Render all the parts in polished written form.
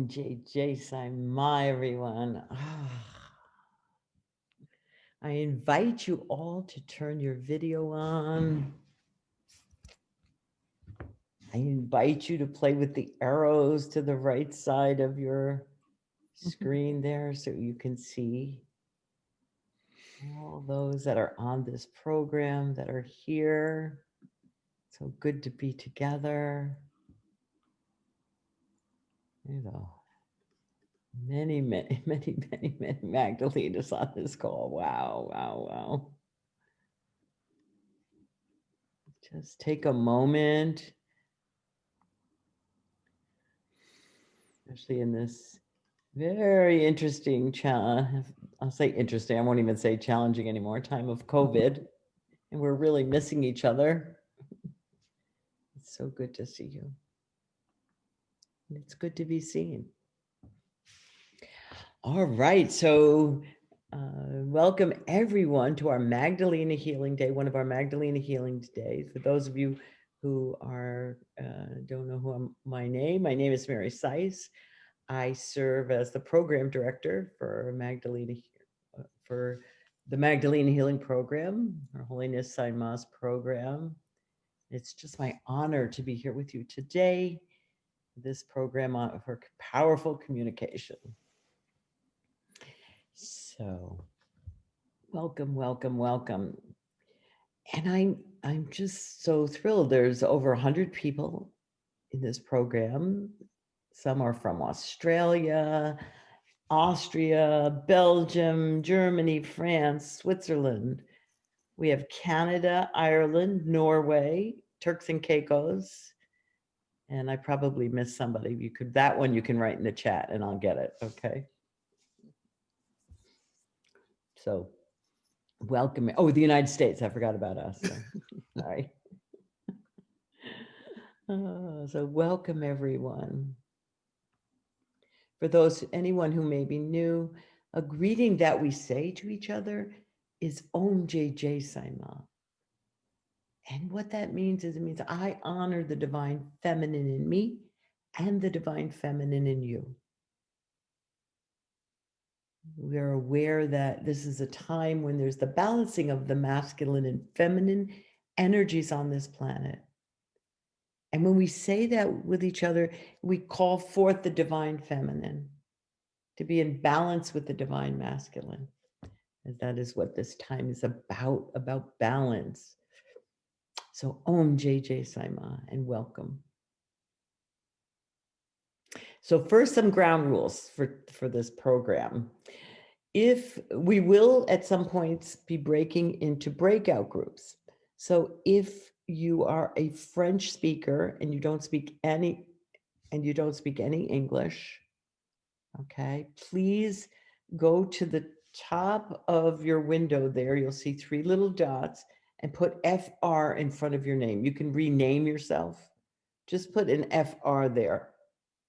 Om JJ Saima, everyone. I invite you all to turn your video on. I invite you to play with the arrows to the right side of your screen there so you can see all those that are on this program that are here. So good to be together. You know, many Magdalenas on this call. Wow. Just take a moment, especially in this very interesting, I'll say interesting, I won't even say challenging anymore, time of COVID, and we're really missing each other. It's so good to see you. It's good to be seen. All right, so welcome everyone to our Magdalena Healing Day, one of our Magdalena Healing Days. For those of you who are don't know who my name is Mary Seiss. I serve as the program director for the Magdalena Healing Program, Her Holiness Saima's program. It's just my honor to be here with you today. This program for powerful communication. So, welcome. And I'm just so thrilled. There's over 100 people in this program. Some are from Australia, Austria, Belgium, Germany, France, Switzerland. We have Canada, Ireland, Norway, Turks and Caicos. And I probably missed somebody. That one you can write in the chat and I'll get it, okay? So welcome. Oh, the United States, I forgot about us. So, sorry. So welcome everyone. For anyone who may be new, a greeting that we say to each other is Om JJ Saima. And what that means is it means I honor the divine feminine in me and the divine feminine in you. We are aware that this is a time when there's the balancing of the masculine and feminine energies on this planet. And when we say that with each other, we call forth the divine feminine to be in balance with the divine masculine. And that is what this time is about balance. So Om JJ Saima and welcome. So first, some ground rules for this program. If we will at some points be breaking into breakout groups. So if you are a French speaker and you don't speak any English, okay, please go to the top of your window there. You'll see 3 little dots and put FR in front of your name. You can rename yourself. Just put an FR there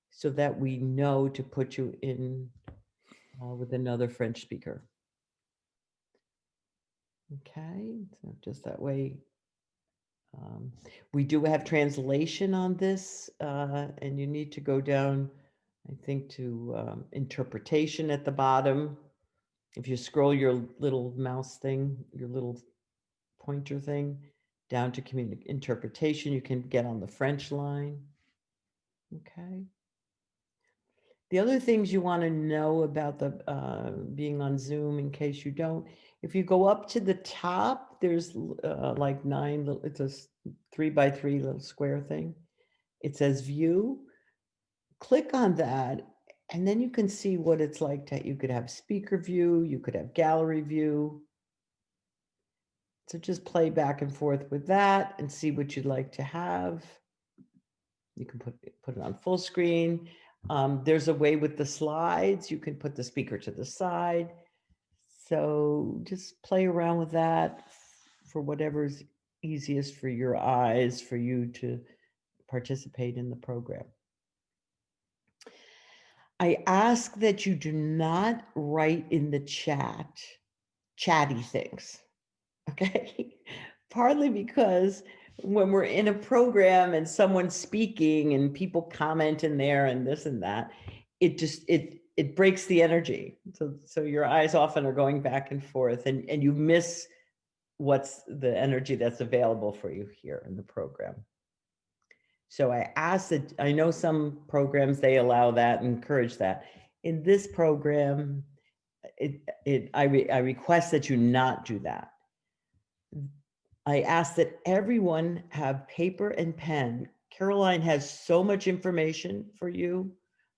so that we know to put you in with another French speaker. Okay, so just that way. We do have translation on this, and you need to go down, I think, to interpretation at the bottom. If you scroll your little mouse thing, your little pointer thing, down to interpretation, you can get on the French line. Okay. The other things you want to know about the being on Zoom, in case you don't, if you go up to the top, there's like 9, it's a 3x3 little square thing. It says view. Click on that, and then you can see what it's like you could have speaker view, you could have gallery view. So just play back and forth with that and see what you'd like to have. You can put it on full screen. There's a way with the slides. You can put the speaker to the side. So just play around with that for whatever's easiest for your eyes, for you to participate in the program. I ask that you do not write in the chat chatty things, okay? Partly because when we're in a program and someone's speaking and people comment in there and this and that, it breaks the energy. So your eyes often are going back and forth, and you miss what's the energy that's available for you here in the program. So I asked that, I know some programs, they allow that, encourage that. In this program, I request that you not do that. I ask that everyone have paper and pen. Caroline has so much information for you,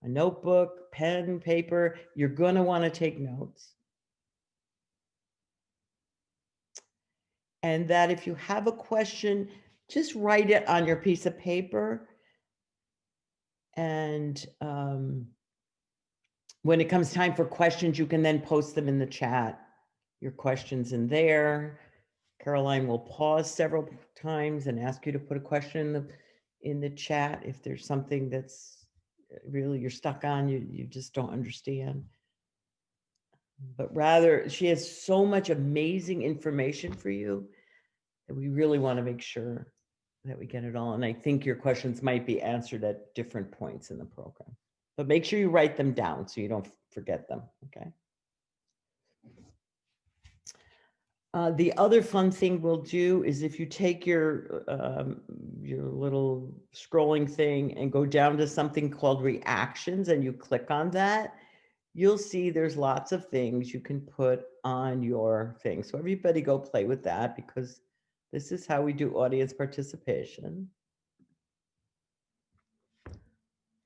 a notebook, pen, paper. You're going to want to take notes. And that if you have a question, just write it on your piece of paper. And when it comes time for questions, you can then post them in the chat, your questions in there. Caroline will pause several times and ask you to put a question in the chat if there's something that's really you're stuck on, you just don't understand. But rather, she has so much amazing information for you that we really want to make sure that we get it all. And I think your questions might be answered at different points in the program. But make sure you write them down so you don't forget them, okay? The other fun thing we'll do is if you take your little scrolling thing and go down to something called reactions and you click on that, you'll see there's lots of things you can put on your thing. So everybody go play with that, because this is how we do audience participation.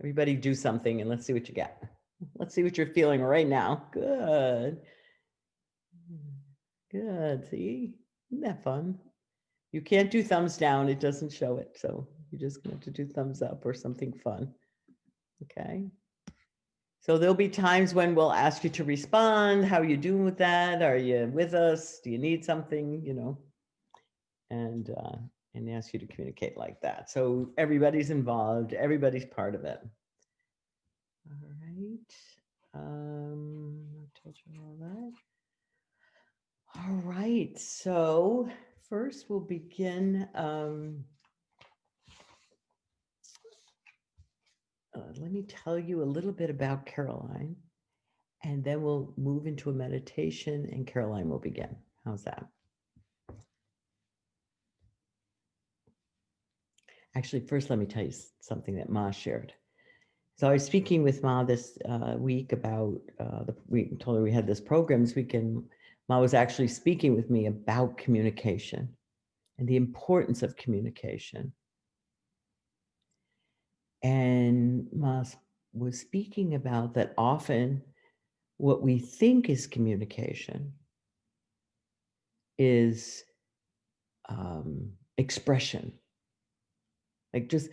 Everybody do something and let's see what you get. Let's see what you're feeling right now. Good. Good, see? Isn't that fun? You can't do thumbs down, it doesn't show it. So you're just gonna have to do thumbs up or something fun, okay? So there'll be times when we'll ask you to respond. How are you doing with that? Are you with us? Do you need something, you know? And ask you to communicate like that. So everybody's involved, everybody's part of it. All right, I told you all that. All right, so first we'll begin. Let me tell you a little bit about Caroline, and then we'll move into a meditation and Caroline will begin. How's that? Actually, first, let me tell you something that Ma shared. So I was speaking with Ma this week about, we told her we had this program this weekend. Ma was actually speaking with me about communication and the importance of communication. And Ma was speaking about that often what we think is communication is expression. Like just,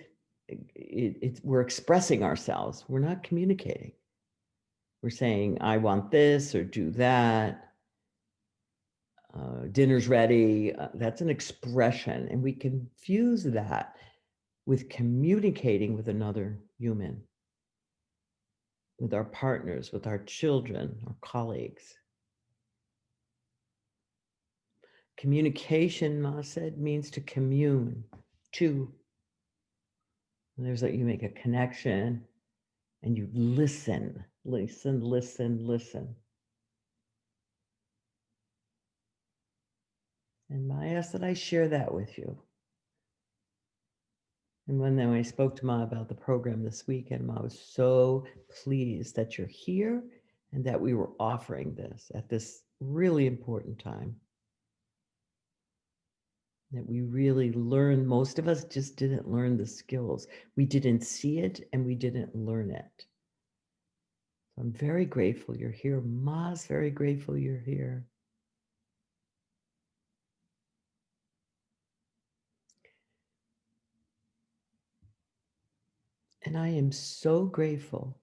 we're expressing ourselves. We're not communicating. We're saying, I want this or do that. Dinner's ready. That's an expression. And we confuse that with communicating with another human, with our partners, with our children, our colleagues. Communication, Ma said, means to commune, to. And there's like you make a connection and you listen, listen, listen, listen. And Ma asked that I share that with you. And when then I spoke to Ma about the program this weekend, Ma was so pleased that you're here and that we were offering this at this really important time. That we really learned, most of us just didn't learn the skills. We didn't see it and we didn't learn it. So I'm very grateful you're here. Ma's very grateful you're here. And I am so grateful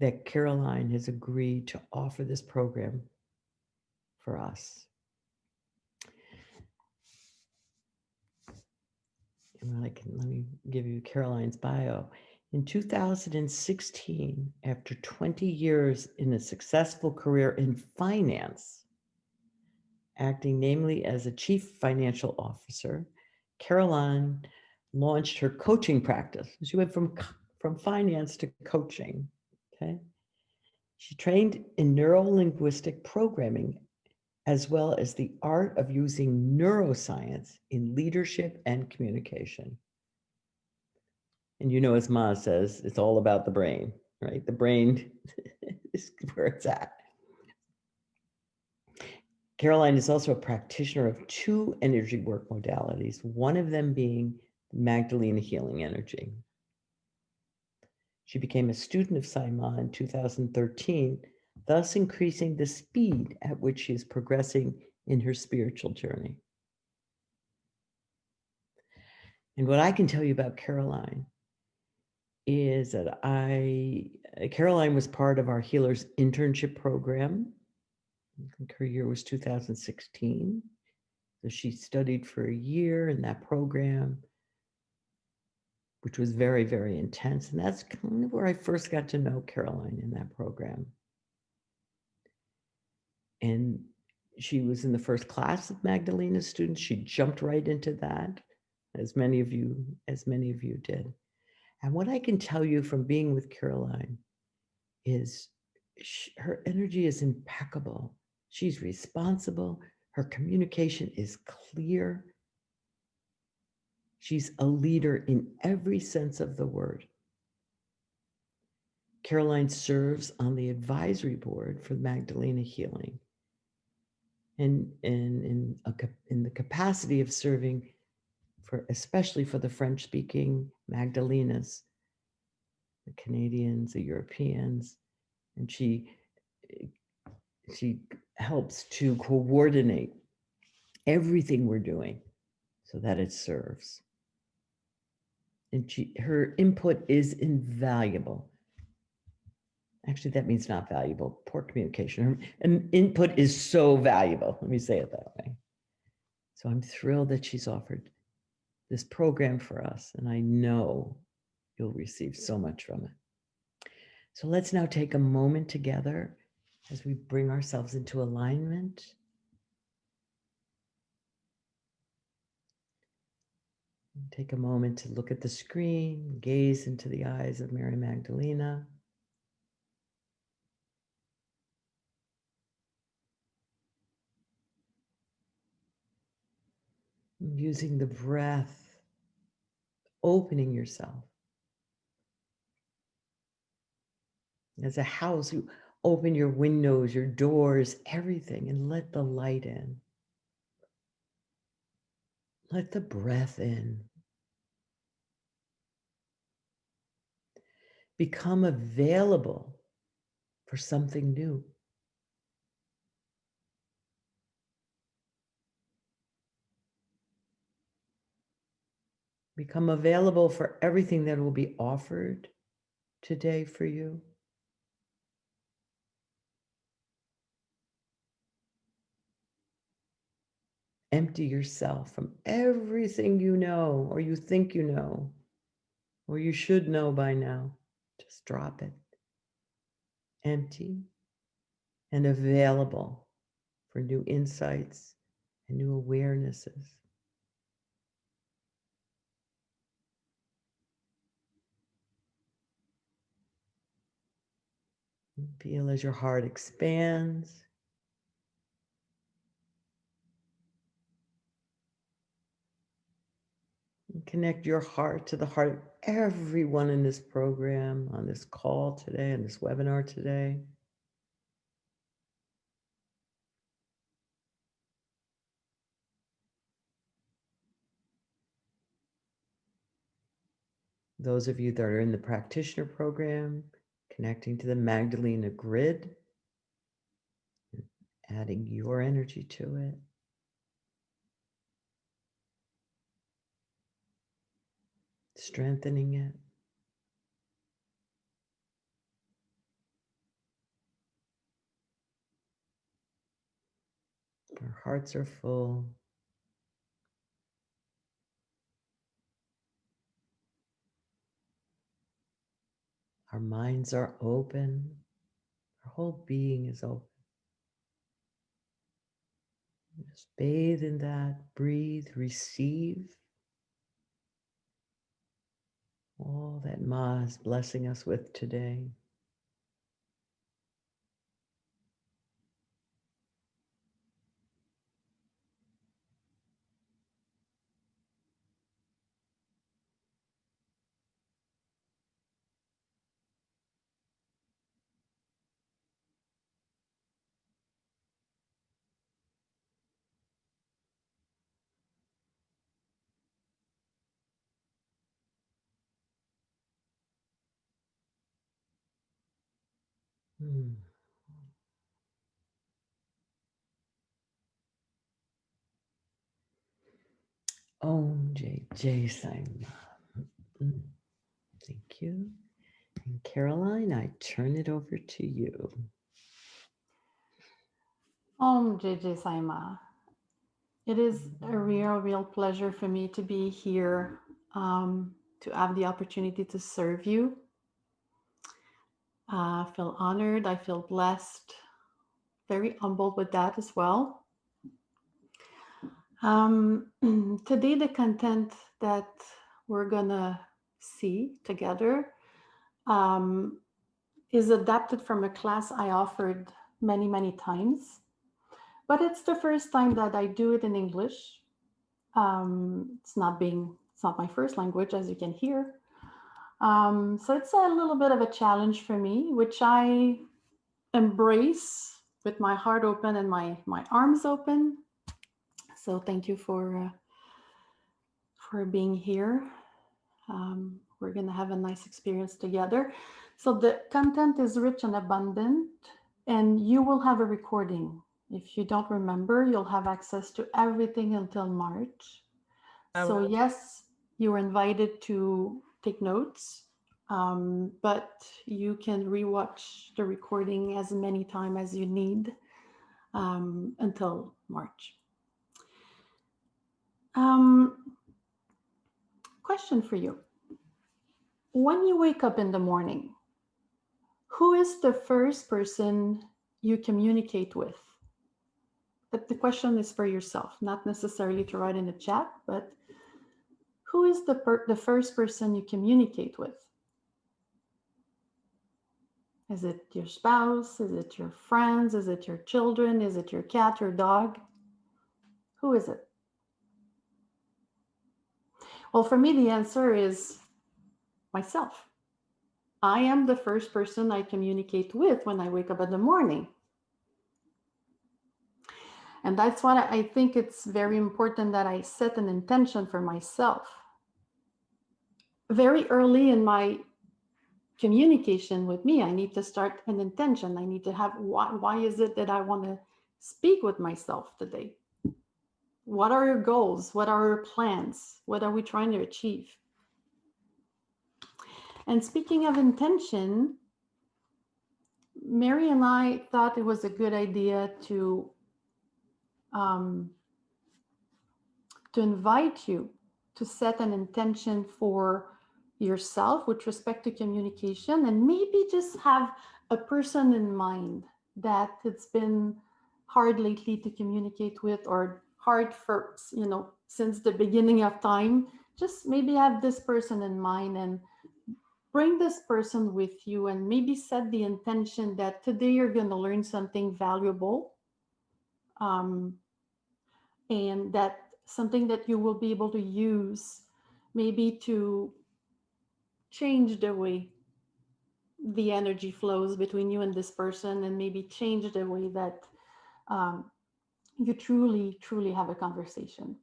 that Caroline has agreed to offer this program for us. Let me give you Caroline's bio. In 2016, after 20 years in a successful career in finance, acting namely as a chief financial officer, Caroline launched her coaching practice. She went from finance to coaching, Okay. She trained in neuro-linguistic programming as well as the art of using neuroscience in leadership and communication. And you know, as Ma says, it's all about the brain, right? The brain is where it's at. Caroline is also a practitioner of two energy work modalities, one of them being Magdalena Healing Energy. She became a student of Saima in 2013, thus increasing the speed at which she is progressing in her spiritual journey. And what I can tell you about Caroline is that Caroline was part of our Healers Internship Program. I think her year was 2016. So she studied for a year in that program, which was very, very intense. And that's kind of where I first got to know Caroline, in that program. And she was in the first class of Magdalena's students. She jumped right into that, as many of you did. And what I can tell you from being with Caroline is her energy is impeccable. She's responsible. Her communication is clear. She's a leader in every sense of the word. Caroline serves on the advisory board for Magdalena Healing, and in the capacity of serving especially for the French-speaking Magdalenas, the Canadians, the Europeans, and she helps to coordinate everything we're doing so that it serves. And her input is invaluable. Actually, that means not valuable, poor communication. And input is so valuable. Let me say it that way. So I'm thrilled that she's offered this program for us, and I know you'll receive so much from it. So let's now take a moment together as we bring ourselves into alignment. Take a moment to look at the screen, gaze into the eyes of Mary Magdalena. Using the breath, opening yourself. As a house, you open your windows, your doors, everything, and let the light in. Let the breath in. Become available for something new. Become available for everything that will be offered today for you. Empty yourself from everything you know, or you think you know, or you should know by now. Just drop it. Empty and available for new insights and new awarenesses. Feel as your heart expands. And connect your heart to the heart of everyone in this program, on this call today, on this webinar today. Those of you that are in the practitioner program, connecting to the Magdalena grid, adding your energy to it. Strengthening it. Our hearts are full. Our minds are open. Our whole being is open. Just bathe in that, breathe, receive all that Ma is blessing us with today. Hmm. Om J. Saima. Thank you. And Caroline, I turn it over to you. Om JJ Saima. It is a real pleasure for me to be here, to have the opportunity to serve you. I feel honored. I feel blessed. Very humbled with that as well. Today, the content that we're gonna see together um, is adapted from a class I offered many times, but it's the first time that I do it in English. It's not my first language, as you can hear. So it's a little bit of a challenge for me, which I embrace with my heart open and my arms open. So thank you for being here. We're gonna have a nice experience together. So the content is rich and abundant, and you will have a recording. If you don't remember, you'll have access to everything until March. So yes, you are invited to take notes, but you can rewatch the recording as many times as you need until March. Um, Question for you. When you wake up in the morning, who is the first person you communicate with? But the question is for yourself, not necessarily to write in the chat, but who is the first person you communicate with? Is it your spouse? Is it your friends? Is it your children? Is it your cat, your dog? Who is it? Well, for me, the answer is myself. I am the first person I communicate with when I wake up in the morning. And that's why I think it's very important that I set an intention for myself. Very early in my communication with me, I need to start an intention. I need to have why is it that I want to speak with myself today? What are your goals? What are your plans? What are we trying to achieve? And speaking of intention, Mary and I thought it was a good idea um, to invite you to set an intention for yourself with respect to communication, and maybe just have a person in mind that it's been hard lately to communicate with, or hard for, since the beginning of time. Just maybe have this person in mind and bring this person with you, and maybe set the intention that today you're going to learn something valuable, um, and that something that you will be able to use maybe to change the way the energy flows between you and this person, and maybe change the way that um, you truly have a conversation.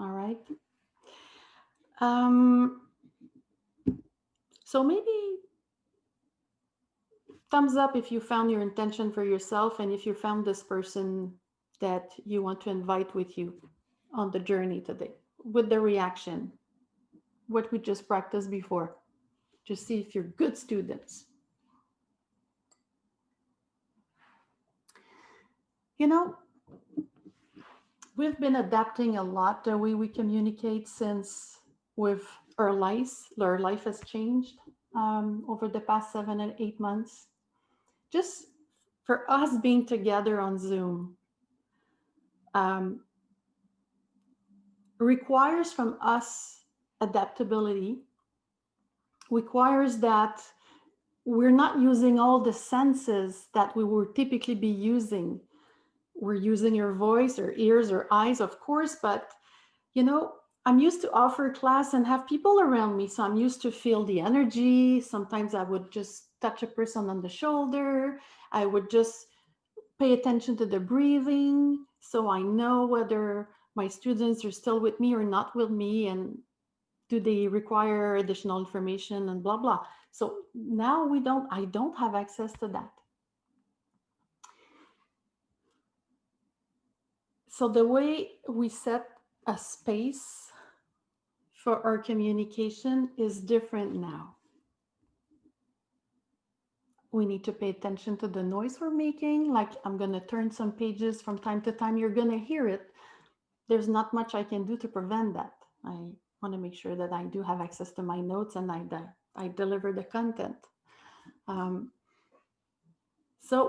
All right. um, so maybe thumbs up if you found your intention for yourself, and if you found this person that you want to invite with you on the journey today, with the reaction, what we just practiced before. Just see if you're good students. You know, we've been adapting a lot the way we communicate since with our life has changed over the past 7 and 8 months. Just for us being together on Zoom um, requires from us adaptability, requires that we're not using all the senses that we would typically be using. We're using your voice or ears or eyes, of course, but I'm used to offer class and have people around me. So I'm used to feel the energy. Sometimes I would just touch a person on the shoulder. I would just pay attention to the breathing. So I know whether my students are still with me or not with me, and do they require additional information, and blah, blah. So now I don't have access to that. So the way we set a space for our communication is different now. We need to pay attention to the noise we're making. Like, I'm going to turn some pages from time to time. You're going to hear it. There's not much I can do to prevent that. I want to make sure that I do have access to my notes and I deliver the content. So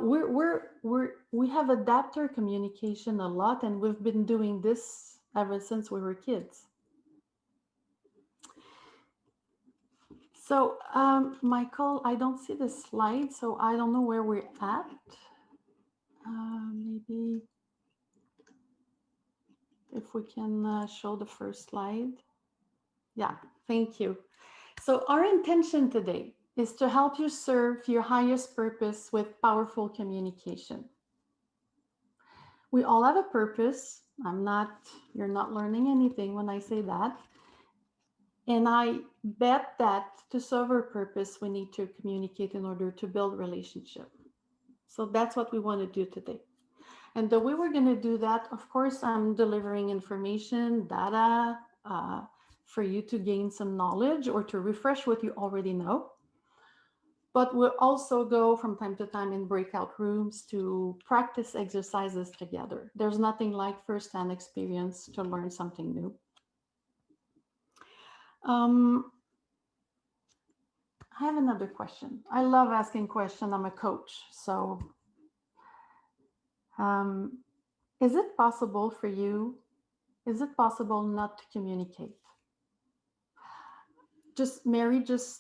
we have adapted our communication a lot, and we've been doing this ever since we were kids. So, Michael, I don't see the slide, so I don't know where we're at. Maybe if we can show the first slide. Yeah, thank you. So our intention today is to help you serve your highest purpose with powerful communication. We all have a purpose. You're not learning anything when I say that. And I bet that to serve our purpose, we need to communicate in order to build relationship. So that's what we want to do today. And the way we're going to do that, of course, I'm delivering information, data, for you to gain some knowledge or to refresh what you already know. But we'll also go from time to time in breakout rooms to practice exercises together. There's nothing like first-hand experience to learn something new. I have another question. I love asking questions. I'm a coach. So is it possible for you? Is it possible not to communicate? Just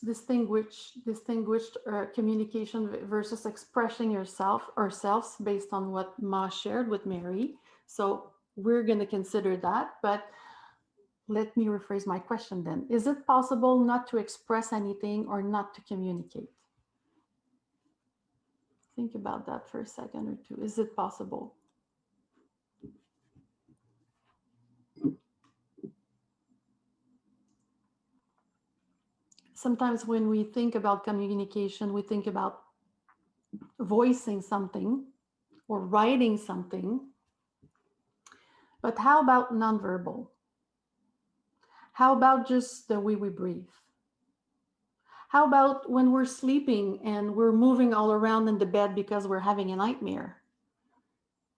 distinguished communication versus expressing yourself ourselves based on what Ma shared with Mary. So we're going to consider that, but let me rephrase my question then. Is it possible not to express anything or not to communicate? Think about that for a second or two. Is it possible? Sometimes when we think about communication, we think about voicing something or writing something. But how about nonverbal? How about just the way we breathe? How about when we're sleeping and we're moving all around in the bed because we're having a nightmare?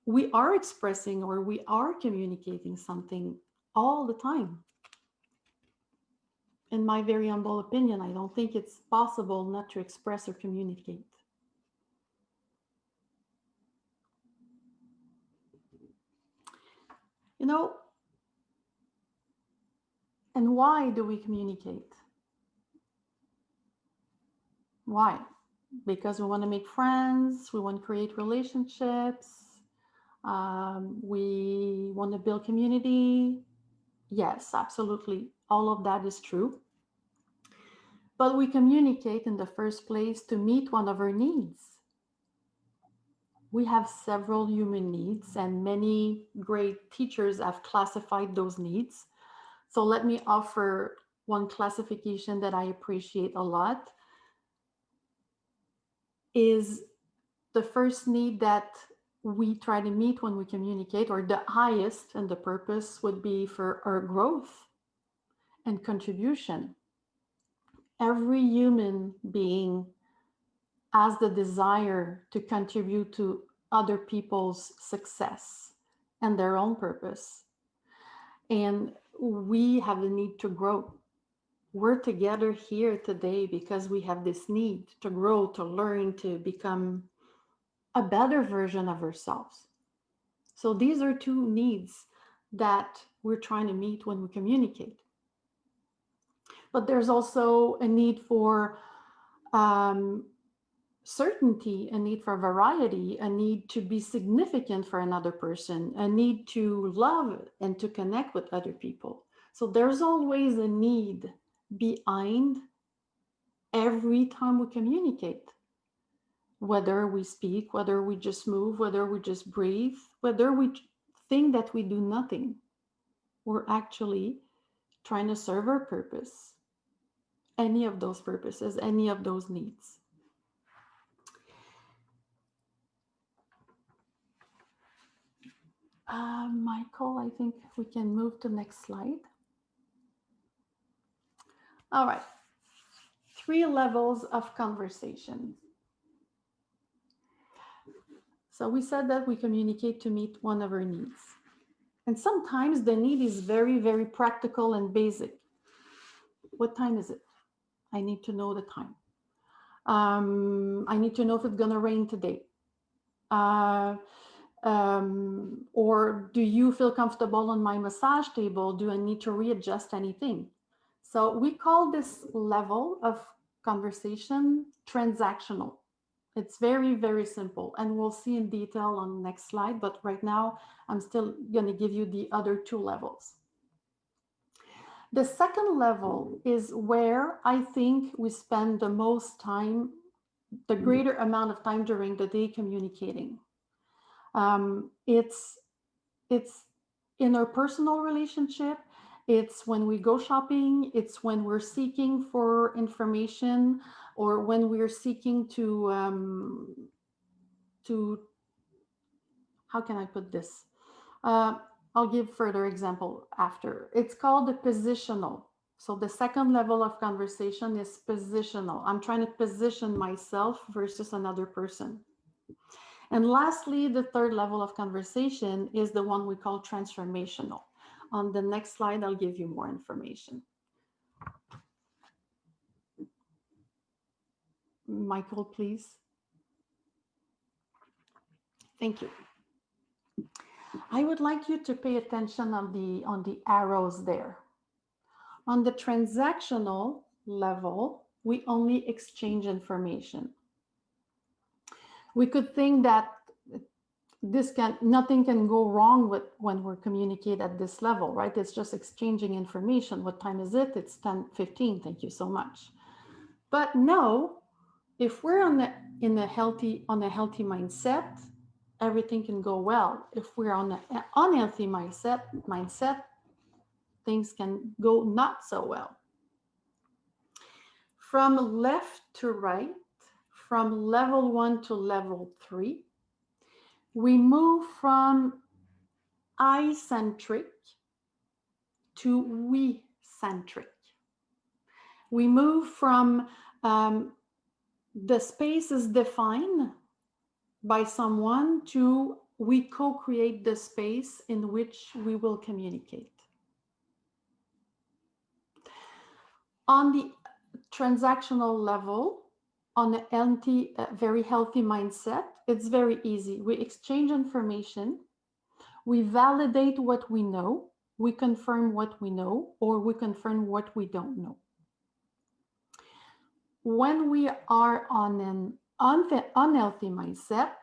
We are expressing or we are communicating something all the time. In my very humble opinion, I don't think it's possible not to express or communicate. You know, and why do we communicate? Why? Because we want to make friends, we want to create relationships, we want to build community. Yes, absolutely. All of that is true. But we communicate in the first place to meet one of our needs. We have several human needs, and many great teachers have classified those needs. So let me offer one classification that I appreciate a lot. Is the first need that we try to meet when we communicate, or the highest, and the purpose would be for our growth and contribution. Every human being has the desire to contribute to other people's success and their own purpose. And we have the need to grow. We're together here today because we have this need to grow, to learn, to become a better version of ourselves. So these are two needs that we're trying to meet when we communicate. But there's also a need for certainty, a need for variety, a need to be significant for another person, a need to love and to connect with other people. So there's always a need behind every time we communicate. Whether we speak, whether we just move, whether we just breathe, whether we think that we do nothing, we're actually trying to serve our purpose any of those purposes, any of those needs. Michael, I think we can move to next slide. All right. 3 levels of conversation. So we said that we communicate to meet one of our needs. And sometimes the need is very, very practical and basic. What time is it? I need to know the time. I need to know if it's going to rain today. Or do you feel comfortable on my massage table? Do I need to readjust anything? So we call this level of conversation transactional. It's very, very simple, and we'll see in detail on the next slide, but right now I'm still going to give you the other 2 levels. The second level is where I think we spend the most time, the greater amount of time during the day communicating. It's in our personal relationship. It's when we go shopping. It's when we're seeking for information, or when we're seeking to how can I put this? I'll give further example after. It's called the positional. So the second level of conversation is positional. I'm trying to position myself versus another person. And lastly, the third level of conversation is the one we call transformational. On the next slide, I'll give you more information. Michael, please. Thank you. I would like you to pay attention on the arrows there. On the transactional level, we only exchange information. We could think that nothing can go wrong with when we're communicate at this level, right? It's just exchanging information. What time is it? It's 10:15. Thank you so much. But no, if we're on a healthy mindset, everything can go well. If we're on an unhealthy mindset, things can go not so well. From left to right, from level 1 to level 3, we move from I-centric to we-centric. We move from the space is defined by someone to we co-create the space in which we will communicate. On the transactional level, on a very healthy mindset, it's very easy. We exchange information, we validate what we know, we confirm what we know, or we confirm what we don't know. When we are on an unhealthy mindset,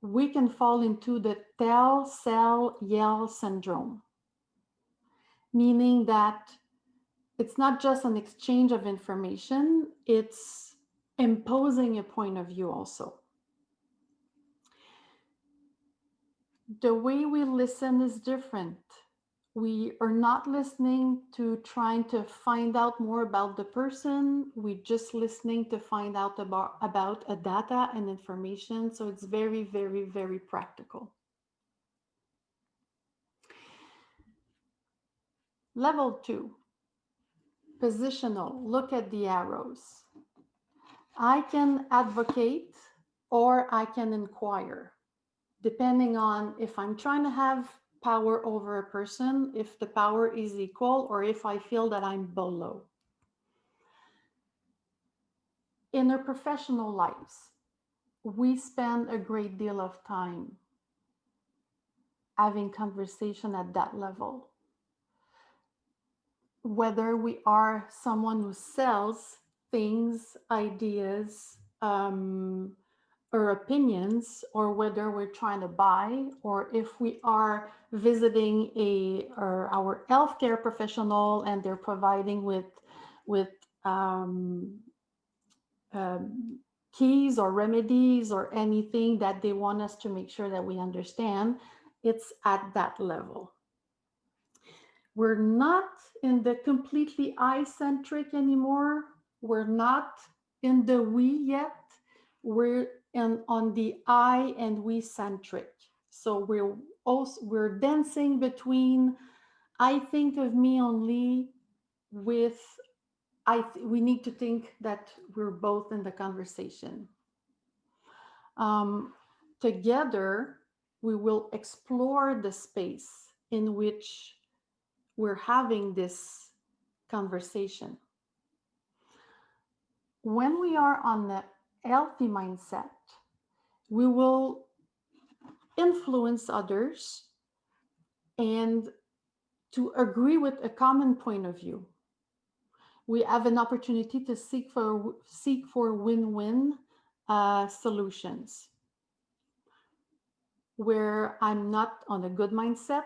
we can fall into the tell, sell, yell syndrome, meaning that it's not just an exchange of information, it's imposing a point of view also. The way we listen is different. We are not listening to trying to find out more about the person. We're just listening to find out about a data and information. So it's very, very, very practical. Level 2, positional. Look at the arrows. I can advocate or I can inquire, depending on if I'm trying to have power over a person, if the power is equal, or if I feel that I'm below. In our professional lives, we spend a great deal of time having conversation at that level. Whether we are someone who sells things, ideas, or opinions, or whether we're trying to buy, or if we are visiting our healthcare professional and they're providing with keys or remedies or anything that they want us to make sure that we understand, it's at that level. We're not in the completely I-centric anymore. We're not in the we yet. We're on the I and we centric. So we're dancing between I think of me only with we need to think that we're both in the conversation. Together, we will explore the space in which we're having this conversation. When we are on the healthy mindset, we will influence others and to agree with a common point of view. We have an opportunity to seek for win-win solutions. Where I'm not on a good mindset,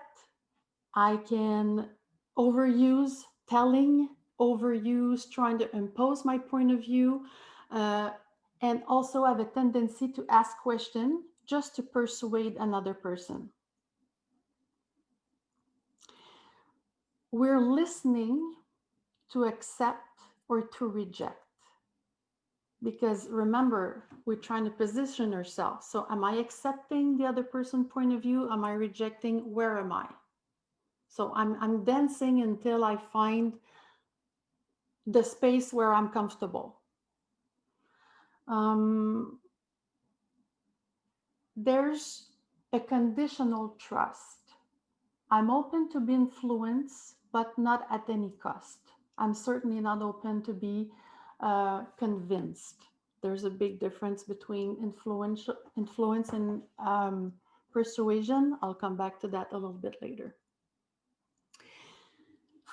I can overuse telling, overuse trying to impose my point of view, and also have a tendency to ask questions just to persuade another person. We're listening to accept or to reject. Because remember, we're trying to position ourselves. So am I accepting the other person's point of view? Am I rejecting? Where am I? So I'm dancing until I find the space where I'm comfortable. There's a conditional trust. I'm open to be influenced, but not at any cost. I'm certainly not open to be convinced. There's a big difference between influence and persuasion. I'll come back to that a little bit later.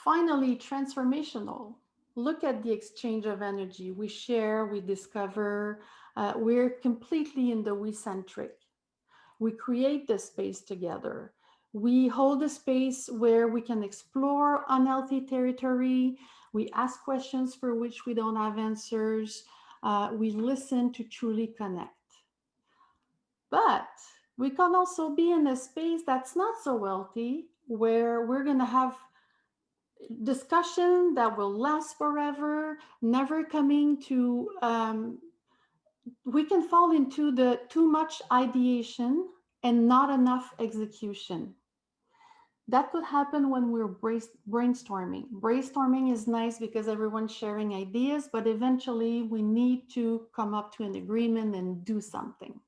Finally, transformational. Look at the exchange of energy. We share, we discover, we're completely in the we-centric. We create the space together. We hold a space where we can explore unhealthy territory. We ask questions for which we don't have answers. We listen to truly connect. But we can also be in a space that's not so healthy, where we're going to have discussion that will last forever, never coming to, we can fall into the too much ideation and not enough execution. That could happen when we're brainstorming. Brainstorming is nice because everyone's sharing ideas, but eventually we need to come up to an agreement and do something.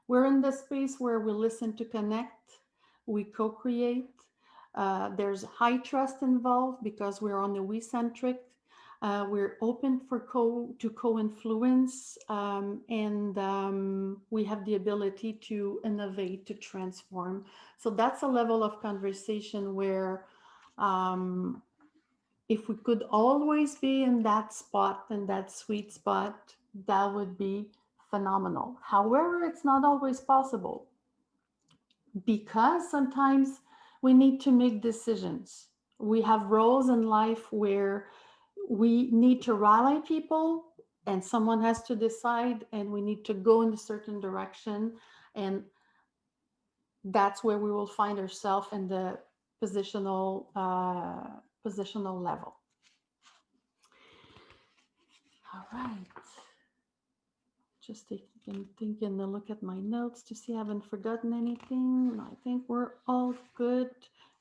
We're in the space where we listen to connect, we co-create. There's high trust involved because we're on the we-centric. We're open for co-influence, and we have the ability to innovate, to transform. So that's a level of conversation where if we could always be in that spot, in that sweet spot, that would be phenomenal. However, it's not always possible because sometimes we need to make decisions. We have roles in life where we need to rally people and someone has to decide and we need to go in a certain direction, and that's where we will find ourselves in the positional level. All right, just taking a look at my notes to see I haven't forgotten anything. I think we're all good.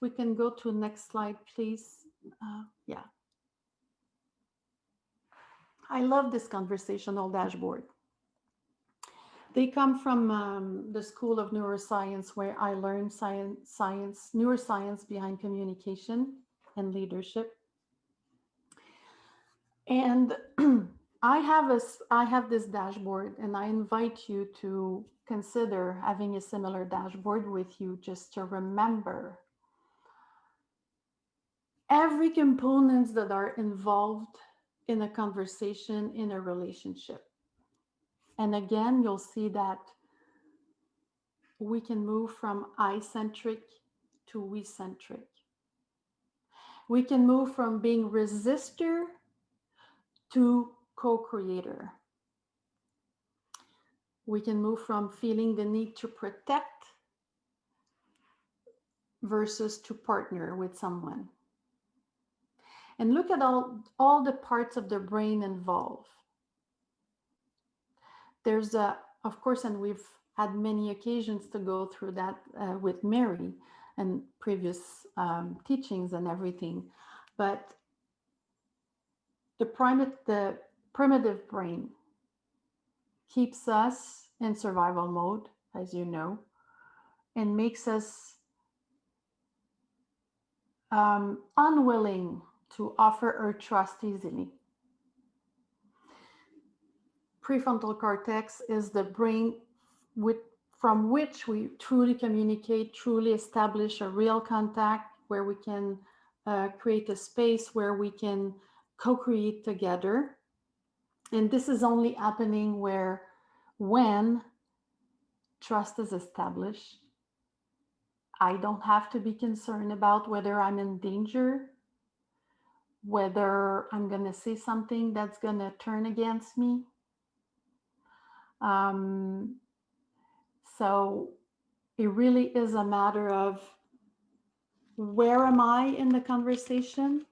We can go to the next slide, please. Yeah. I love this conversational dashboard. They come from the School of Neuroscience, where I learned neuroscience behind communication and leadership. And I have this dashboard, and I invite you to consider having a similar dashboard with you, just to remember every components that are involved in a conversation, in a relationship. And again, you'll see that we can move from I-centric to we-centric. We can move from being resistor to co-creator. We can move from feeling the need to protect versus to partner with someone. And look at all the parts of the brain involved. There's of course, and we've had many occasions to go through that with Mary and previous teachings and everything. But the primitive brain keeps us in survival mode, as you know, and makes us unwilling to offer or trust easily. Prefrontal cortex is the brain from which we truly communicate, truly establish a real contact, where we can create a space where we can co-create together. And this is only happening when trust is established. I don't have to be concerned about whether I'm in danger, whether I'm going to say something that's going to turn against me. So it really is a matter of where am I in the conversation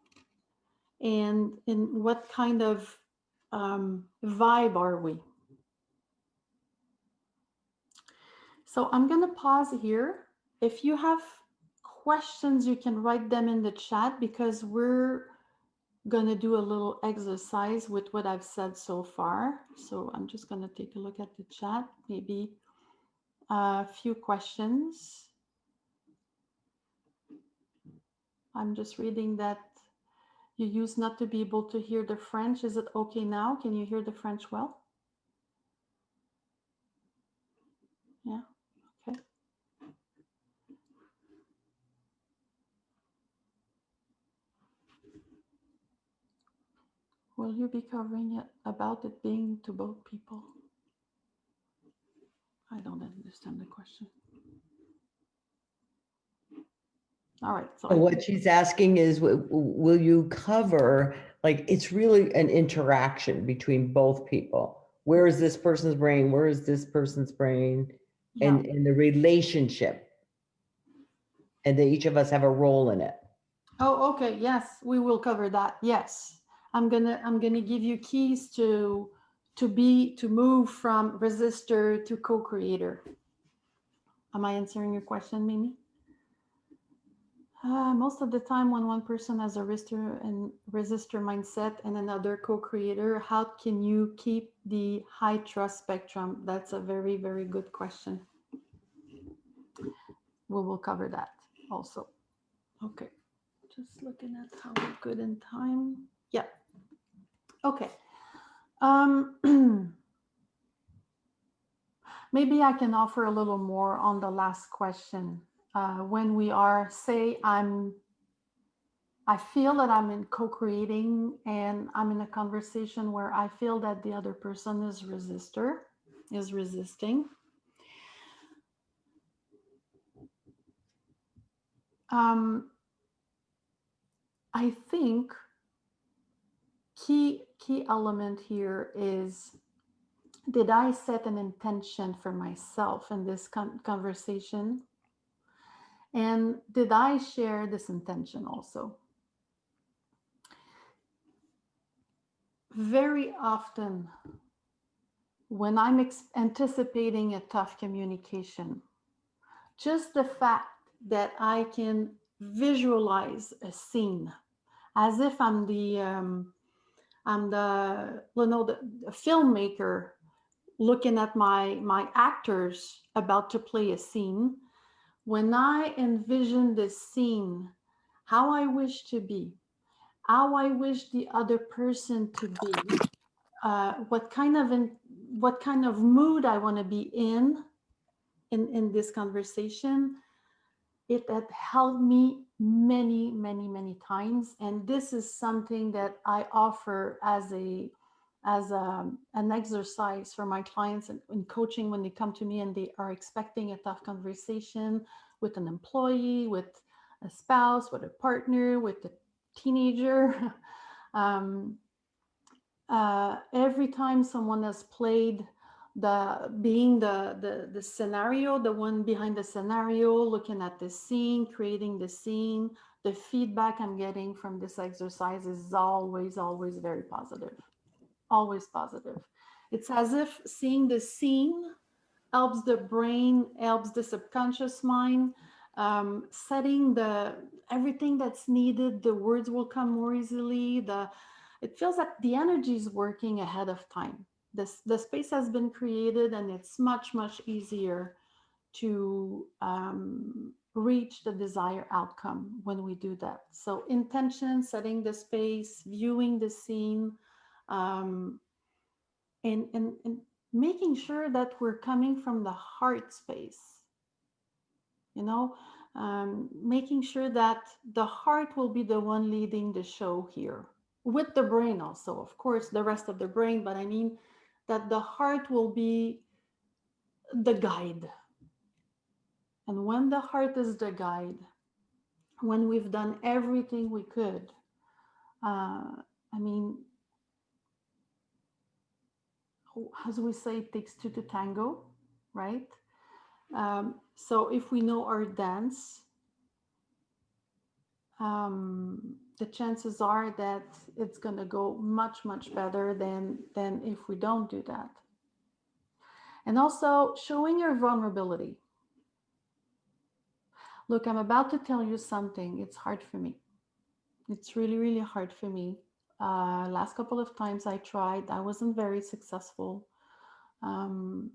and in what kind of vibe are we? So I'm going to pause here. If you have questions, you can write them in the chat, because we're going to do a little exercise with what I've said so far. So I'm just going to take a look at the chat, maybe a few questions. I'm just reading that you used not to be able to hear the French. Is it okay now? Can you hear the French well? Yeah, okay. Will you be covering it about it being to both people? I don't understand the question. All right. So what she's asking is, will you cover, like, it's really an interaction between both people. Where is this person's brain? Where is this person's brain? Yeah. And the relationship. And that each of us have a role in it. Oh, okay. Yes, we will cover that. Yes. I'm gonna give you keys to move from resistor to co-creator. Am I answering your question, Mimi? Most of the time, when one person has a resistor mindset and another co-creator, how can you keep the high trust spectrum? That's a very, very good question. We will cover that also. Okay, just looking at how we're good in time. Yeah. Okay. Maybe I can offer a little more on the last question. When we are, say, I feel that I'm in co-creating and I'm in a conversation where I feel that the other person is resisting. I think key element here is, did I set an intention for myself in this conversation? And did I share this intention also? Very often, when I'm anticipating a tough communication, just the fact that I can visualize a scene as if I'm the filmmaker looking at my actors about to play a scene. When I envision this scene, how I wish to be, how I wish the other person to be, what kind of mood I want to be in this conversation, it had helped me many times. And this is something that I offer as an exercise for my clients in coaching when they come to me and they are expecting a tough conversation with an employee, with a spouse, with a partner, with a teenager. Every time someone has played being the scenario, the one behind the scenario, looking at the scene, creating the scene. The feedback I'm getting from this exercise is always very positive. Always positive. It's as if seeing the scene helps the brain, helps the subconscious mind, setting the everything that's needed. The words will come more easily. It feels like the energy is working ahead of time. The space has been created, and it's much easier to reach the desired outcome when we do that. So intention, setting the space, viewing the scene, um, and making sure that we're coming from the heart space, you know, making sure that the heart will be the one leading the show here, with the brain also, of course, the rest of the brain, but I mean that the heart will be the guide. And when the heart is the guide, when we've done everything we could, I mean, as we say, it takes two to tango, right? So if we know our dance, the chances are that it's going to go much better than if we don't do that. And also showing your vulnerability. Look, I'm about to tell you something. It's hard for me. It's really hard for me. Last couple of times I tried, I wasn't very successful. Um,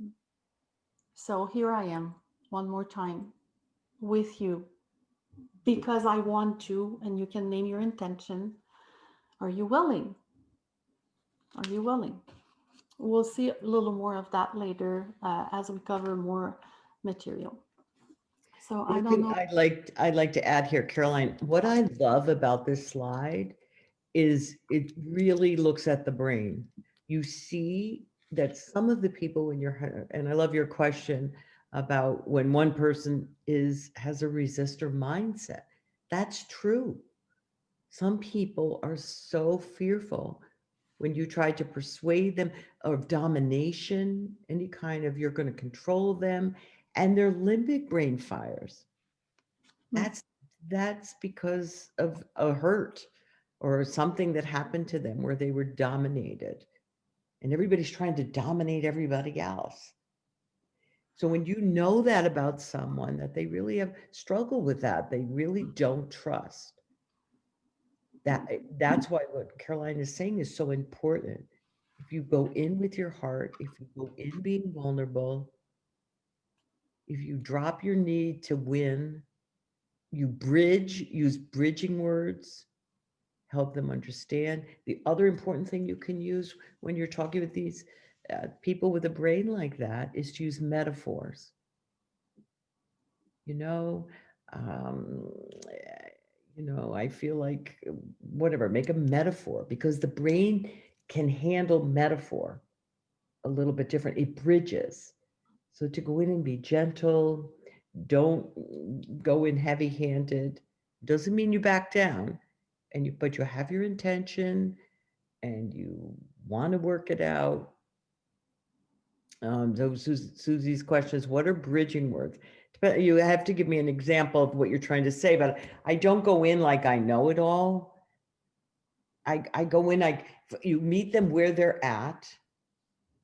so here I am, one more time with you, because I want to, and you can name your intention. Are you willing? Are you willing? We'll see a little more of that later as we cover more material. So I One don't thing know. I'd like to add here, Caroline, what I love about this slide is it really looks at the brain. You see that some of the people in your, and I love your question about when one person has a resistor mindset. That's true. Some people are so fearful when you try to persuade them of domination, any kind of you're going to control them, and their limbic brain fires. Mm. That's because of a hurt or something that happened to them where they were dominated, and everybody's trying to dominate everybody else. So when you know that about someone, that they really have struggled with that, they really don't trust. That's why what Caroline is saying is so important. If you go in with your heart, if you go in being vulnerable, if you drop your need to win, you use bridging words, help them understand. The other important thing you can use when you're talking with these people with a brain like that is to use metaphors. You know, um, I feel like whatever, make a metaphor because the brain can handle metaphor a little bit different. It bridges. So to go in and be gentle, don't go in heavy-handed. Doesn't mean you back down, but you have your intention and you want to work it out. So Susie's question is, what are bridging words? You have to give me an example of what you're trying to say, but I don't go in like I know it all. I go in like you meet them where they're at,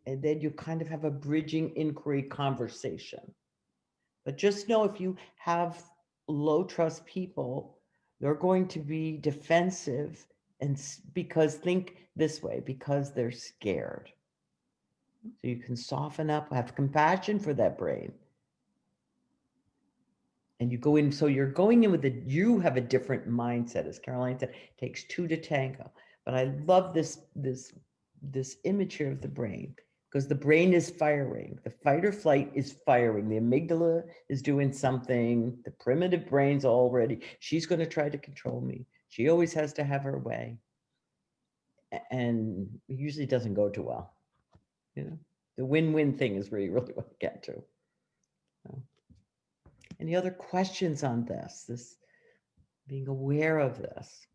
and then you kind of have a bridging inquiry conversation. But just know if you have low trust people, they're going to be defensive and because think this way, because they're scared. So you can soften up, have compassion for that brain. And you go in, so you're going in with you have a different mindset, as Caroline said, it takes two to tango. But I love this image here of the brain, because the brain is firing. The fight or flight is firing. The amygdala is doing something. The primitive brain's already, she's going to try to control me. She always has to have her way. And it usually doesn't go too well. The win-win thing is where you really want to get to. So, any other questions on this being aware of this?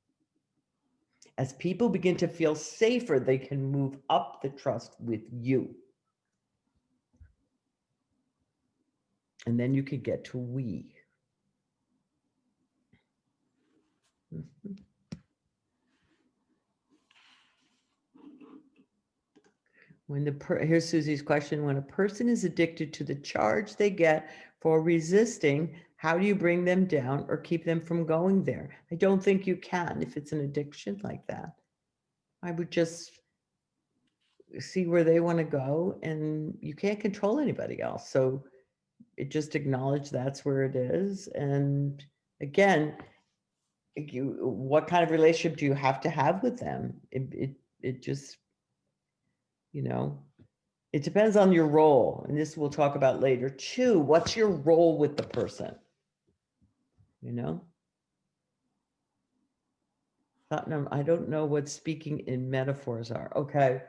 As people begin to feel safer, they can move up the trust with you. And then you could get to we. Mhm. Here's Susie's question. When a person is addicted to the charge they get for resisting, how do you bring them down or keep them from going there? I don't think you can if it's an addiction like that. I would just see where they want to go, and you can't control anybody else. So it just acknowledge that's where it is. And again, what kind of relationship do you have to have with them? It just, you know, it depends on your role. And this we'll talk about later too. What's your role with the person? You know? Tottenham, I don't know what speaking in metaphors are. Okay.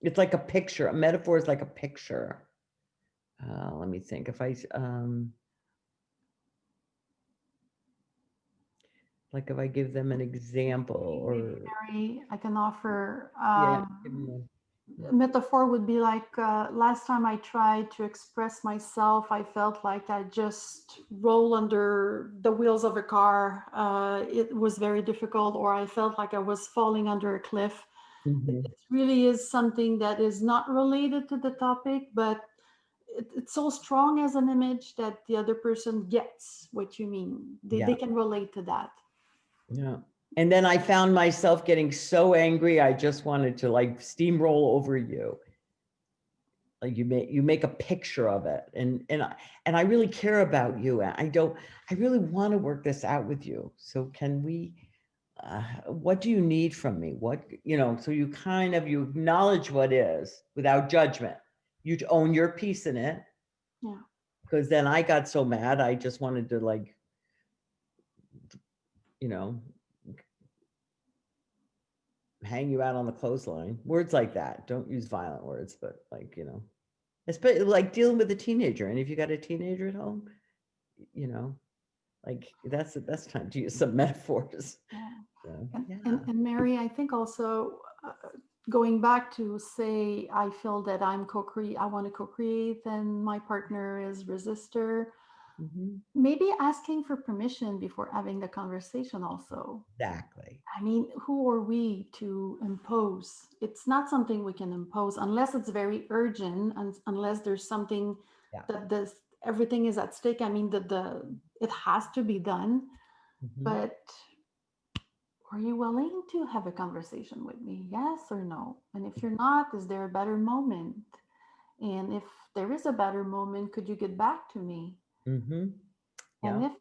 It's like a picture. A metaphor is like a picture. Let me think. If I like if I give them an example or Mary, I can offer yeah, give them one. metaphor would be like last time I tried to express myself, I felt like I just roll under the wheels of a car. It was very difficult, or I felt like I was falling under a cliff. Mhm. It really is something that is not related to the topic, but it's so strong as an image that the other person gets what you mean. They Yeah, can relate to that. yeah. And then I found myself getting so angry, I just wanted to like steamroll over you. Like you make a picture of it, and I really care about you. And I really want to work this out with you. So can we? What do you need from me? What, you know? So you acknowledge what is without judgment. You own your piece in it. Yeah. Because then I got so mad, I just wanted to like, you know, hang you out on the clothesline. Words like that. Don't use violent words, but like, you know, especially like dealing with a teenager. And if you got a teenager at home, you know, like that's the best time to use some metaphors. Yeah. So, And, yeah. and Mary, I think also going back to say, I feel that I want to co-create and my partner is resistor. Mhm. Maybe asking for permission before having the conversation also. Exactly. I mean, who are we to impose? It's not something we can impose unless it's very urgent and unless there's something Yeah. that everything is at stake. I mean, it has to be done. Mhm. But are you willing to have a conversation with me? Yes or no? And if you're not, is there a better moment? And if there is a better moment, could you get back to me? Mhm. And Yeah. if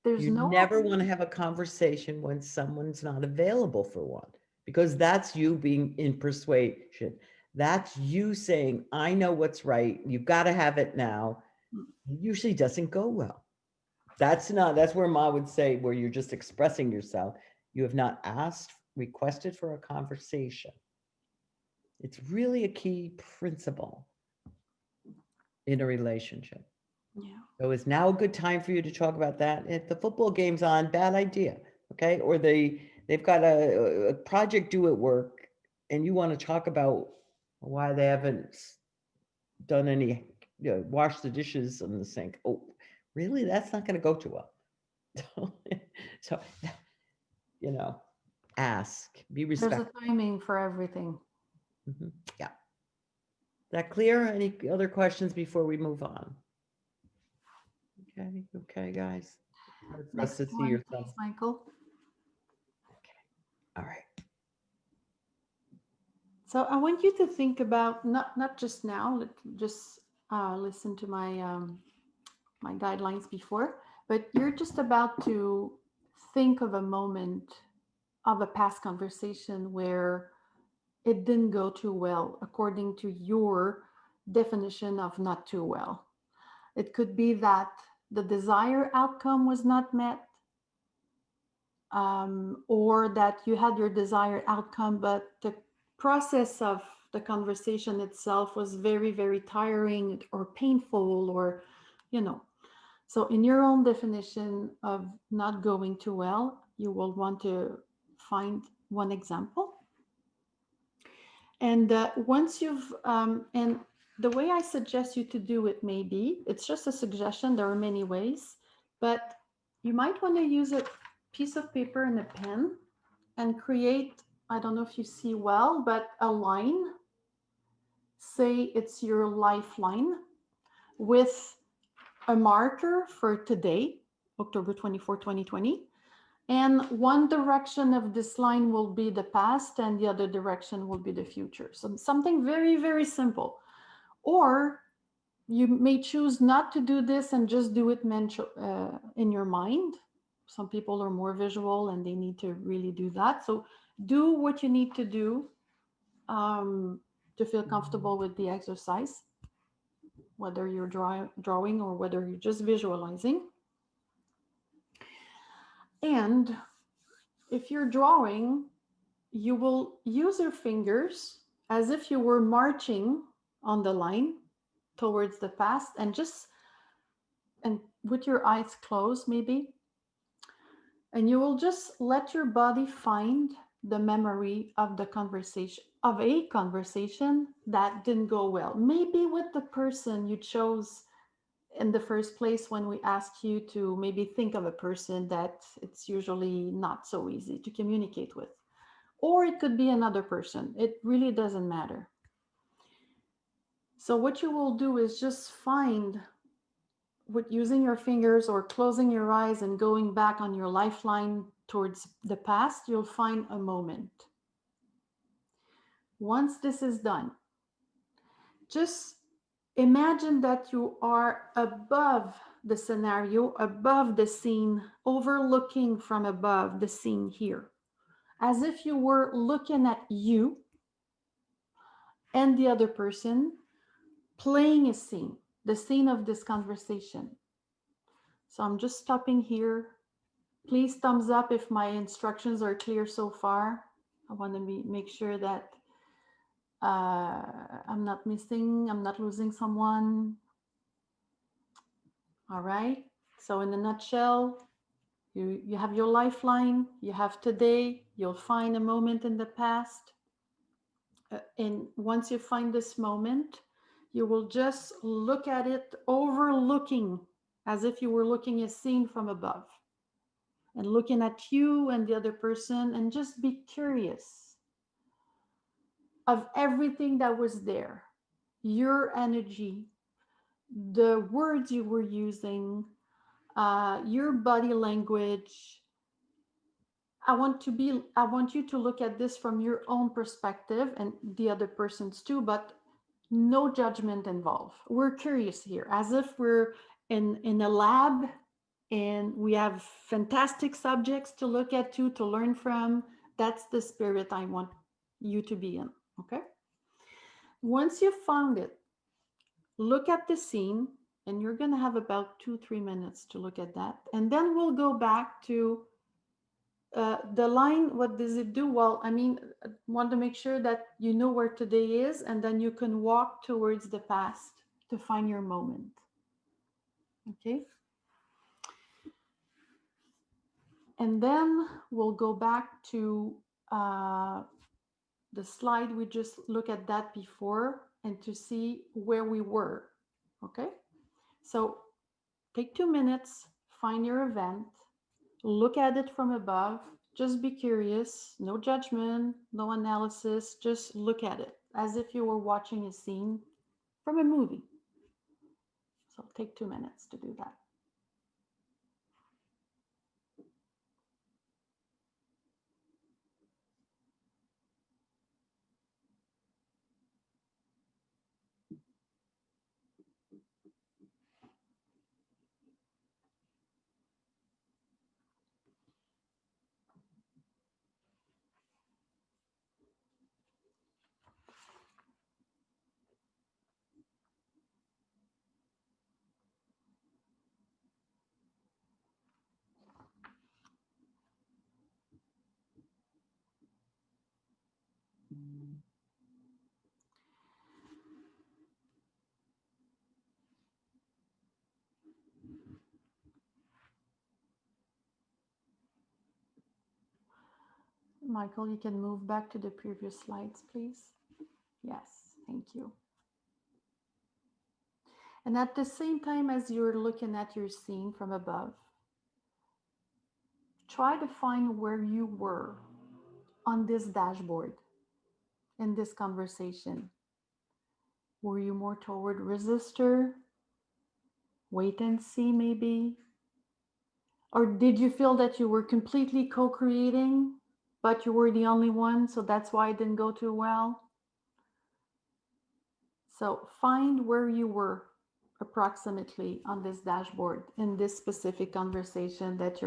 there's You no, never want to have a conversation when someone's not available for one, because that's you being in persuasion. That's you saying, I know what's right. You've got to have it now. It usually doesn't go well. That's where Ma would say, where you're just expressing yourself. You have not requested for a conversation. It's really a key principle in a relationship. yeah, So is now a good time for you to talk about that? If the football game's on, bad idea, okay? Or they've got a project due at work, and you want to talk about why they haven't done any, wash the dishes in the sink. Oh, really? That's not going to go too well. So, you know, ask, be there's a respectful. timing for everything. Mhm. Yeah. That clear? Any other questions before we move on? Okay, guys. Hard for us Next to see one, yourself. please, Michael. All right. So I want you to think about not just now, just listen to my guidelines before, but you're just about to think of a moment of a past conversation where it didn't go too well according to your definition of not too well. It could be that the desired outcome was not met, or that you had your desired outcome, but the process of the conversation itself was very, very tiring or painful, or, you know. So, in your own definition of not going too well, you will want to find one example. And once you've, and the way I suggest you to do it, maybe it's just a suggestion. There are many ways, but you might want to use a piece of paper and a pen and create, I don't know if you see well, but a line. Say it's your lifeline with a marker for today, October 24, 2020. And one direction of this line will be the past and the other direction will be the future. So something very, very simple. Or you may choose not to do this and just do it in your mind. Some people are more visual and they need to really do that. So do what you need to do to feel comfortable with the exercise, whether you're drawing or whether you're just visualizing. And if you're drawing, you will use your fingers as if you were marching on the line towards the past, and with your eyes closed maybe, and you will just let your body find the memory of the conversation, of a conversation that didn't go well, maybe with the person you chose in the first place when we ask you to maybe think of a person that it's usually not so easy to communicate with. Or it could be another person. It really doesn't matter. So what you will do is just find, with using your fingers or closing your eyes and going back on your lifeline towards the past, you'll find a moment. Once this is done, just imagine that you are above the scenario, above the scene, overlooking from above the scene here, as if you were looking at you and the other person playing a scene, the scene of this conversation. So I'm just stopping here. Please thumbs up if my instructions are clear so far. I want to make sure that I'm not losing someone. All right. So in a nutshell, you have your lifeline, you have today, you'll find a moment in the past. And once you find this moment, you will just look at it overlooking, as if you were looking a scene from above and looking at you and the other person, and just be curious of everything that was there, your energy, the words you were using, your body language. I want you to look at this from your own perspective and the other person's too, but no judgment involved. We're curious here, as if we're in a lab and we have fantastic subjects to look at too, to learn from. That's the spirit I want you to be in, okay? Once you've found it, look at the scene, and you're gonna have about 2-3 minutes to look at that. And then we'll go back to the line. What does it do? Well, I mean, I want to make sure that you know where today is, and then you can walk towards the past to find your moment. Okay. And then we'll go back to the slide we just looked at that before, and to see where we were. Okay. So take 2 minutes, find your event, look at it from above. Just be curious, no judgment, no analysis, just look at it as if you were watching a scene from a movie. So take 2 minutes to do that. Michael, you can move back to the previous slides, please. Yes, thank you. And at the same time as you're looking at your scene from above, try to find where you were on this dashboard in this conversation. Were you more toward resistor, wait and see maybe? Or did you feel that you were completely co-creating, but you were the only one, so that's why it didn't go too well? So find where you were approximately on this dashboard in this specific conversation that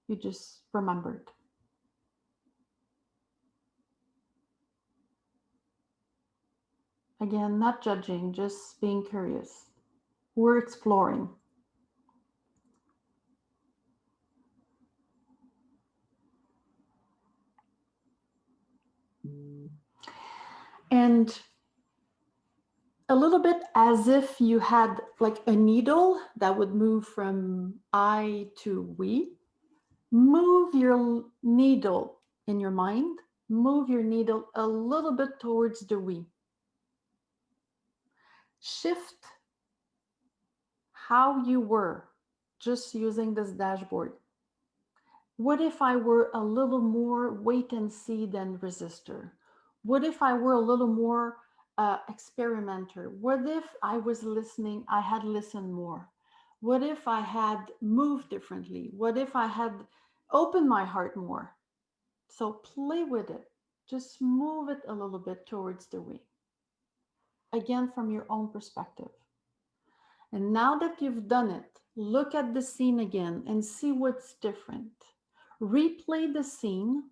you just remembered. Again, not judging, just being curious. We're exploring. And a little bit as if you had like a needle that would move from I to we. Move your needle in your mind, move your needle a little bit towards the we. Shift how you were just using this dashboard. What if I were a little more wait and see than resistor? What if I were a little more experimenter? What if I was listening, I had listened more? What if I had moved differently? What if I had opened my heart more? So play with it. Just move it a little bit towards the we. Again, from your own perspective. And now that you've done it, look at the scene again and see what's different. Replay the scene,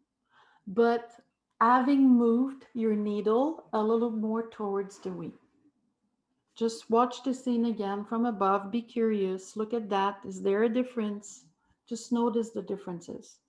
but having moved your needle a little more towards the we. Just watch the scene again from above. Be curious. Look at that. Is there a difference? Just notice the differences.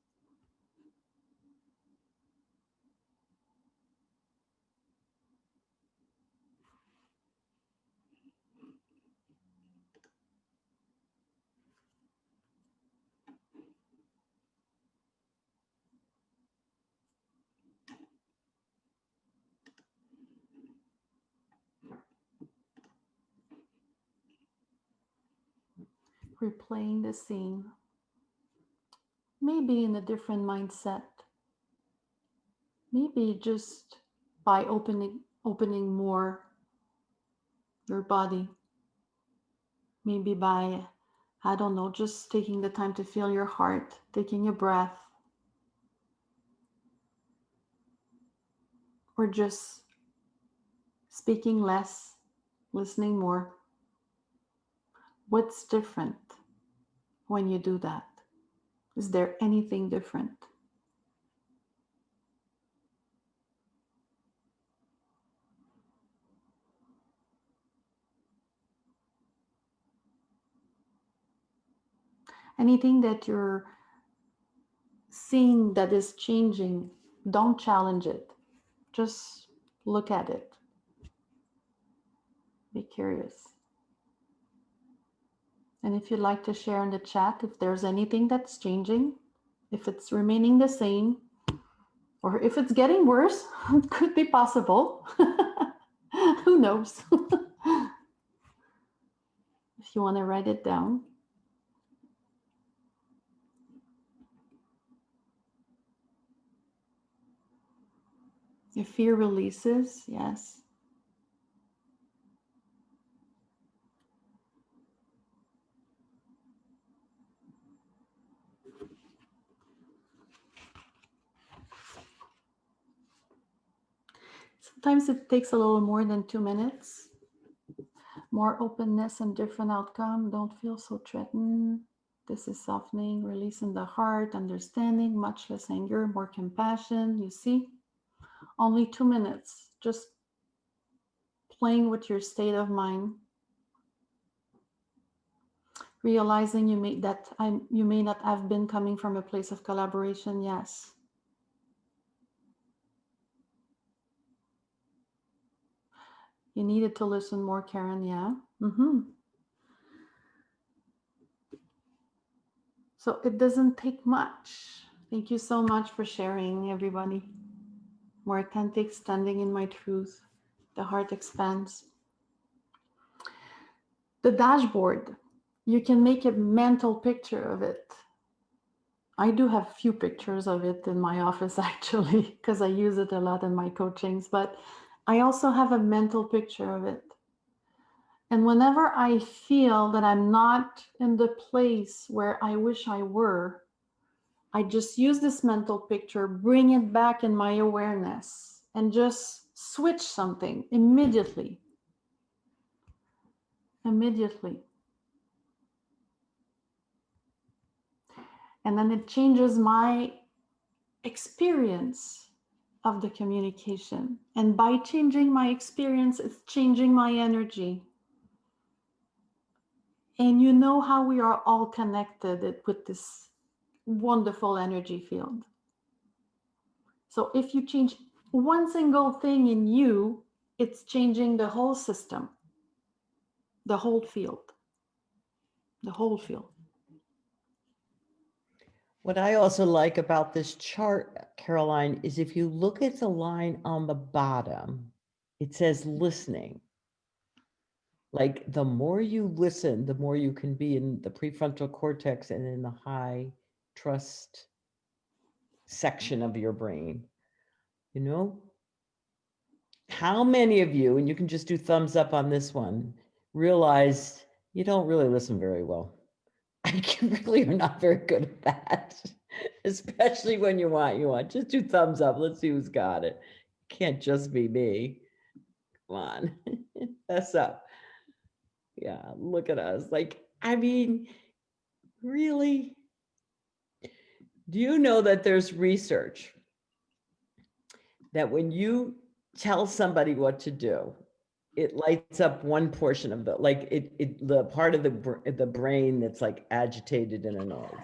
Replaying the scene, maybe in a different mindset, maybe just by opening more your body, maybe by, I don't know, just taking the time to feel your heart, taking a breath, or just speaking less, listening more. What's different when you do that? Is there anything different? Anything that you're seeing that is changing, don't challenge it. Just look at it. Be curious. And if you'd like to share in the chat if there's anything that's changing, if it's remaining the same, or if it's getting worse, it could be possible. Who knows? If you want to write it down. Your fear releases, yes. Sometimes it takes a little more than 2 minutes. More openness and different outcome. Don't feel so threatened. This is softening, releasing the heart, understanding, much less anger, more compassion. You see? Only 2 minutes. Just playing with your state of mind. Realizing you may not have been coming from a place of collaboration, yes. You needed to listen more, Karen, yeah. So it doesn't take much. Thank you so much for sharing, everybody. More authentic, standing in my truth. The heart expands. The dashboard, you can make a mental picture of it. I do have few pictures of it in my office actually, because I use it a lot in my coachings, but I also have a mental picture of it. And whenever I feel that I'm not in the place where I wish I were, I just use this mental picture, bring it back in my awareness, and just switch something immediately. Immediately. And then it changes my experience of the communication. And by changing my experience, it's changing my energy. And you know how we are all connected with this wonderful energy field. So if you change one single thing in you, it's changing the whole system, the whole field, the whole field. What I also like about this chart, Caroline, is if you look at the line on the bottom, it says listening. Like the more you listen, the more you can be in the prefrontal cortex and in the high trust section of your brain. You know, how many of you, and you can just do thumbs up on this one, realized you don't really listen very well? I really are not very good at that, especially when you want. Just do thumbs up. Let's see who's got it. It can't just be me. Come on, fess up. Yeah, look at us. Like, I mean, really? Do you know that there's research that when you tell somebody what to do, it lights up one portion of the part of the brain that's like agitated and annoyed.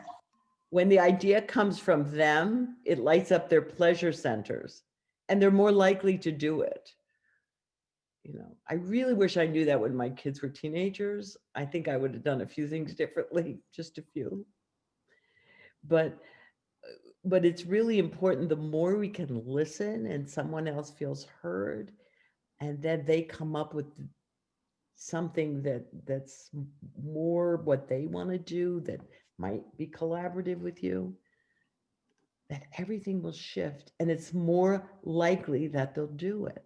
When the idea comes from them, it lights up their pleasure centers and they're more likely to do it. You know, I really wish I knew that when my kids were teenagers. I think I would have done a few things differently, just a few. But it's really important, the more we can listen and someone else feels heard, and then they come up with something that's more what they want to do, that might be collaborative with you, that everything will shift and it's more likely that they'll do it.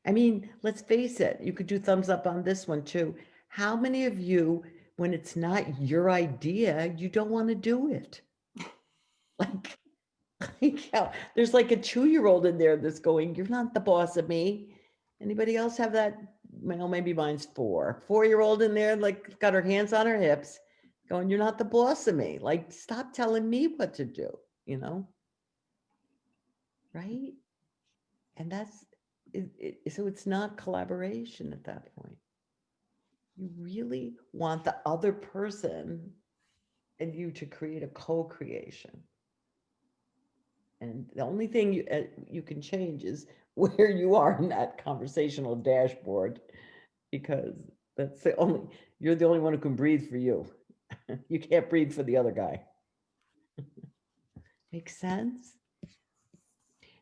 I mean, let's face it, you could do thumbs up on this one too. How many of you, when it's not your idea, you don't want to do it? Like, there's like a 2-year-old in there that's going, you're not the boss of me. Anybody else have that? Well, maybe mine's 4. 4-year-old in there, like got her hands on her hips, going, you're not the boss of me. Like, stop telling me what to do, you know? Right? And that's, so it's not collaboration at that point. You really want the other person and you to create a co-creation. And the only thing you can change is where you are in that conversational dashboard, because that's you're the only one who can breathe for you. You can't breathe for the other guy. Makes sense?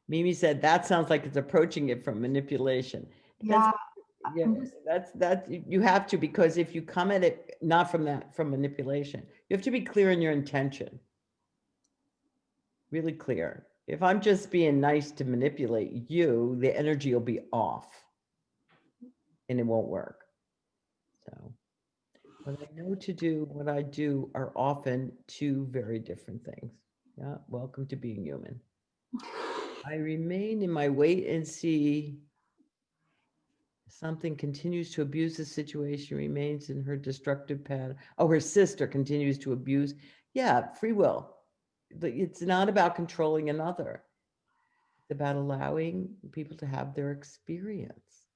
Mimi said, that sounds like it's approaching it from manipulation. Yeah. Yeah, that's you have to, because if you come at it not from manipulation, you have to be clear in your intention. Really clear. If I'm just being nice to manipulate you, the energy will be off and it won't work. So what I know to do, what I do are often 2 very different things. Yeah, welcome to being human. I remain in my wait and see. Something continues to abuse the situation, remains in her destructive pattern. Oh, her sister continues to abuse. Yeah, free will. It's not about controlling another. It's about allowing people to have their experience.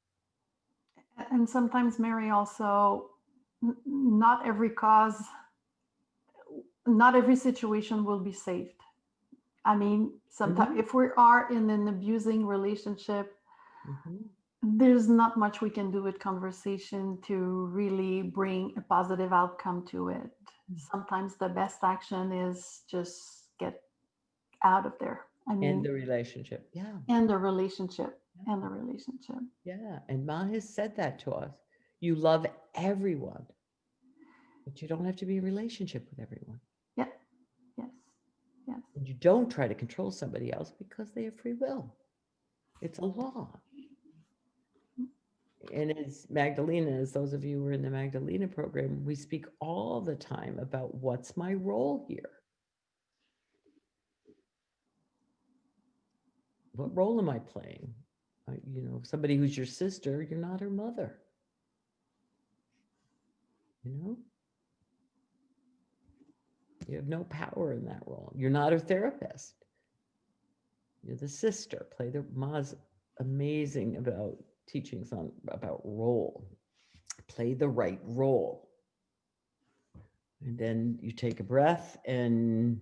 And sometimes, Mary, also, not every cause, not every situation will be saved. I mean, sometimes if we are in an abusing relationship, there's not much we can do with conversation to really bring a positive outcome to it. Sometimes the best action is just get out of there. I mean, And the relationship. Yeah. and the relationship. and the relationship. Yeah. And Ma has said that to us. You love everyone, but you don't have to be in a relationship with everyone. Yeah. Yes. Yes. And you don't try to control somebody else because they have free will. It's a law. And as Magdalena, as those of you who are in the Magdalena program, we speak all the time about what's my role here? What role am I playing? Somebody who's your sister, you're not her mother. You have no power in that role. You're not her therapist. You're the sister. Ma's amazing about teachings about role. Play the right role. And then you take a breath and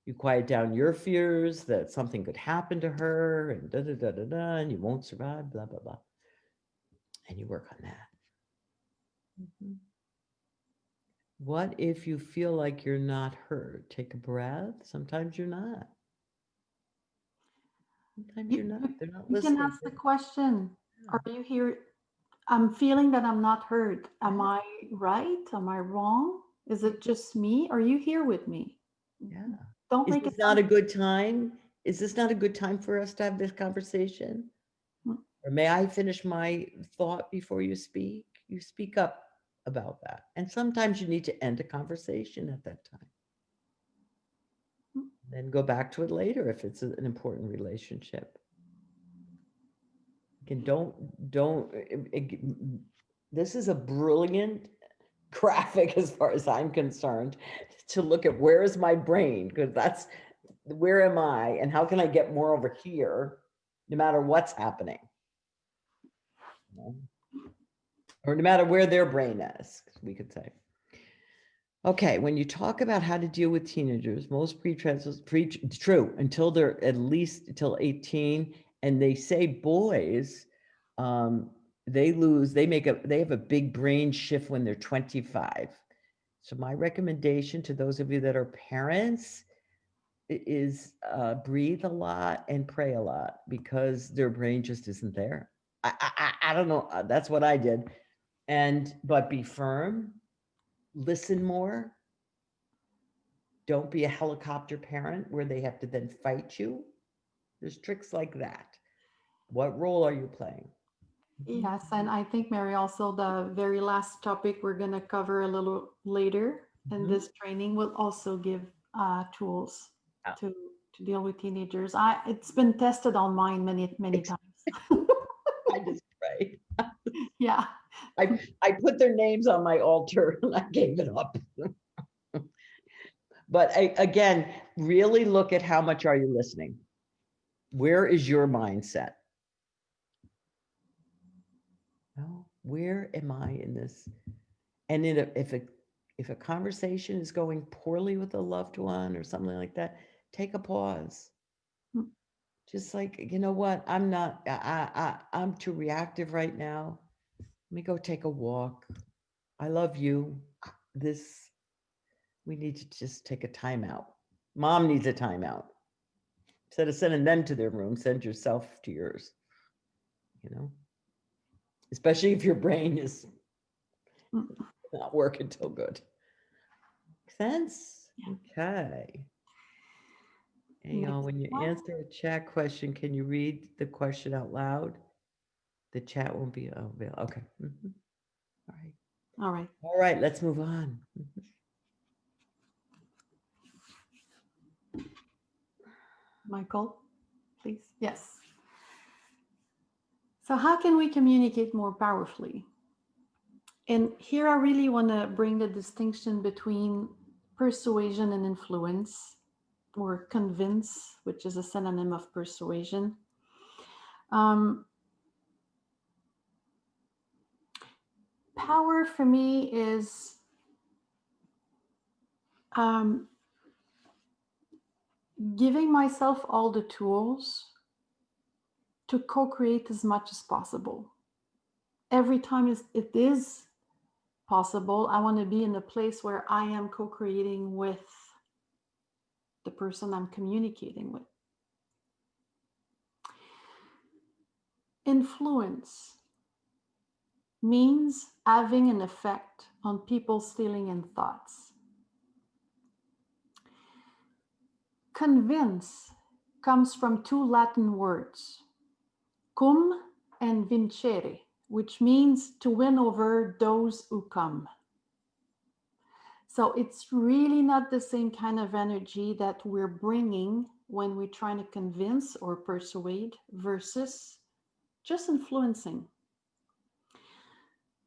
you quiet down your fears that something could happen to her and da da da da da, and you won't survive, blah, blah, blah. And you work on that. What if you feel like you're not heard? Take a breath. Sometimes you're not. Sometimes you're not. They're not You can listening. ask the question, are you here? I'm feeling that I'm not heard. Am I right? Am I wrong? Is it just me? Are you here with me? Yeah. Don't Is make this it not a good time? Is this not a good time for us to have this conversation? Mm. Or may I finish my thought before you speak? You speak up about that. And sometimes you need to end a conversation at that time. Then go back to it later if it's an important relationship. Again, this is a brilliant graphic as far as I'm concerned, to look at where is my brain, because that's where am I and how can I get more over here no matter what's happening, or no matter where their brain is, we could say. Okay, when you talk about how to deal with teenagers, most preach true until they're at least until 18, and they say boys, they have a big brain shift when they're 25. So my recommendation to those of you that are parents is breathe a lot and pray a lot, because their brain just isn't there. I don't know. That's what I did. But be firm, listen more. Don't be a helicopter parent where they have to then fight you. There's tricks like that. What role are you playing? Yes, and I think, Mary, also the very last topic we're going to cover a little later in this training will also give tools to deal with teenagers. It's been tested on mine many times. I just pray. Yeah. I put their names on my altar and I gave it up. But again, really look at how much are you listening? Where is your mindset? Well, where am I in this? And if a conversation is going poorly with a loved one or something like that, take a pause. Just like, you know what? I'm too reactive right now. Let me go take a walk. I love you. We need to just take a timeout. Mom needs a timeout. Instead of sending them to their room, send yourself to yours. Especially if your brain is not working so good. Make sense? Yeah. Okay. And when you answer a chat question, can you read the question out loud? The chat won't be available. Okay. All right. All right. All right, let's move on. Michael, please. Yes. So how can we communicate more powerfully? And here I really want to bring the distinction between persuasion and influence, or convince, which is a synonym of persuasion. Power for me is giving myself all the tools to co-create as much as possible. Every time it is possible, I want to be in a place where I am co-creating with the person I'm communicating with. Influence means having an effect on people's feelings and thoughts. Convince comes from two Latin words, cum and vincere, which means to win over those who come. So it's really not the same kind of energy that we're bringing when we're trying to convince or persuade versus just influencing.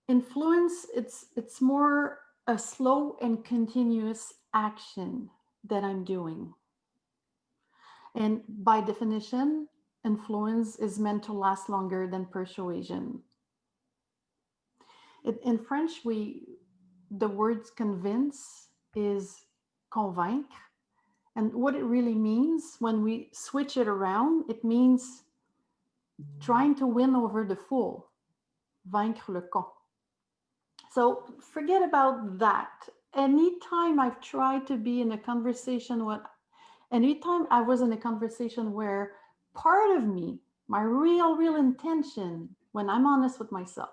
Influence, it's more a slow and continuous action that I'm doing. And by definition, influence is meant to last longer than persuasion. In French, the word convince is convaincre. And what it really means when we switch it around, it means trying to win over the fool, vaincre le con. So forget about that. Anytime I've tried to be in a conversation anytime I was in a conversation where part of me, my real intention, when I'm honest with myself,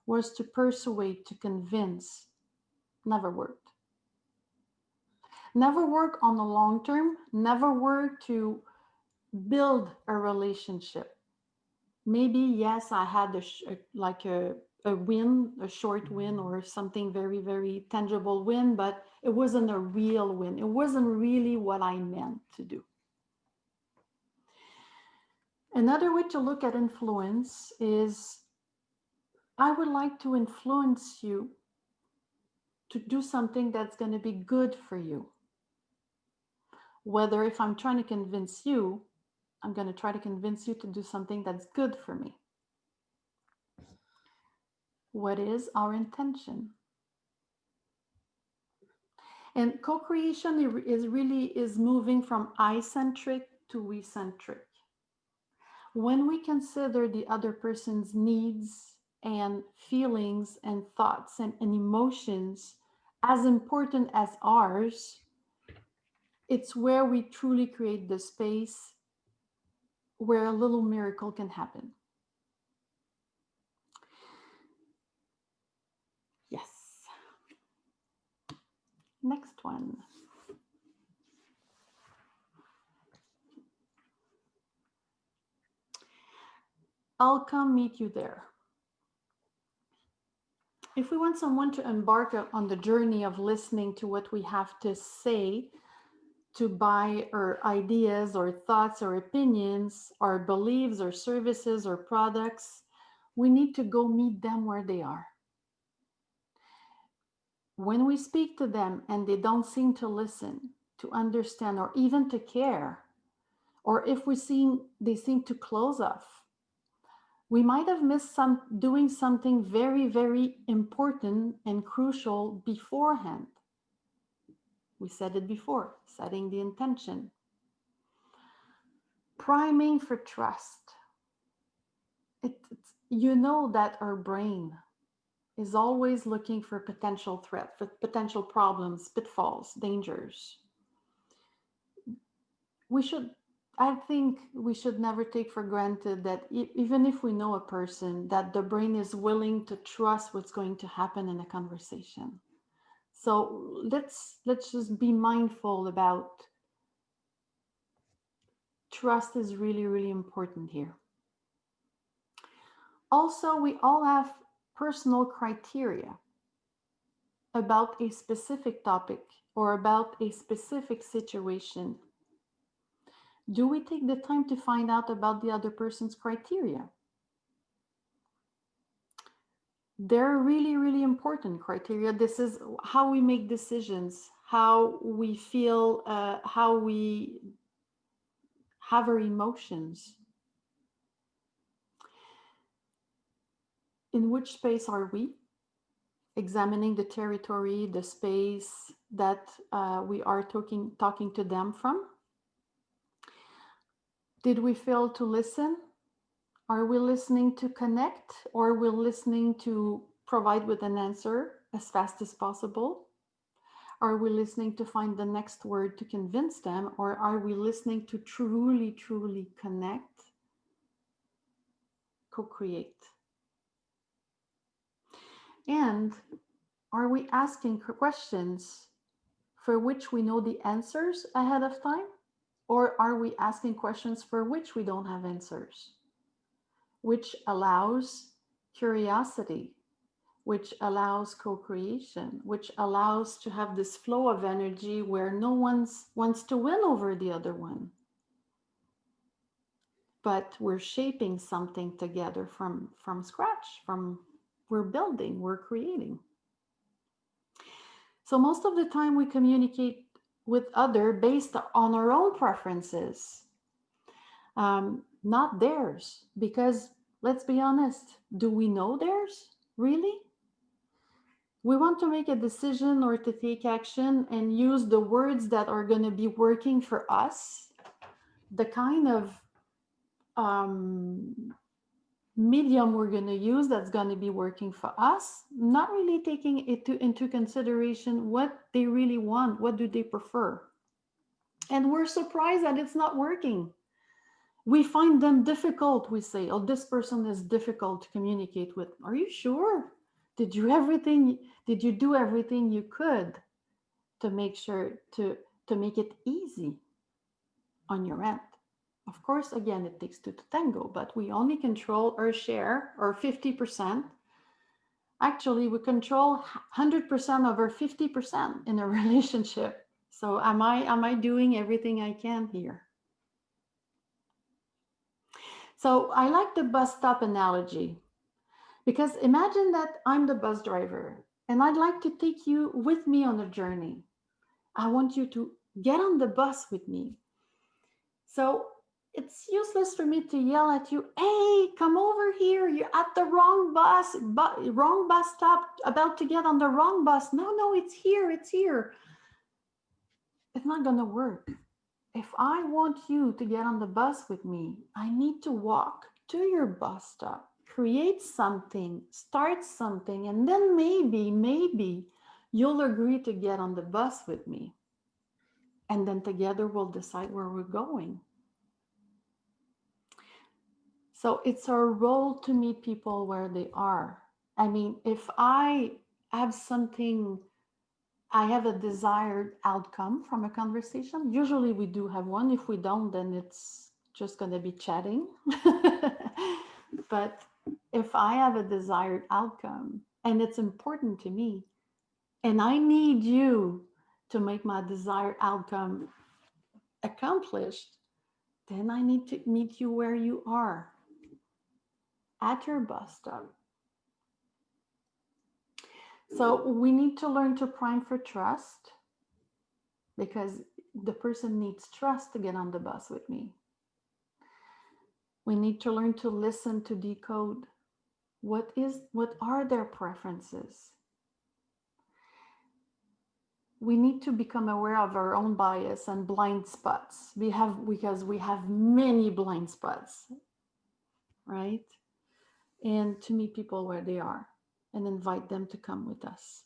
was to persuade, to convince, never worked. Never work on the long term, never work to build a relationship. Maybe, yes, I had a win, a short win, or something very tangible win, but it wasn't a real win. It wasn't really what I meant to do. Another way to look at influence is, I would like to influence you to do something that's going to be good for you. Whether if I'm trying to convince you, I'm going to try to convince you to do something that's good for me. What is our intention? And co-creation is moving from I-centric to we-centric. When we consider the other person's needs and feelings and thoughts and emotions as important as ours, it's where we truly create the space where a little miracle can happen. Yes. Next one. I'll come meet you there. If we want someone to embark on the journey of listening to what we have to say, to buy our ideas or thoughts or opinions or beliefs or services or products, we need to go meet them where they are. When we speak to them and they don't seem to listen, to understand, or even to care, or if they seem to close off, we might have missed doing something very important and crucial beforehand. We said it before, setting the intention. Priming for trust. You know that our brain is always looking for potential threat, for potential problems, pitfalls, dangers. I think we should never take for granted that even if we know a person, that the brain is willing to trust what's going to happen in a conversation. So let's just be mindful about trust is really important here. Also, we all have personal criteria about a specific topic or about a specific situation. Do we take the time to find out about the other person's criteria? They're really important criteria. This is how we make decisions, how we feel, how we have our emotions. In which space are we? Examining the territory, the space that we are talking to them from. Did we fail to listen? Are we listening to connect, or are we listening to provide with an answer as fast as possible? Are we listening to find the next word to convince them, or are we listening to truly connect? co-create? And are we asking questions for which we know the answers ahead of time? Or are we asking questions for which we don't have answers? Which allows curiosity, which allows co-creation, which allows to have this flow of energy where no one wants to win over the other one. But we're shaping something together from scratch, we're building, we're creating. So most of the time we communicate with other based on our own preferences, not theirs, because let's be honest, do we know theirs really? We want to make a decision or to take action and use the words that are going to be working for us, the kind of medium we're going to use that's going to be working for us, not really taking it into consideration what they really want, what do they prefer. And we're surprised that it's not working. We find them difficult. We say, oh, this person is difficult to communicate with. Are you sure? Did you do everything you could to make sure to make it easy on your end? Of course, again, it takes two to tango, but we only control our share, or 50%. Actually, we control 100% of our 50% in a relationship. So am I doing everything I can here? So I like the bus stop analogy, because imagine that I'm the bus driver and I'd like to take you with me on a journey. I want you to get on the bus with me. So it's useless for me to yell at you, hey, come over here, you're at the wrong bus stop, about to get on the wrong bus. No, it's here. It's not going to work. If I want you to get on the bus with me, I need to walk to your bus stop, create something, start something, and then maybe you'll agree to get on the bus with me. And then together we'll decide where we're going. So it's our role to meet people where they are. I mean, if I have a desired outcome from a conversation, usually we do have one. If we don't, then it's just going to be chatting. But if I have a desired outcome and it's important to me, and I need you to make my desired outcome accomplished, then I need to meet you where you are, at your bus stop. So we need to learn to prime for trust, because the person needs trust to get on the bus with me. We need to learn to listen to decode what are their preferences. We need to become aware of our own bias and blind spots. Because we have many blind spots, right? And to meet people where they are and invite them to come with us.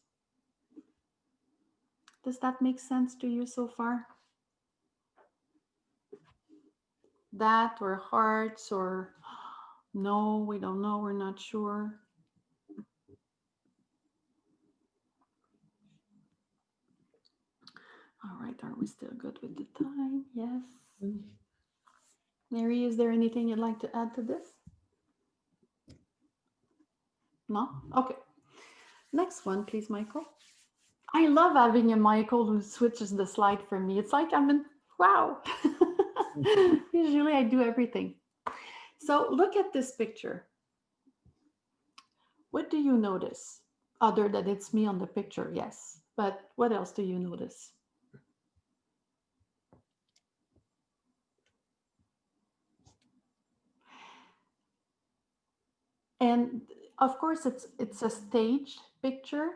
Does that make sense to you so far? That, or hearts, or no, we don't know, we're not sure. All right, are we still good with the time? Yes. Mary, is there anything you'd like to add to this? No? Okay. Next one, please, Michael. I love having a Michael who switches the slide for me. It's like I'm in, wow. Usually I do everything. So look at this picture. What do you notice? Other than it's me on the picture, yes. But what else do you notice? And of course, it's a staged picture.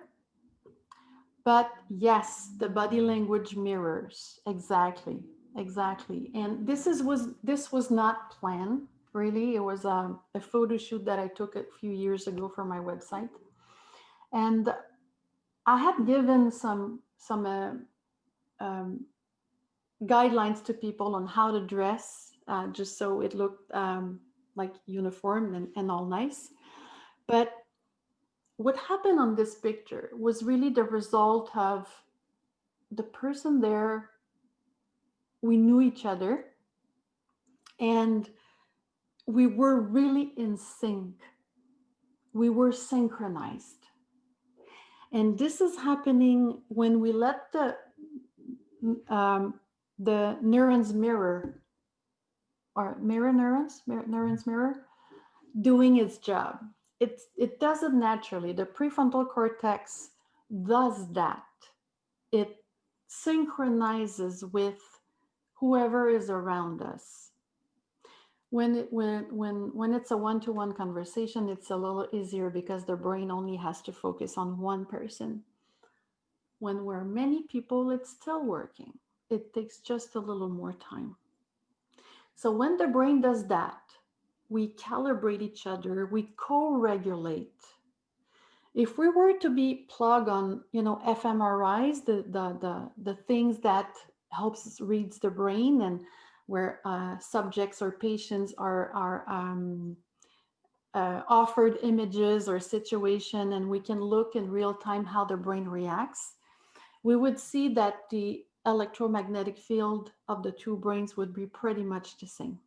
But yes, the body language mirrors. Exactly. And this was not planned, really. It was a photo shoot that I took a few years ago for my website. And I had given some guidelines to people on how to dress, just so it looked like uniform and all nice. But what happened on this picture was really the result of the person there. We knew each other and we were really in sync. We were synchronized. And this is happening when we let um, the neurons mirror, or mirror neurons, neurons mirror, doing its job. It does it naturally. The prefrontal cortex does that. It synchronizes with whoever is around us. When it's a one-to-one conversation, it's a little easier because the brain only has to focus on one person. When we're many people, it's still working. It takes just a little more time. So when the brain does that, we calibrate each other, we co-regulate. If we were to be plugged on, fMRIs, the things that helps us reads the brain, and where subjects or patients are offered images or situation, and we can look in real time how the brain reacts, we would see that the electromagnetic field of the two brains would be pretty much the same.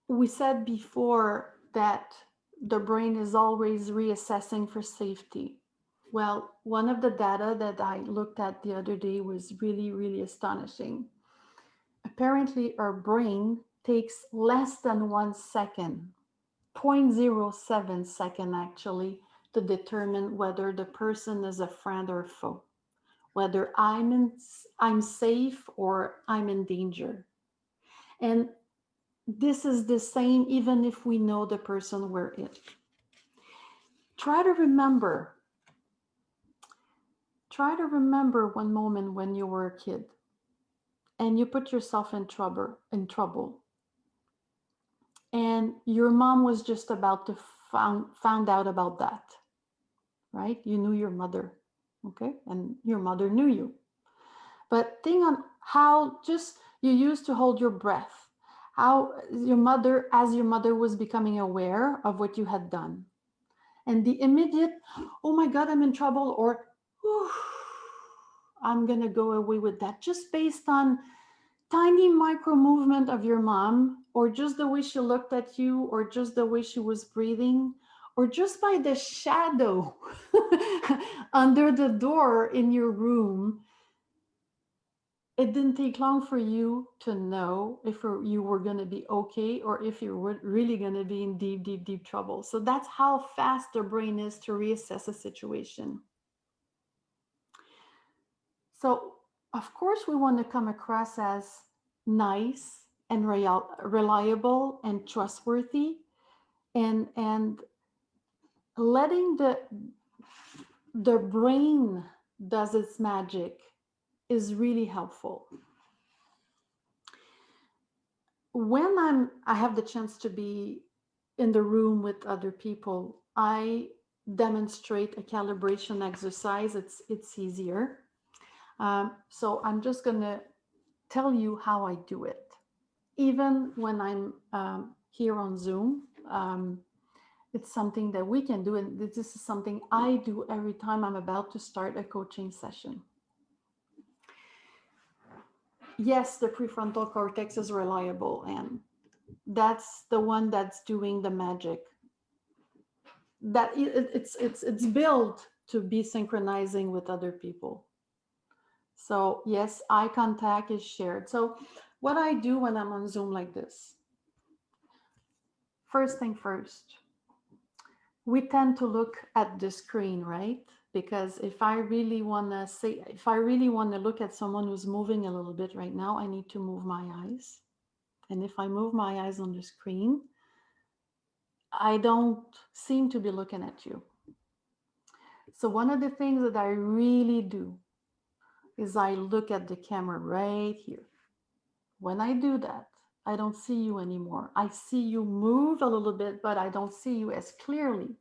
We said before that the brain is always reassessing for safety. Well, one of the data that I looked at the other day was really, really astonishing. Apparently, our brain takes less than 1 second, 0.07 second actually, to determine whether the person is a friend or foe, whether I'm safe or I'm in danger. And this is the same even if we know the person we're in. Try to remember one moment when you were a kid and you put yourself in trouble, and your mom was just about to found out about that, right? You knew your mother, okay? And your mother knew you. But think on how just you used to hold your breath, how as your mother was becoming aware of what you had done. And the immediate, oh my God, I'm in trouble, or I'm going to go away with that, just based on tiny micro movement of your mom, or just the way she looked at you, or just the way she was breathing, or just by the shadow under the door in your room. It didn't take long for you to know if you were going to be okay, or if you were really going to be in deep, deep, deep trouble. So that's how fast the brain is to reassess a situation. So, of course, we want to come across as nice and reliable and trustworthy, and letting the brain does its magic is really helpful. When I have the chance to be in the room with other people, I demonstrate a calibration exercise. It's easier. So I'm just going to tell you how I do it. Even when I'm here on Zoom, it's something that we can do. And this is something I do every time I'm about to start a coaching session. Yes, the prefrontal cortex is reliable, and that's the one that's doing the magic. That it's built to be synchronizing with other people. So yes, eye contact is shared. So what I do when I'm on Zoom like this, first thing first, we tend to look at the screen, right? Because if I really want to look at someone who's moving a little bit right now, I need to move my eyes. And if I move my eyes on the screen, I don't seem to be looking at you. So one of the things that I really do is I look at the camera right here. When I do that, I don't see you anymore. I see you move a little bit, but I don't see you as clearly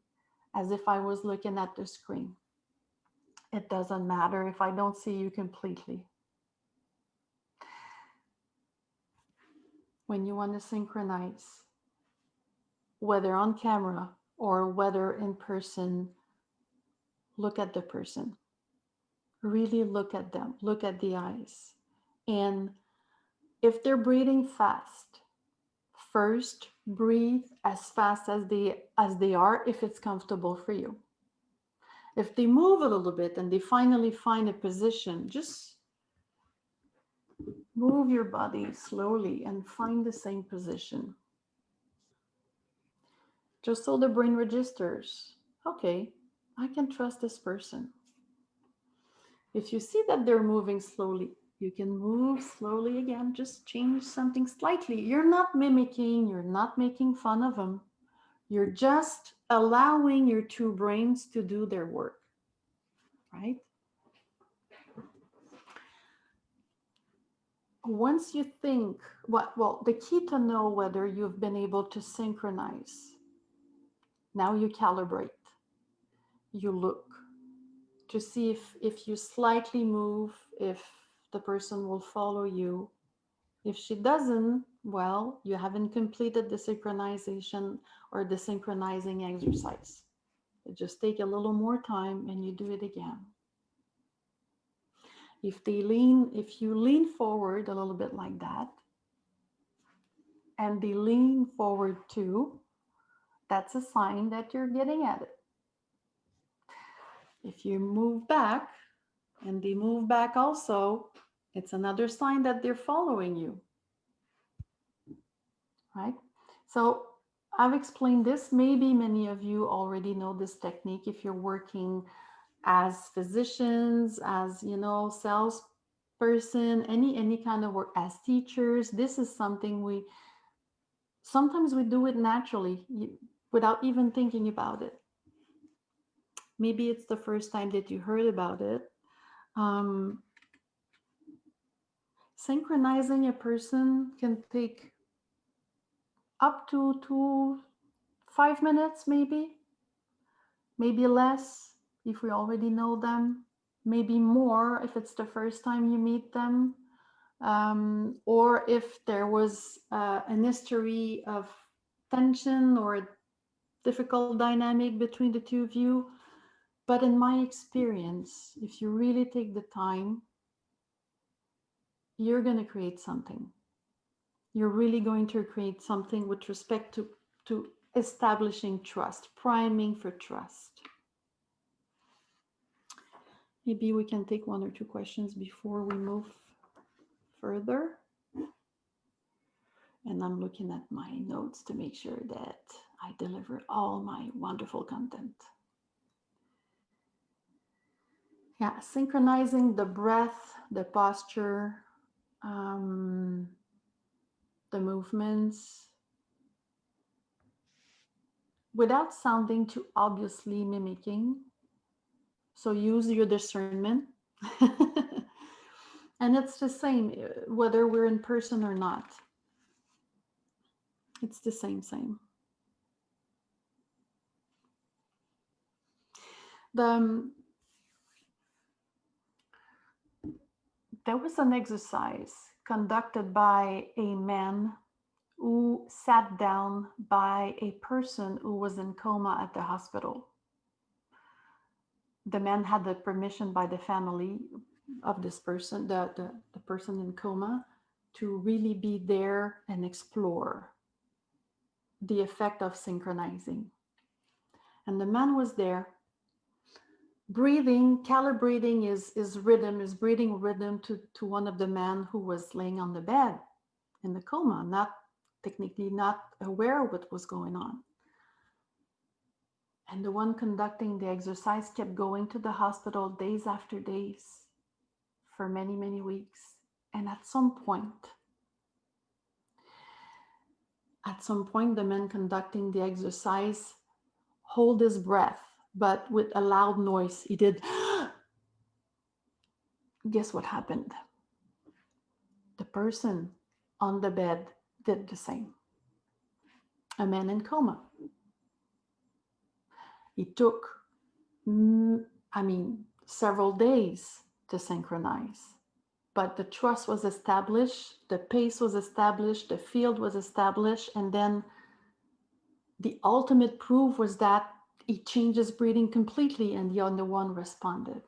as if I was looking at the screen. It doesn't matter if I don't see you completely. when you want to synchronize, whether on camera or whether in person, look at the person. Really look at them, look at the eyes. And if they're breathing fast, first breathe as fast as they are if it's comfortable for you. If they move a little bit and they finally find a position, just move your body slowly and find the same position. Just so the brain registers, okay, I can trust this person. If you see that they're moving slowly, you can move slowly again, just change something slightly. You're not mimicking, you're not making fun of them. You're just allowing your two brains to do their work, right? Once you think, well, the key to know whether you've been able to synchronize, now you calibrate. You look to see if you slightly move, if the person will follow you. If she doesn't, well, you haven't completed the synchronization or the synchronizing exercise. It just take a little more time and you do it again. If you lean forward a little bit like that, and they lean forward too, that's a sign that you're getting at it. If you move back and they move back also, it's another sign that they're following you, right? So I've explained this. Maybe many of you already know this technique if you're working as physicians, as sales person, any kind of work, as teachers. This is something sometimes we do it naturally without even thinking about it. Maybe it's the first time that you heard about it. Synchronizing a person can take up to 5 minutes, maybe less if we already know them, maybe more if it's the first time you meet them, or if there was an history of tension or a difficult dynamic between the two of you. But in my experience, if you really take the time, you're going to create something. You're really going to create something with respect to establishing trust, priming for trust. Maybe we can take 1 or 2 questions before we move further. And I'm looking at my notes to make sure that I deliver all my wonderful content. Yeah, synchronizing the breath, the posture, the movements, without sounding too obviously mimicking. So use your discernment. And it's the same whether we're in person or not. It's the same. There was an exercise conducted by a man who sat down by a person who was in coma at the hospital. The man had the permission by the family of this person, the person in coma, to really be there and explore the effect of synchronizing. And the man was there, breathing, calibrating his rhythm, his breathing rhythm to one of the men who was laying on the bed in the coma, technically not aware of what was going on. And the one conducting the exercise kept going to the hospital days after days for many, many weeks. And at some point, the man conducting the exercise hold his breath, but with a loud noise. He did. Guess what happened? The person on the bed did the same. A man in coma. It took, several days to synchronize. but the trust was established, the pace was established, the field was established, and then the ultimate proof was that he changed his breathing completely and the other one responded.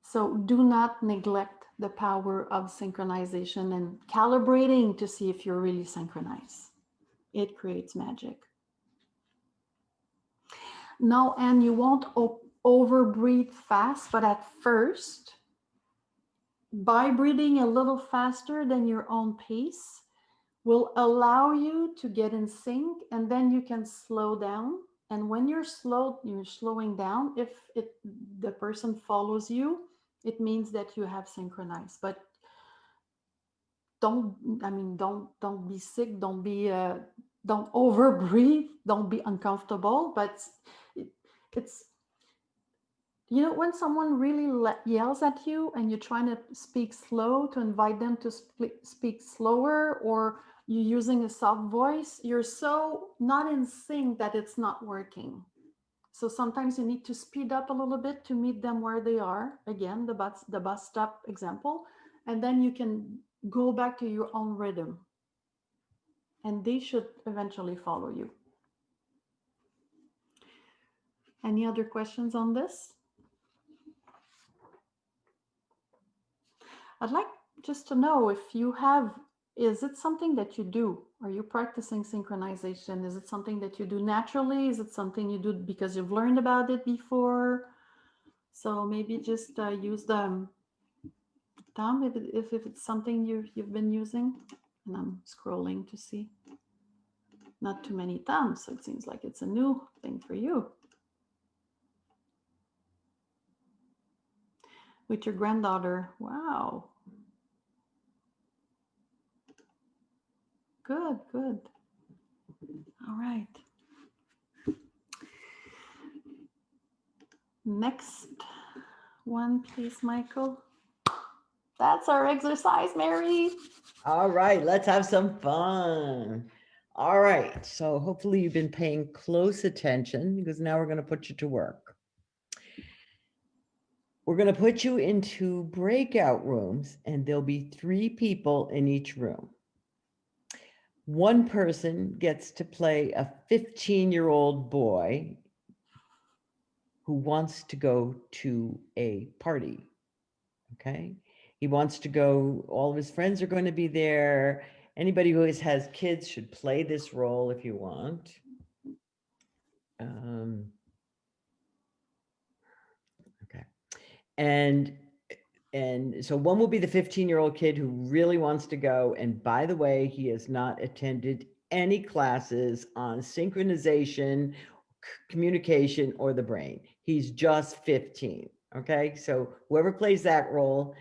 So do not neglect the power of synchronization and calibrating to see if you're really synchronized. It creates magic. Now, and you won't over breathe fast, but at first, by breathing a little faster than your own pace, will allow you to get in sync, and then you can slow down. And when you're slowing down, if the person follows you, it means that you have synchronized. But don't be sick, don't over breathe, don't be uncomfortable. But it's when someone really yells at you and you're trying to speak slow to invite them to speak slower, or you're using a soft voice, you're so not in sync that it's not working. So sometimes you need to speed up a little bit to meet them where they are. Again, the bus stop example. And then you can go back to your own rhythm. And they should eventually follow you. Any other questions on this? I'd like just to know if you have, is it something that you do? Are you practicing synchronization? Is it something that you do naturally? Is it something you do because you've learned about it before? So maybe just use the thumb if it's something you've been using. And I'm scrolling to see. Not too many thumbs, so it seems like it's a new thing for you. With your granddaughter, wow. Good, good. All right. Next one, please, Michael. That's our exercise, Mary. All right, let's have some fun. All right, so hopefully you've been paying close attention, because now we're going to put you to work. We're going to put you into breakout rooms, and there'll be 3 people in each room. One person gets to play a 15-year-old boy who wants to go to a party, okay? He wants to go, all of his friends are going to be there. Anybody who has kids should play this role if you want. Okay. And so one will be the 15-year-old kid who really wants to go. And by the way, he has not attended any classes on synchronization, communication, or the brain. He's just 15. Okay. So whoever plays that role,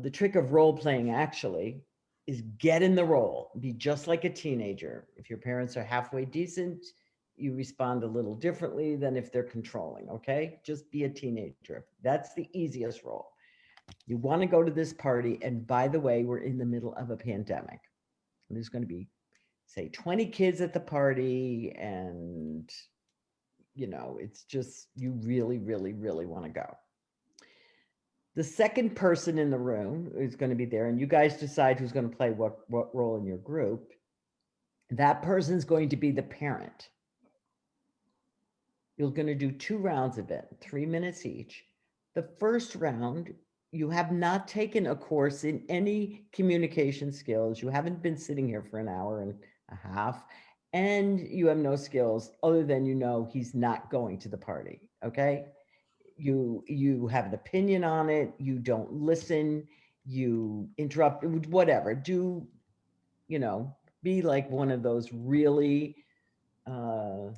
the trick of role playing actually is get in the role, be just like a teenager. If your parents are halfway decent, you respond a little differently than if they're controlling, okay? Just be a teenager. That's the easiest role. You want to go to this party, and by the way, we're in the middle of a pandemic. There's going to be, say, 20 kids at the party, and, it's just, you really, really, really want to go. The second person in the room is going to be there, and you guys decide who's going to play what role in your group. That person's going to be the parent. You're going to do 2 rounds of it, 3 minutes each. The first round, you have not taken a course in any communication skills. You haven't been sitting here for an hour and a half, and you have no skills other than he's not going to the party, okay? You have an opinion on it, you don't listen, you interrupt, whatever. Do, be like one of those really, or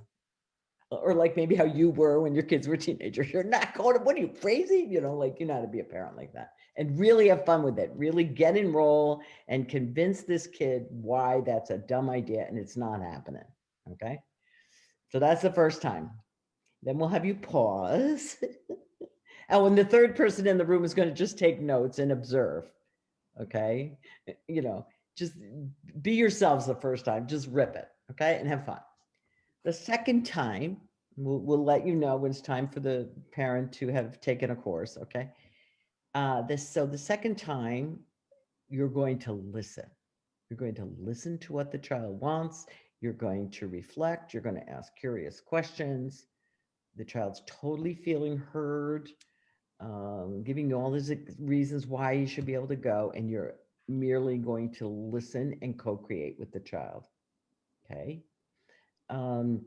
like maybe how you were when your kids were teenagers. You're not going to, what are you, crazy? You know how to be a parent like that. And really have fun with it. Really get in role and convince this kid why that's a dumb idea and it's not happening, okay? So that's the first time. Then we'll have you pause. And when the third person in the room is going to just take notes and observe, okay? Just be yourselves the first time, just rip it, okay? And have fun. The second time, we'll let you know when it's time for the parent to have taken a course, okay? So the second time, you're going to listen. You're going to listen to what the child wants. You're going to reflect. You're going to ask curious questions. The child's totally feeling heard, giving you all these reasons why you should be able to go, and you're merely going to listen and co-create with the child. Okay. Um,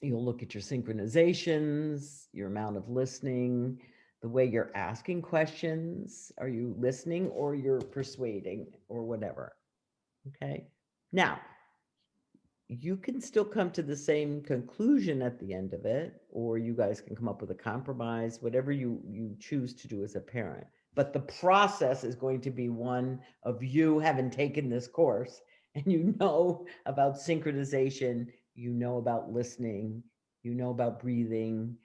you'll look at your synchronizations, your amount of listening, the way you're asking questions. Are you listening or you're persuading or whatever? Okay. Now, you can still come to the same conclusion at the end of it, or you guys can come up with a compromise, whatever you choose to do as a parent. But the process is going to be one of you having taken this course and you know about synchronization, you know about listening, you know about breathing,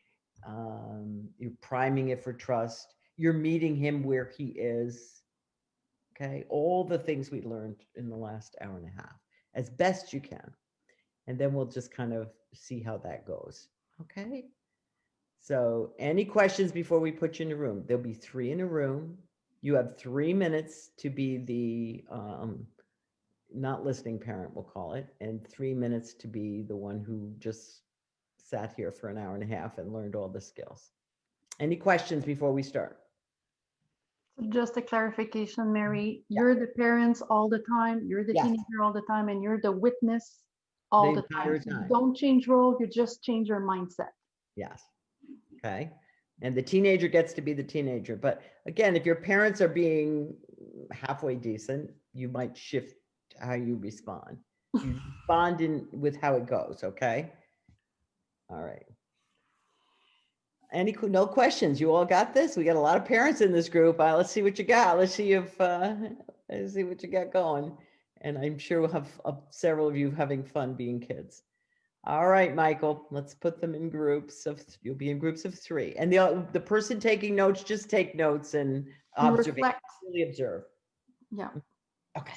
you're priming it for trust, you're meeting him where he is. Okay, all the things we learned in the last hour and a half as best you can. And then we'll just kind of see how that goes. Okay. So any questions before we put you in a room? There'll be 3 in a room. You have 3 minutes to be the not listening parent, we'll call it, and 3 minutes to be the one who just sat here for an hour and a half and learned all the skills. Any questions before we start? So just a clarification, Mary, Yeah. you're the parents all the time, you're the Yes. teenager all the time, and you're the witness all The the time. entire So you time. don't change role, you just change your mindset. Yes. Okay. And the teenager gets to be the teenager. But again, if your parents are being halfway decent, you might shift how you respond. You respond in with how it goes. Okay. All right. No questions? You all got this? We got a lot of parents in this group. Let's see what you got. Let's see if let's see what you got going. And I'm sure we'll have several of you having fun being kids. All right, Michael, let's put them in groups of, you'll be in groups of 3. And the person taking notes, just take notes and Reflect. really observe. Yeah. Okay.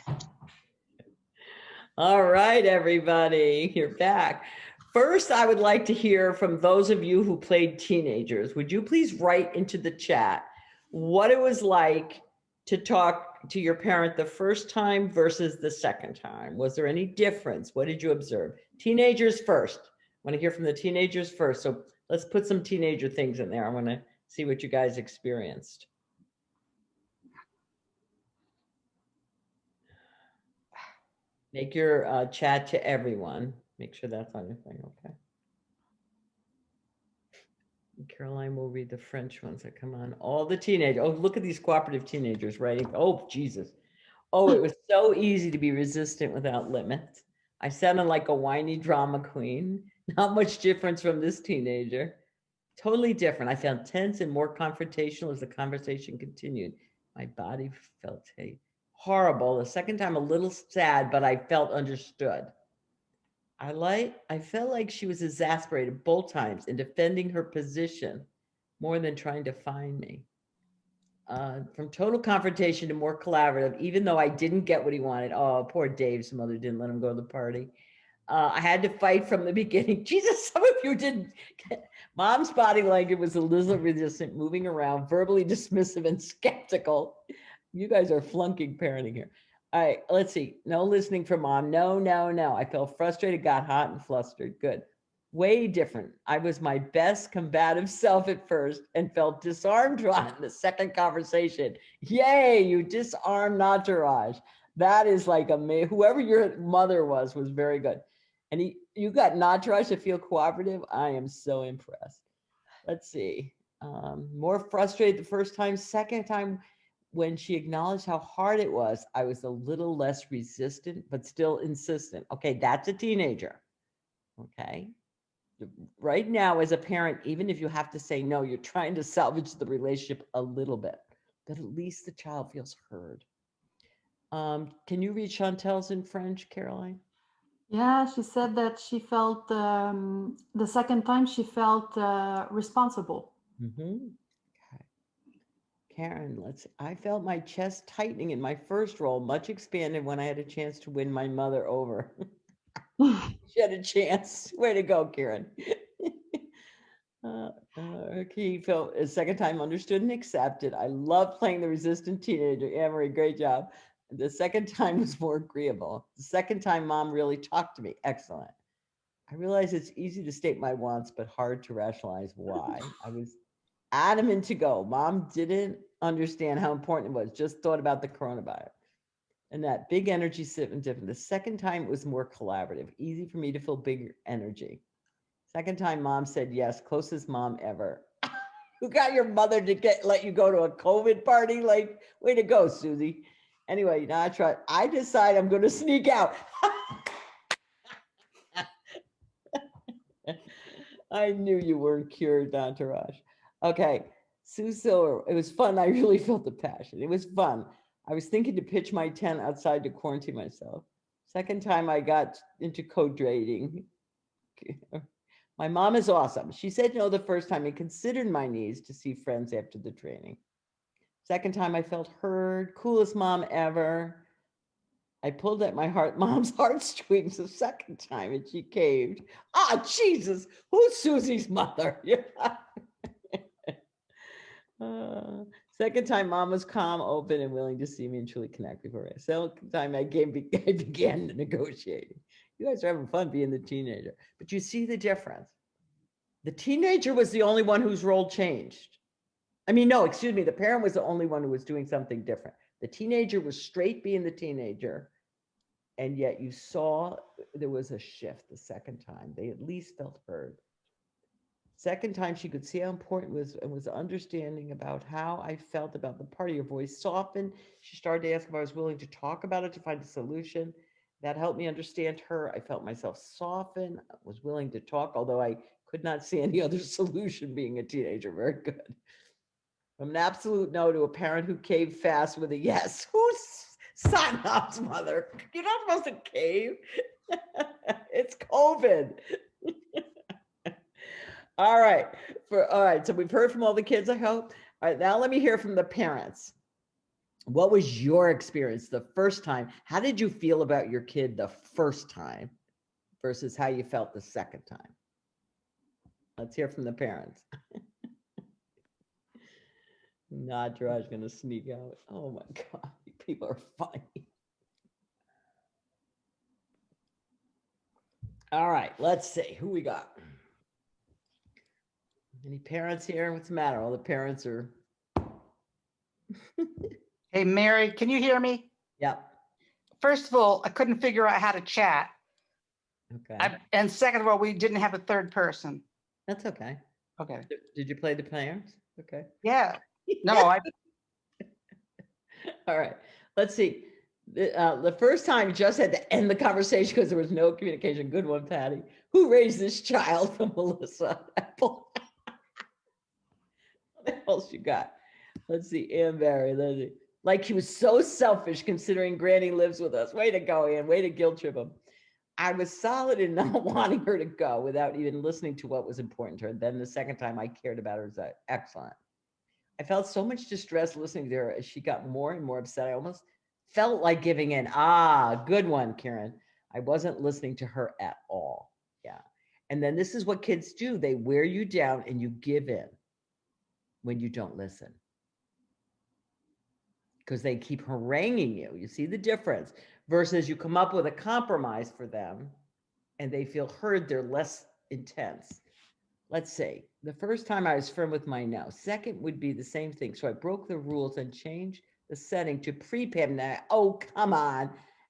All right, everybody, you're back. First, I would like to hear from those of you who played teenagers. Would you please write into the chat what it was like to talk to your parent the first time versus the second time? Was there any difference? What did you observe? Teenagers first. I want to hear from the teenagers first. So let's put some teenager things in there. I want to see what you guys experienced. Make your chat to everyone. Make sure that's on your thing, okay? Caroline will read the French ones that come on. All the teenagers. Oh, look at these cooperative teenagers writing. Oh, Jesus. Oh, it was so easy to be resistant without limits. I sounded like a whiny drama queen. Not much difference from this teenager. Totally different. I felt tense and more confrontational as the conversation continued. My body felt horrible. The second time, a little sad, but I felt understood. I felt like she was exasperated both times in defending her position more than trying to find me. From total confrontation to more collaborative, even though I didn't get what he wanted. Oh, poor Dave's mother didn't let him go to the party. I had to fight from the beginning. Jesus, some of you didn't. Mom's body language was a little resistant, moving around, verbally dismissive and skeptical. You guys are flunking parenting here. All right, let's see. No listening from mom. No, no, no. I felt frustrated, got hot and flustered. Good. Way different. I was my best combative self at first and felt disarmed on the second conversation. Yay, you disarmed Nataraj. That is like whoever your mother was very good. And you got Nataraj to feel cooperative. I am so impressed. Let's see. More frustrated the first time. Second time, when she acknowledged how hard it was, I was a little less resistant, but still insistent. Okay, that's a teenager. Okay. Right now, as a parent, even if you have to say no, you're trying to salvage the relationship a little bit, but at least the child feels heard. Can you read Chantel's in French, Caroline? Yeah, she said that she felt the second time she felt responsible. Okay. Karen, I felt my chest tightening in my first role, much expanded when I had a chance to win my mother over. She had a chance. Way to go, Karen. Okay, he felt a second time understood and accepted. I love playing the resistant teenager. Anne-Marie, great job. The second time was more agreeable. The second time, mom really talked to me. Excellent. I realize it's easy to state my wants, but hard to rationalize why. I was adamant to go. Mom didn't understand how important it was, just thought about the coronavirus. And that big energy sitting different. The second time it was more collaborative, easy for me to feel bigger energy. Second time mom said yes, closest mom ever. Who got your mother to let you go to a COVID party? Like, way to go, Susie. Anyway, now I decide I'm going to sneak out. I knew you weren't cured, Entourage. Okay, Sue Silver. It was fun. I really felt the passion. It was fun. I was thinking to pitch my tent outside to quarantine myself. Second time I got into co-trading. My mom is awesome. She said no the first time and considered my needs to see friends after the training. Second time I felt heard. Coolest mom ever. I pulled at my mom's heartstrings the second time and she caved. Ah, Jesus, who's Susie's mother? Second time mom was calm, open, and willing to see me and truly connect before I. Second time I began negotiating. You guys are having fun being the teenager, but you see the difference. The teenager was the only one whose role changed. I mean, no, excuse me. The parent was the only one who was doing something different. The teenager was straight being the teenager. And yet you saw there was a shift the second time. They at least felt heard. Second time she could see how important it was and was understanding about how I felt about the part of your voice softened. She started to ask if I was willing to talk about it to find a solution. That helped me understand her. I felt myself soften, was willing to talk, although I could not see any other solution being a teenager. Very good. From an absolute no to a parent who caved fast with a yes. Who's Sanat's mother? You're not supposed to cave. It's COVID. All right. All right. So we've heard from all the kids, I hope. All right. Now let me hear from the parents. What was your experience the first time? How did you feel about your kid the first time versus how you felt the second time? Let's hear from the parents. Nadra's going to sneak out. Oh my God. You people are funny. All right. Let's see who we got. Any parents here? What's the matter? All the parents are. Hey, Mary, can you hear me? Yep. First of all, I couldn't figure out how to chat. Okay. And second of all, we didn't have a third person. That's okay. Okay. Did you play the parents? Okay. Yeah. No, I. All right. Let's see. The first time you just had to end the conversation because there was no communication. Good one, Patty. Who raised this child? From Melissa. What else you got? Let's see. Ann Barry. Let's see. Like he was so selfish considering Granny lives with us. Way to go, Ann. Way to guilt trip him. I was solid in not wanting her to go without even listening to what was important to her. Then the second time I cared about her, was excellent. I felt so much distress listening to her as she got more and more upset. I almost felt like giving in. Ah, good one, Karen. I wasn't listening to her at all. Yeah. And then this is what kids do. They wear you down and you give in when you don't listen. Because they keep haranguing you. You see the difference versus you come up with a compromise for them and they feel heard, they're less intense. Let's see. The first time I was firm with my no. Second would be the same thing. So I broke the rules and changed the setting to pre-pandemic. Oh, come on.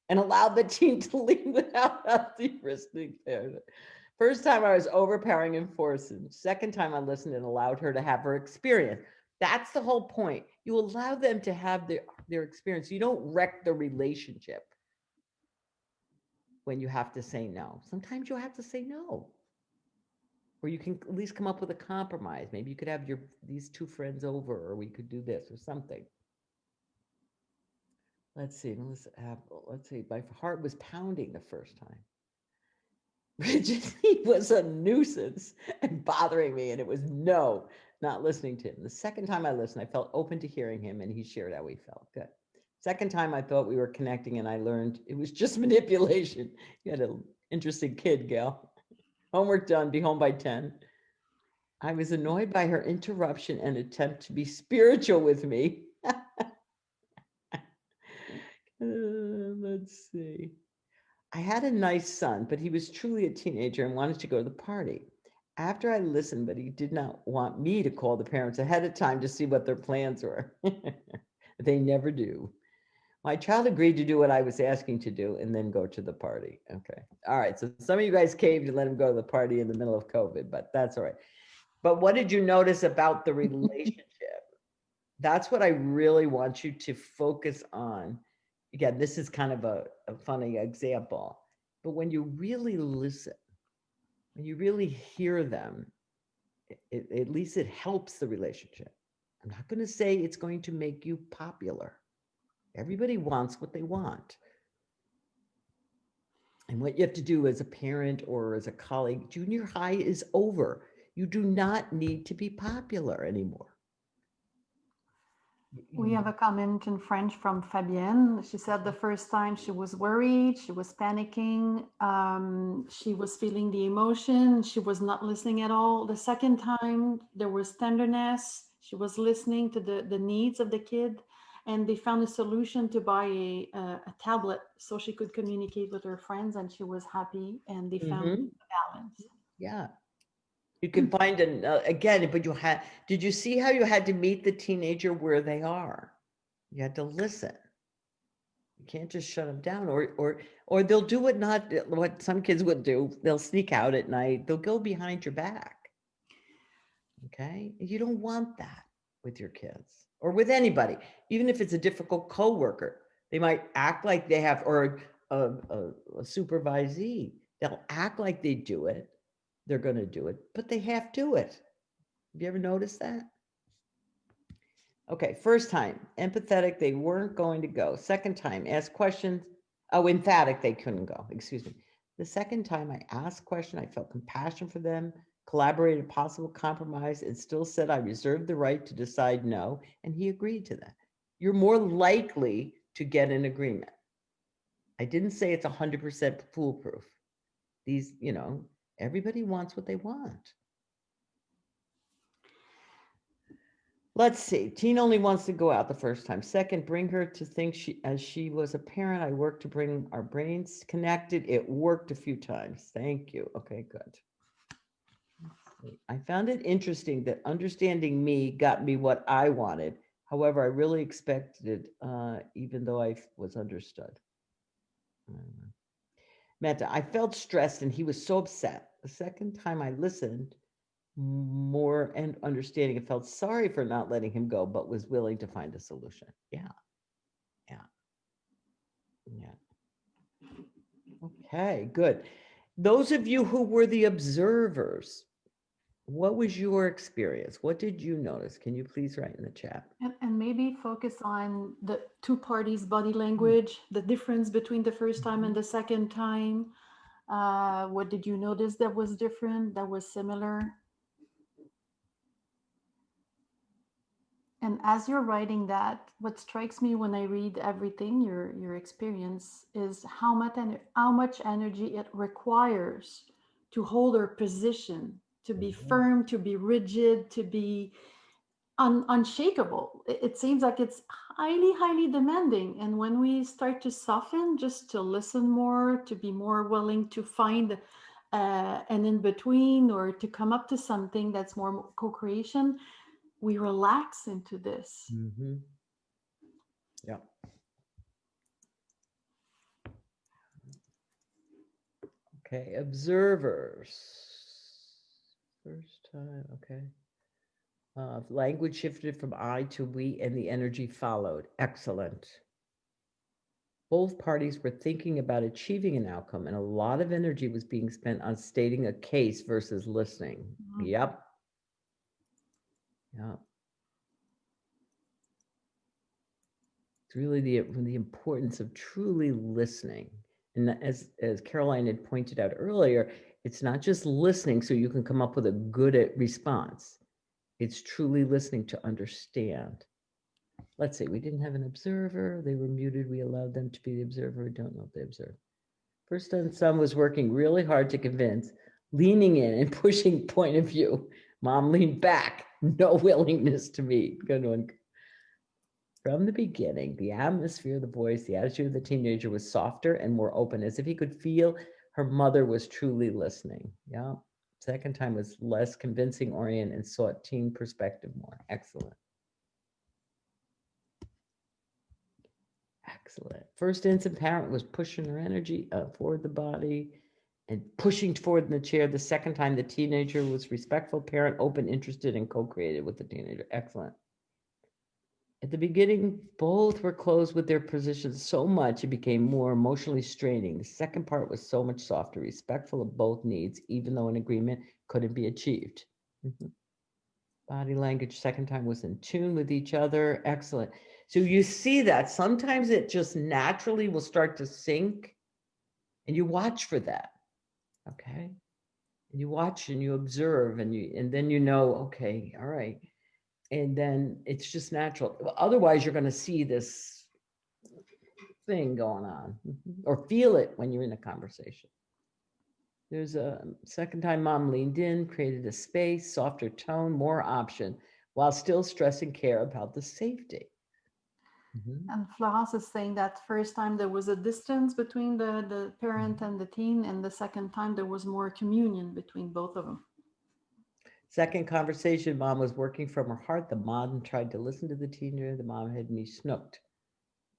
And allowed the team to leave without healthy risking fairness. First time I was overpowering and forcing. Second time I listened and allowed her to have her experience. That's the whole point. You allow them to have their experience. You don't wreck the relationship when you have to say no. Sometimes you have to say no. Or you can at least come up with a compromise. Maybe you could have these two friends over, or we could do this or something. Let's see. Let's see. My heart was pounding the first time. He was a nuisance and bothering me, and it was no, not listening to him. The second time I listened, I felt open to hearing him, and he shared how he felt. Good. Second time I thought we were connecting, and I learned it was just manipulation. You had an interesting kid, Gail. Homework done, be home by 10. I was annoyed by her interruption and attempt to be spiritual with me. Let's see. I had a nice son, but he was truly a teenager and wanted to go to the party. After I listened, but he did not want me to call the parents ahead of time to see what their plans were. They never do. My child agreed to do what I was asking to do and then go to the party. Okay. All right. So some of you guys caved to let him go to the party in the middle of COVID, but that's all right. But what did you notice about the relationship? That's what I really want you to focus on. Again, this is kind of a funny example, but when you really listen, when you really hear them, at least it helps the relationship. I'm not going to say it's going to make you popular. Everybody wants what they want. And what you have to do as a parent or as a colleague, junior high is over. You do not need to be popular anymore. We have a comment in French from Fabienne. She said the first time she was worried, she was panicking, she was feeling the emotion, she was not listening at all. The second time there was tenderness, she was listening to the needs of the kid, and they found a solution to buy a tablet so she could communicate with her friends, and she was happy, and they found a balance. Yeah. You can find again, but did you see how you had to meet the teenager where they are? You had to listen. You can't just shut them down, or they'll do what some kids would do. They'll sneak out at night. They'll go behind your back. Okay. You don't want that with your kids or with anybody, even if it's a difficult coworker. They might act like they have, or a supervisee. They'll act like they do it. They're going to do it, but they have to do it. Have you ever noticed that? Okay, first time, empathetic, they weren't going to go. Second time, ask questions. Oh, emphatic, they couldn't go, excuse me. The second time I asked question, I felt compassion for them, collaborated possible compromise, and still said I reserved the right to decide no, and he agreed to that. You're more likely to get an agreement. I didn't say it's 100% foolproof. These, everybody wants what they want. Let's see. Teen only wants to go out the first time. Second, bring her to think as she was a parent. I worked to bring our brains connected. It worked a few times. Thank you. Okay, good. I found it interesting that understanding me got me what I wanted. However, I really expected, even though I was understood. Meta, I felt stressed and he was so upset. The second time I listened more and understanding, I felt sorry for not letting him go, but was willing to find a solution. Yeah. Okay, good. Those of you who were the observers, what was your experience? What did you notice? Can you please write in the chat? And maybe focus on the two parties' body language, the difference between the first time and the second time. What did you notice that was different, that was similar? And as you're writing that, what strikes me when I read everything, your experience, is how much energy it requires to hold our position, to be firm, to be rigid, to be unshakable. It seems like it's highly demanding. And when we start to soften, just to listen more, to be more willing to find an in-between, or to come up to something that's more co-creation, we relax into this. Yeah. Okay, observers. First time, okay. Language shifted from I to we and the energy followed. Excellent. Both parties were thinking about achieving an outcome, and a lot of energy was being spent on stating a case versus listening. Yep. It's really the importance of truly listening. And as Caroline had pointed out earlier, it's not just listening so you can come up with a good response. It's truly listening to understand. Let's see, we didn't have an observer. They were muted. We allowed them to be the observer. We don't know if they observed. First son was working really hard to convince, leaning in and pushing point of view. Mom leaned back, no willingness to meet. Good one. From the beginning, the atmosphere of the voice, the attitude of the teenager was softer and more open, as if he could feel her mother was truly listening. Yeah. Second time was less convincing orient and sought teen perspective more. Excellent. Excellent. First instant parent was pushing her energy forward the body and pushing forward in the chair. The second time, the teenager was respectful parent, open, interested, and co-created with the teenager. Excellent. At the beginning, both were closed with their positions so much it became more emotionally straining. The second part was so much softer, respectful of both needs, even though an agreement couldn't be achieved. Body language, second time, was in tune with each other. Excellent. So you see that sometimes it just naturally will start to sync, and you watch for that. Okay. And you watch and you observe and then you know, okay, all right. And then it's just natural. Otherwise, you're going to see this thing going on or feel it when you're in a conversation. There's a second time mom leaned in, created a space, softer tone, more option, while still stressing care about the safety. And Florence is saying that first time there was a distance between the parent and the teen, and the second time there was more communion between both of them. Second conversation, mom was working from her heart. The mom tried to listen to the teenager. The mom had me snooked.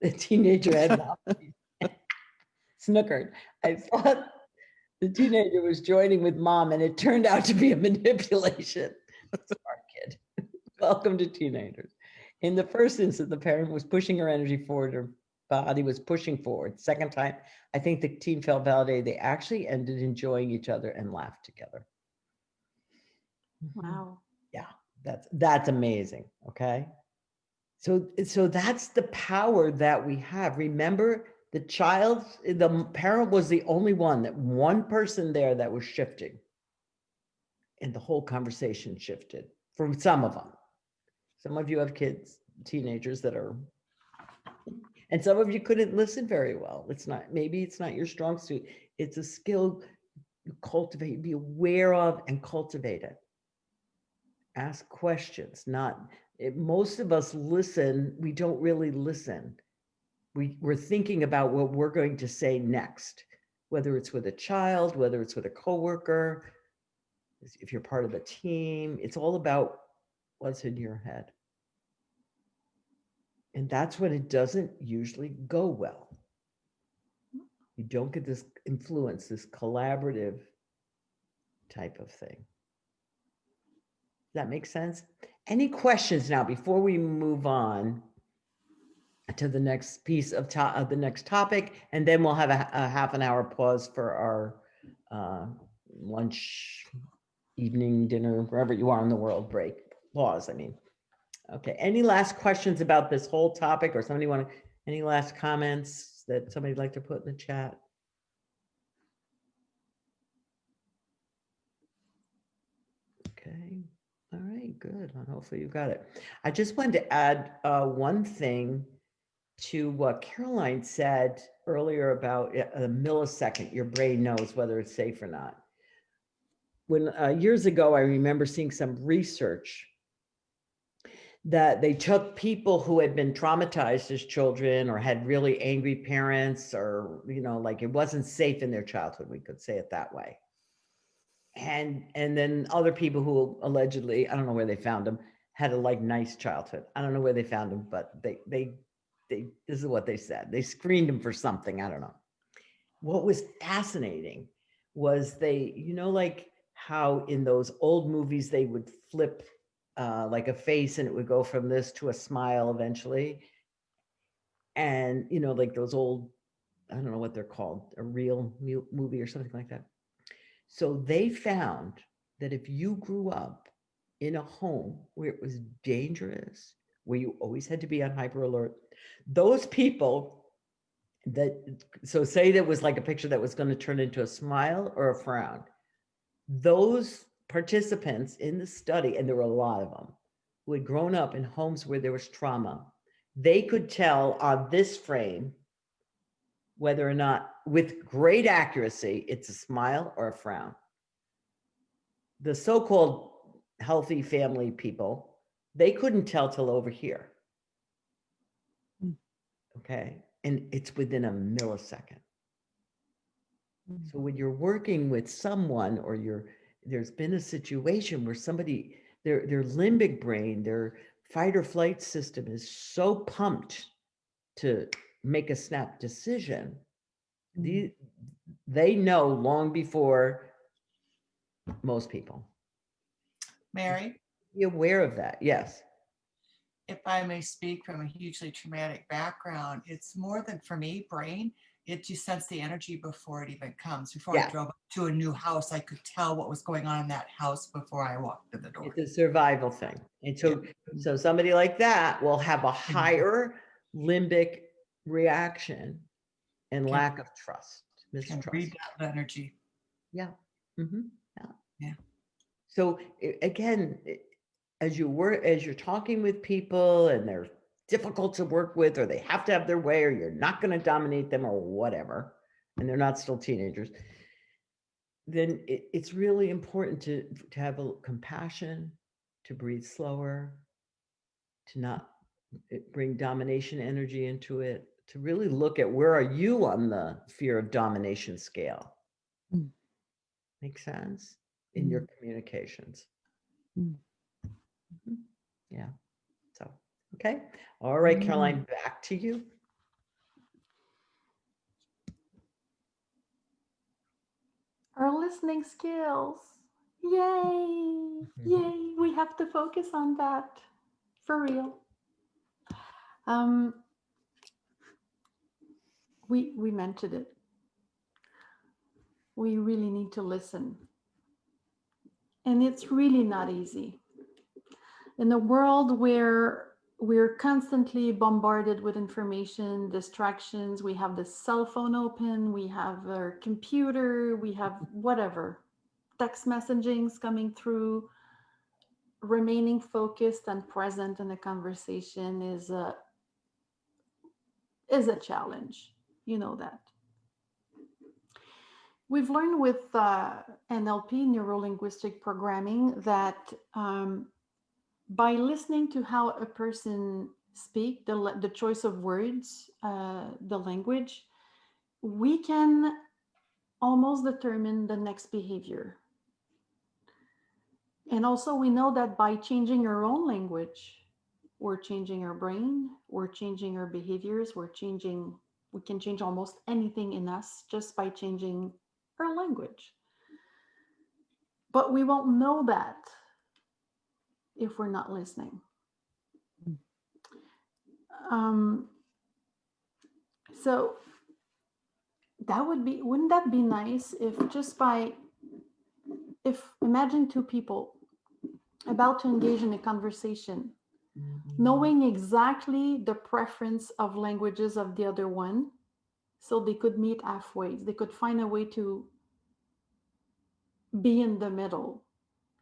The teenager had snookered. I thought the teenager was joining with mom, and it turned out to be a manipulation. Smart kid. Welcome to teenagers. In the first instance, the parent was pushing her energy forward. Her body was pushing forward. Second time, I think the teen felt validated. They actually ended enjoying each other and laughed together. Wow. Yeah, that's amazing. Okay. So that's the power that we have. Remember, the parent was the only one person there that was shifting. And the whole conversation shifted for some of them. Some of you have kids, teenagers and some of you couldn't listen very well. Maybe it's not your strong suit. It's a skill you cultivate, be aware of and cultivate it. Ask questions. Most of us listen, we don't really listen. We're thinking about what we're going to say next, whether it's with a child, whether it's with a coworker, if you're part of a team. It's all about what's in your head. And that's when it doesn't usually go well. You don't get this influence, this collaborative type of thing. Does that make sense? Any questions now before we move on to the next piece of the next topic, and then we'll have a half an hour pause for our lunch, evening, dinner, wherever you are in the world, break. Pause, I mean. Okay, any last questions about this whole topic, or any last comments that somebody'd like to put in the chat? Okay, all right, good. Well, hopefully you've got it. I just wanted to add one thing to what Caroline said earlier about a millisecond, your brain knows whether it's safe or not. When years ago, I remember seeing some research that they took people who had been traumatized as children or had really angry parents, or, like it wasn't safe in their childhood, we could say it that way. And then other people who allegedly, I don't know where they found them, had a nice childhood. I don't know where they found them, but they this is what they said. They screened them for something. I don't know. What was fascinating was like how in those old movies, they would flip like a face and it would go from this to a smile eventually. And, like those old, I don't know what they're called, a real movie or something like that. So they found that if you grew up in a home where it was dangerous, where you always had to be on hyper alert, those people so say that was like a picture that was going to turn into a smile or a frown. Those participants in the study, and there were a lot of them, who had grown up in homes where there was trauma, they could tell on this frame whether or not, with great accuracy, it's a smile or a frown. The so-called healthy family people, they couldn't tell till over here. Mm. Okay. And it's within a millisecond. So when you're working with someone or there's been a situation where somebody, their limbic brain, their fight or flight system is so pumped to make a snap decision, they know long before most people. Mary, Be aware of that. Yes. if I may speak from a hugely traumatic background, it's more than for me, brain. You sense the energy before it even comes. Before Yeah. I drove to a new house, I could tell what was going on in that house before I walked in the door. It's a survival thing. And so somebody like that will have a higher limbic reaction and Can- lack of trust, Can mistrust. read that energy. Yeah. Mhm. Yeah. So again, as you're talking with people and they're difficult to work with, or they have to have their way, or you're not going to dominate them or whatever, and they're not still teenagers, then it's really important to have a compassion, to breathe slower, to not bring domination energy into it, to really look at where are you on the fear of domination scale. Mm. Make sense? In your communications. Mm. Mhm. Yeah. So, okay. All right, Caroline, back to you. Our listening skills. Yay! Yay! We have to focus on that for real. We mentioned it. We really need to listen. And it's really not easy. In a world where we're constantly bombarded with information, distractions, we have the cell phone open, we have our computer, we have whatever, text messagings coming through, remaining focused and present in a conversation is a challenge. You know that. We've learned with NLP, neuro-linguistic programming, that by listening to how a person speak, the choice of words, the language, we can almost determine the next behavior. And also we know that by changing our own language, we're changing our brain, we're changing our behaviors, we can change almost anything in us just by changing our language. But we won't know that if we're not listening. So wouldn't that be nice if imagine two people about to engage in a conversation, knowing exactly the preference of languages of the other one, so they could meet halfway, they could find a way to be in the middle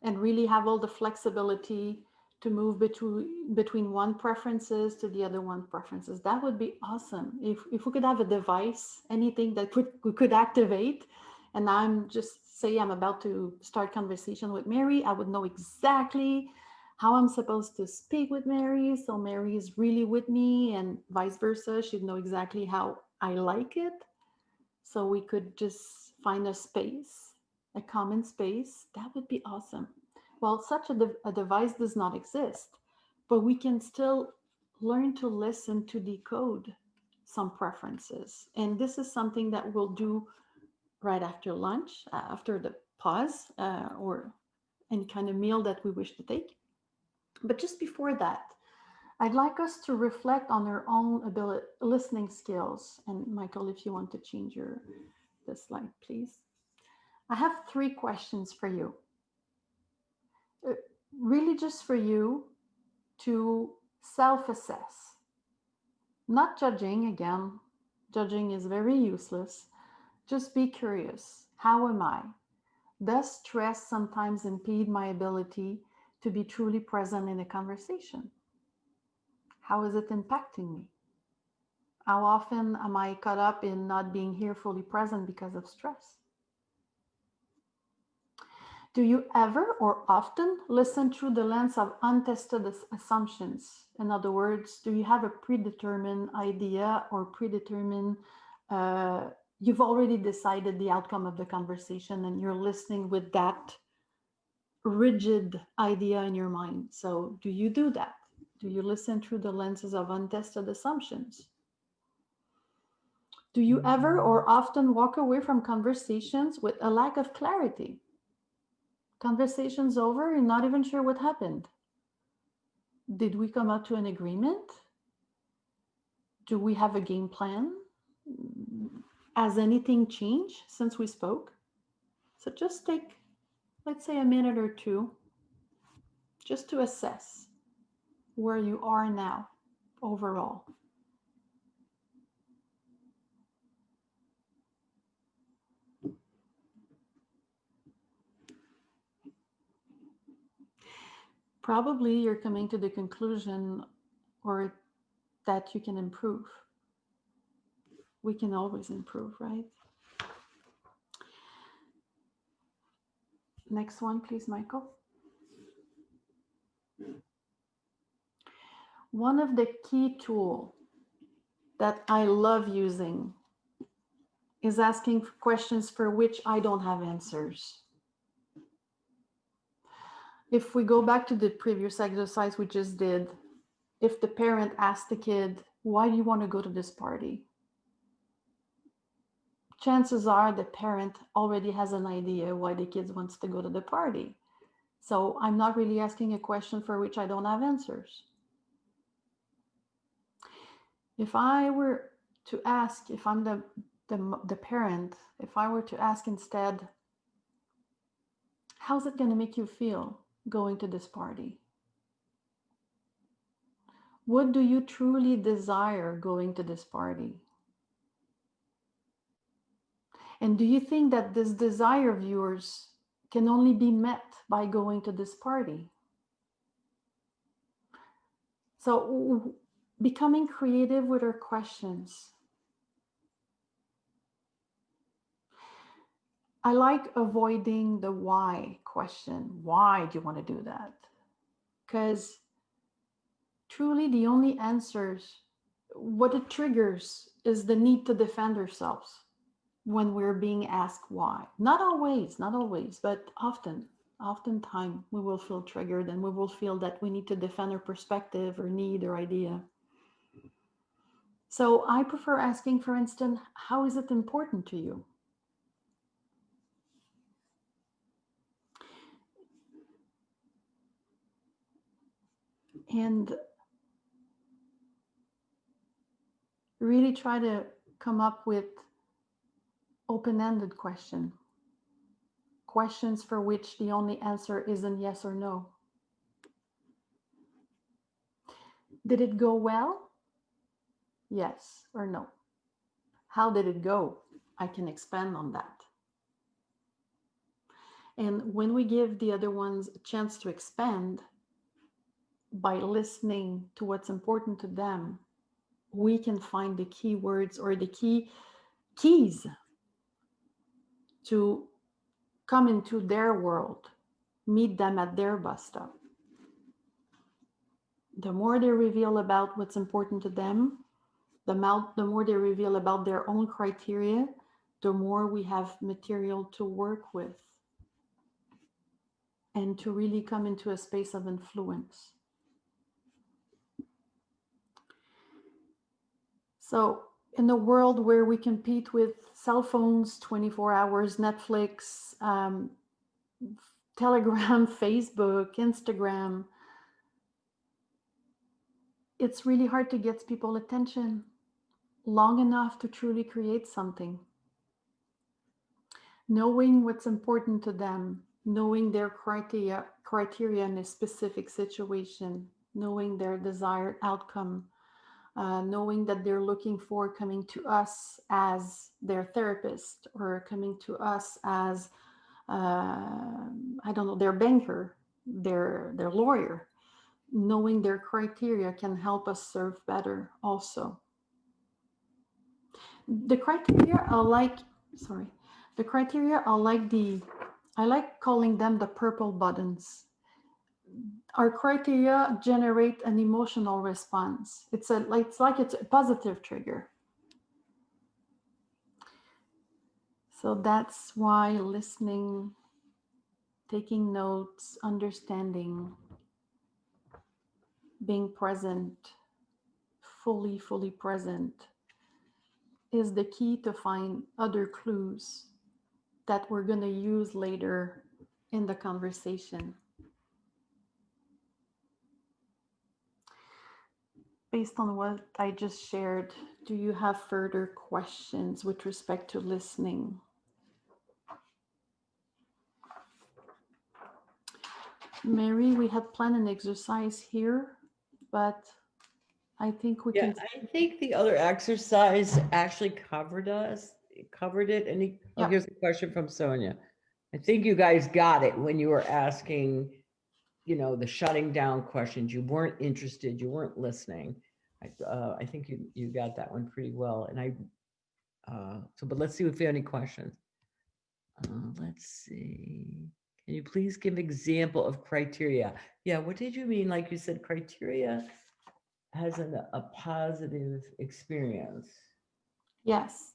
and really have all the flexibility to move between one preferences to the other one preferences. That would be awesome. If we could have a device, anything that we could activate, and I'm about to start conversation with Mary, I would know exactly how I'm supposed to speak with Mary. So Mary is really with me, and vice versa. She'd know exactly how I like it. So we could just find a space, a common space. That would be awesome. Well, such a device does not exist, but we can still learn to listen to decode some preferences. And this is something that we'll do right after lunch, after the pause, or any kind of meal that we wish to take. But just before that, I'd like us to reflect on our own listening skills. And Michael, if you want to change the slide, please. I have 3 questions for you. Really just for you to self-assess. Not judging, again, judging is very useless. Just be curious. How am I? Does stress sometimes impede my ability to be truly present in a conversation? How is it impacting me? How often am I caught up in not being here fully present because of stress? Do you ever or often listen through the lens of untested assumptions? In other words, do you have a predetermined idea or predetermined, you've already decided the outcome of the conversation and you're listening with that rigid idea in your mind? So do you do that? Do you listen through the lenses of untested assumptions? Do you ever or often walk away from conversations with a lack of clarity? Conversation's over, you're not even sure what happened. Did we come up to an agreement? Do we have a game plan? Has anything changed since we spoke? So just take, let's say, a minute or two just to assess where you are now overall. Probably you're coming to the conclusion or that you can improve. We can always improve, right? Next one, please, Michael. One of the key tools that I love using is asking questions for which I don't have answers. If we go back to the previous exercise we just did, if the parent asked the kid, why do you want to go to this party? Chances are the parent already has an idea why the kid wants to go to the party. So I'm not really asking a question for which I don't have answers. If I were to ask, if I'm the parent, if I were to ask instead, how's it going to make you feel going to this party? What do you truly desire going to this party? And do you think that this desire of yours can only be met by going to this party? So becoming creative with our questions. I like avoiding the why question. Why do you want to do that? Because truly the only answers, what it triggers is the need to defend ourselves when we're being asked why. Not always, but oftentimes we will feel triggered and we will feel that we need to defend our perspective or need or idea. So I prefer asking, for instance, how is it important to you? And really try to come up with open-ended questions for which the only answer isn't yes or no. Did it go well? Yes or no. How did it go? I can expand on that. And when we give the other ones a chance to expand by listening to what's important to them, we can find the key words or the keys to come into their world, meet them at their bus stop. The more they reveal about what's important to them, the more they reveal about their own criteria, the more we have material to work with and to really come into a space of influence. So in a world where we compete with cell phones, 24 hours, Netflix, Telegram, Facebook, Instagram, it's really hard to get people's attention long enough to truly create something. Knowing what's important to them, knowing their criteria in a specific situation, knowing their desired outcome, knowing that they're looking for coming to us as their therapist or coming to us as, I don't know, their banker, their lawyer. Knowing their criteria can help us serve better also. The criteria are like the I like calling them the purple buttons. Our criteria generate an emotional response. It's like it's a positive trigger. So that's why listening, taking notes, understanding, being present, fully present, is the key to find other clues that we're going to use later in the conversation. Based on what I just shared, do you have further questions with respect to listening? Mary, we had planned an exercise here, but I think we Yeah, can. I think the other exercise actually covered it. Oh, Yeah. here's a question from Sonia. I think you guys got it when you were asking, the shutting down questions. You weren't interested, you weren't listening. I think you got that one pretty well. And but let's see if we have any questions. Let's see. Can you please give example of criteria? Yeah, what did you mean? Like you said, criteria has a positive experience. Yes.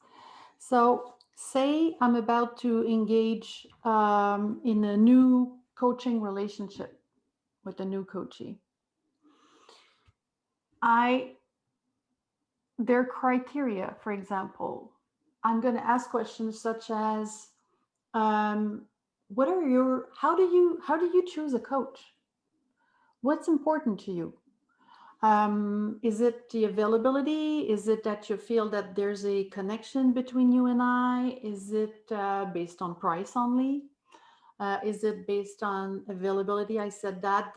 So say I'm about to engage in a new coaching relationship with a new coachee. Their criteria, for example, I'm going to ask questions such as, how do you choose a coach? What's important to you? Is it the availability? Is it that you feel that there's a connection between you and I? Is it based on price only? Is it based on availability? I said that.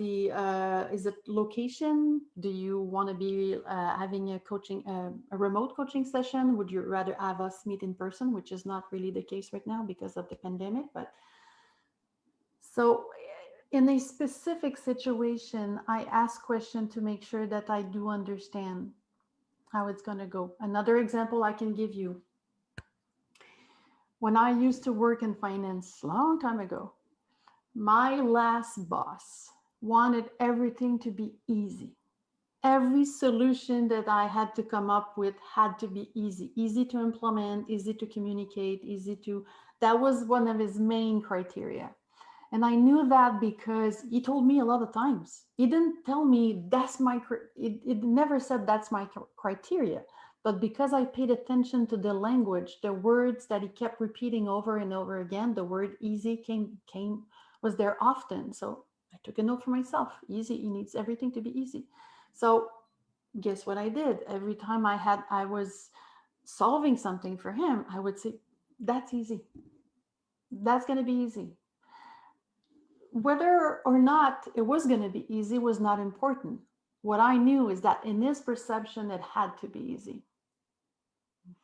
Is it location? Do you want to be having a remote coaching session? Would you rather have us meet in person, which is not really the case right now because of the pandemic? But so in a specific situation, I ask questions to make sure that I do understand how it's going to go. Another example I can give you. When I used to work in finance a long time ago, my last boss wanted everything to be easy. Every solution that I had to come up with had to be easy to implement, easy to communicate, that was one of his main criteria. And I knew that because he told me a lot of times. He didn't tell me it never said that's my criteria. But because I paid attention to the language, the words that he kept repeating over and over again, the word easy was there often. So I took a note for myself. Easy, he needs everything to be easy. So guess what I did? Every time I was solving something for him, I would say, that's easy. That's going to be easy. Whether or not it was going to be easy was not important. What I knew is that in his perception, it had to be easy.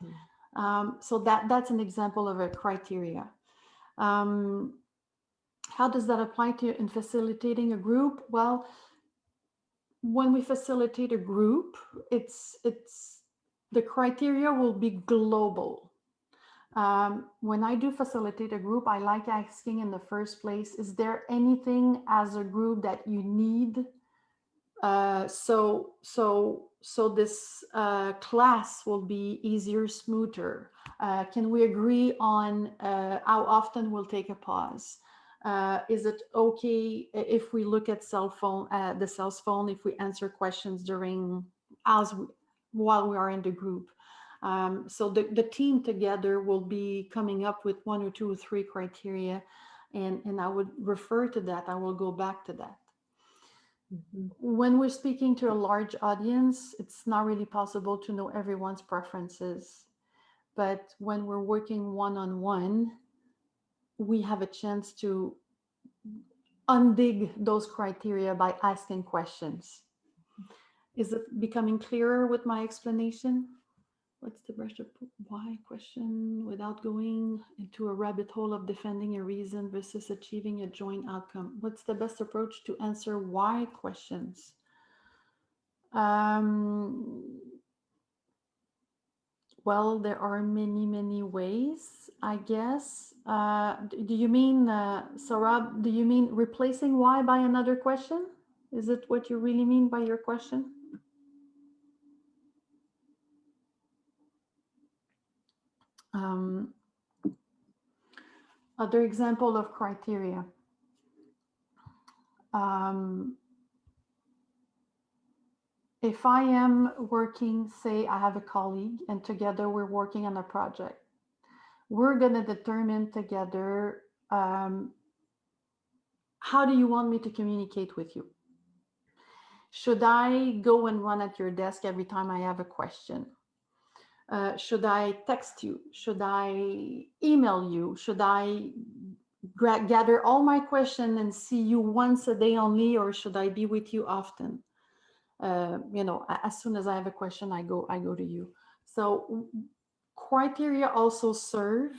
Mm-hmm. So that's an example of a criteria. How does that apply to in facilitating a group? Well, when we facilitate a group, it's the criteria will be global. When I do facilitate a group, I like asking in the first place, is there anything as a group that you need? So this class will be easier, smoother. Can we agree on how often we'll take a pause? Is it okay if we look at the cell phone, if we answer questions while we are in the group? So the team together will be coming up with 1 or 2 or 3 criteria, and I would refer to that. I will go back to that. Mm-hmm. When we're speaking to a large audience, it's not really possible to know everyone's preferences. But when we're working one-on-one, we have a chance to undig those criteria by asking questions. Is it becoming clearer with my explanation? What's the best why question without going into a rabbit hole of defending a reason versus achieving a joint outcome? What's the best approach to answer why questions? Well, Well, there are many, many ways, I guess. Do you mean, Saurabh, do you mean replacing why by another question? Is it what you really mean by your question? Other example of criteria. If I am working, say I have a colleague and together we're working on a project, we're going to determine together, how do you want me to communicate with you? Should I go and run at your desk every time I have a question? Should I text you? Should I email you? Should I gather all my questions and see you once a day only, or should I be with you often? As soon as I have a question, I go to you. So criteria also serve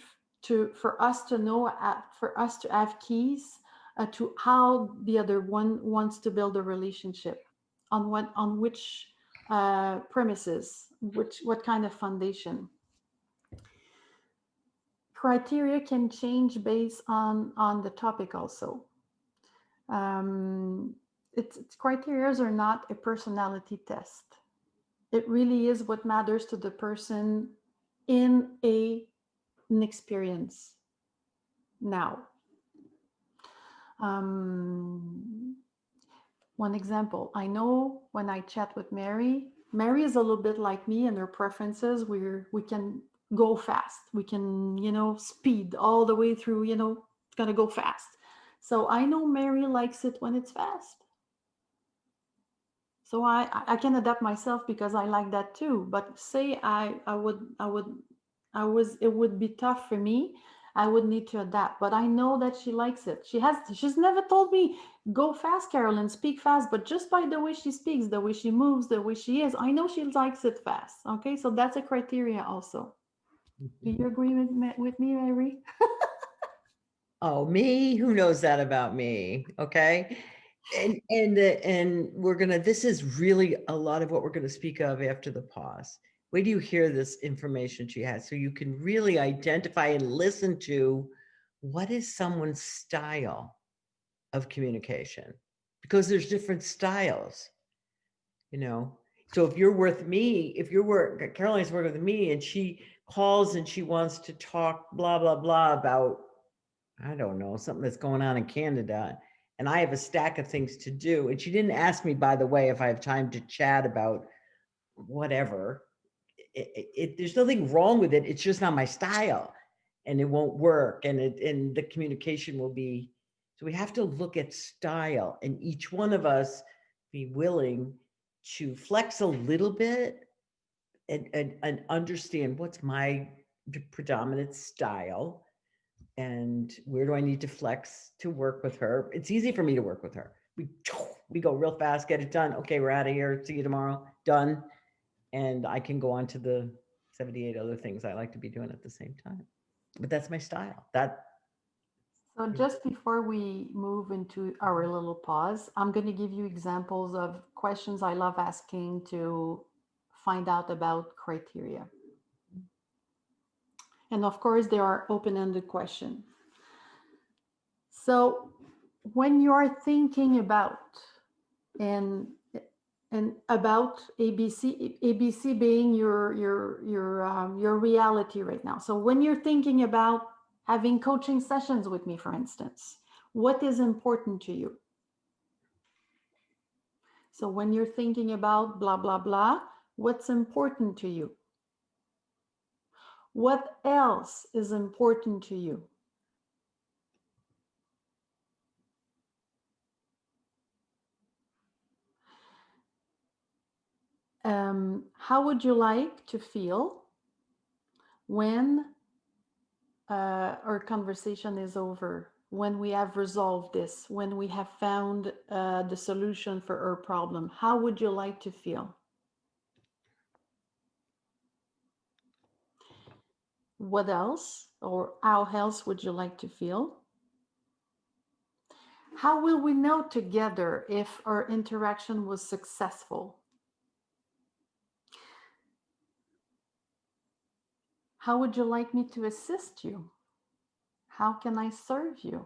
for us to know, for us to have keys to how the other one wants to build a relationship, on which premises, what kind of foundation. Criteria can change based on the topic also. Criteria are not a personality test. It really is what matters to the person in an experience now. One example, I know when I chat with Mary is a little bit like me in her preferences. We can go fast. We can, speed all the way through, it's gonna go fast. So I know Mary likes it when it's fast. So I can adapt myself because I like that too. But say it would be tough for me. I would need to adapt, but I know that she likes it. She's never told me, go fast, Carolyn, speak fast, but just by the way she speaks, the way she moves, the way she is, I know she likes it fast. Okay, so that's a criteria also. Do you agree with me, Mary? Oh, me? Who knows that about me? Okay. And we're gonna, this is really a lot of what we're gonna speak of after the pause. Where do you hear this information she has? So you can really identify and listen to what is someone's style of communication, because there's different styles, So if you're with me, Caroline's working with me and she calls and she wants to talk blah, blah, blah about, I don't know, something that's going on in Canada, and I have a stack of things to do. And she didn't ask me, by the way, if I have time to chat about whatever. There's nothing wrong with it. It's just not my style, and it won't work. And the communication will be, so we have to look at style, and each one of us be willing to flex a little bit and understand what's my predominant style. And where do I need to flex to work with her? It's easy for me to work with her. We go real fast, get it done. Okay, we're out of here. See you tomorrow. Done. And I can go on to the 78 other things I like to be doing at the same time. But that's my style. So just before we move into our little pause, I'm going to give you examples of questions I love asking to find out about criteria. And of course, they are open-ended questions. So when you are thinking about and about ABC being your reality right now. So when you're thinking about having coaching sessions with me, for instance, what is important to you? So when you're thinking about blah, blah, blah, what's important to you? What else is important to you? How would you like to feel when our conversation is over, when we have resolved this, when we have found the solution for our problem? How would you like to feel? What else, or how else would you like to feel? How will we know together if our interaction was successful? How would you like me to assist you? How can I serve you?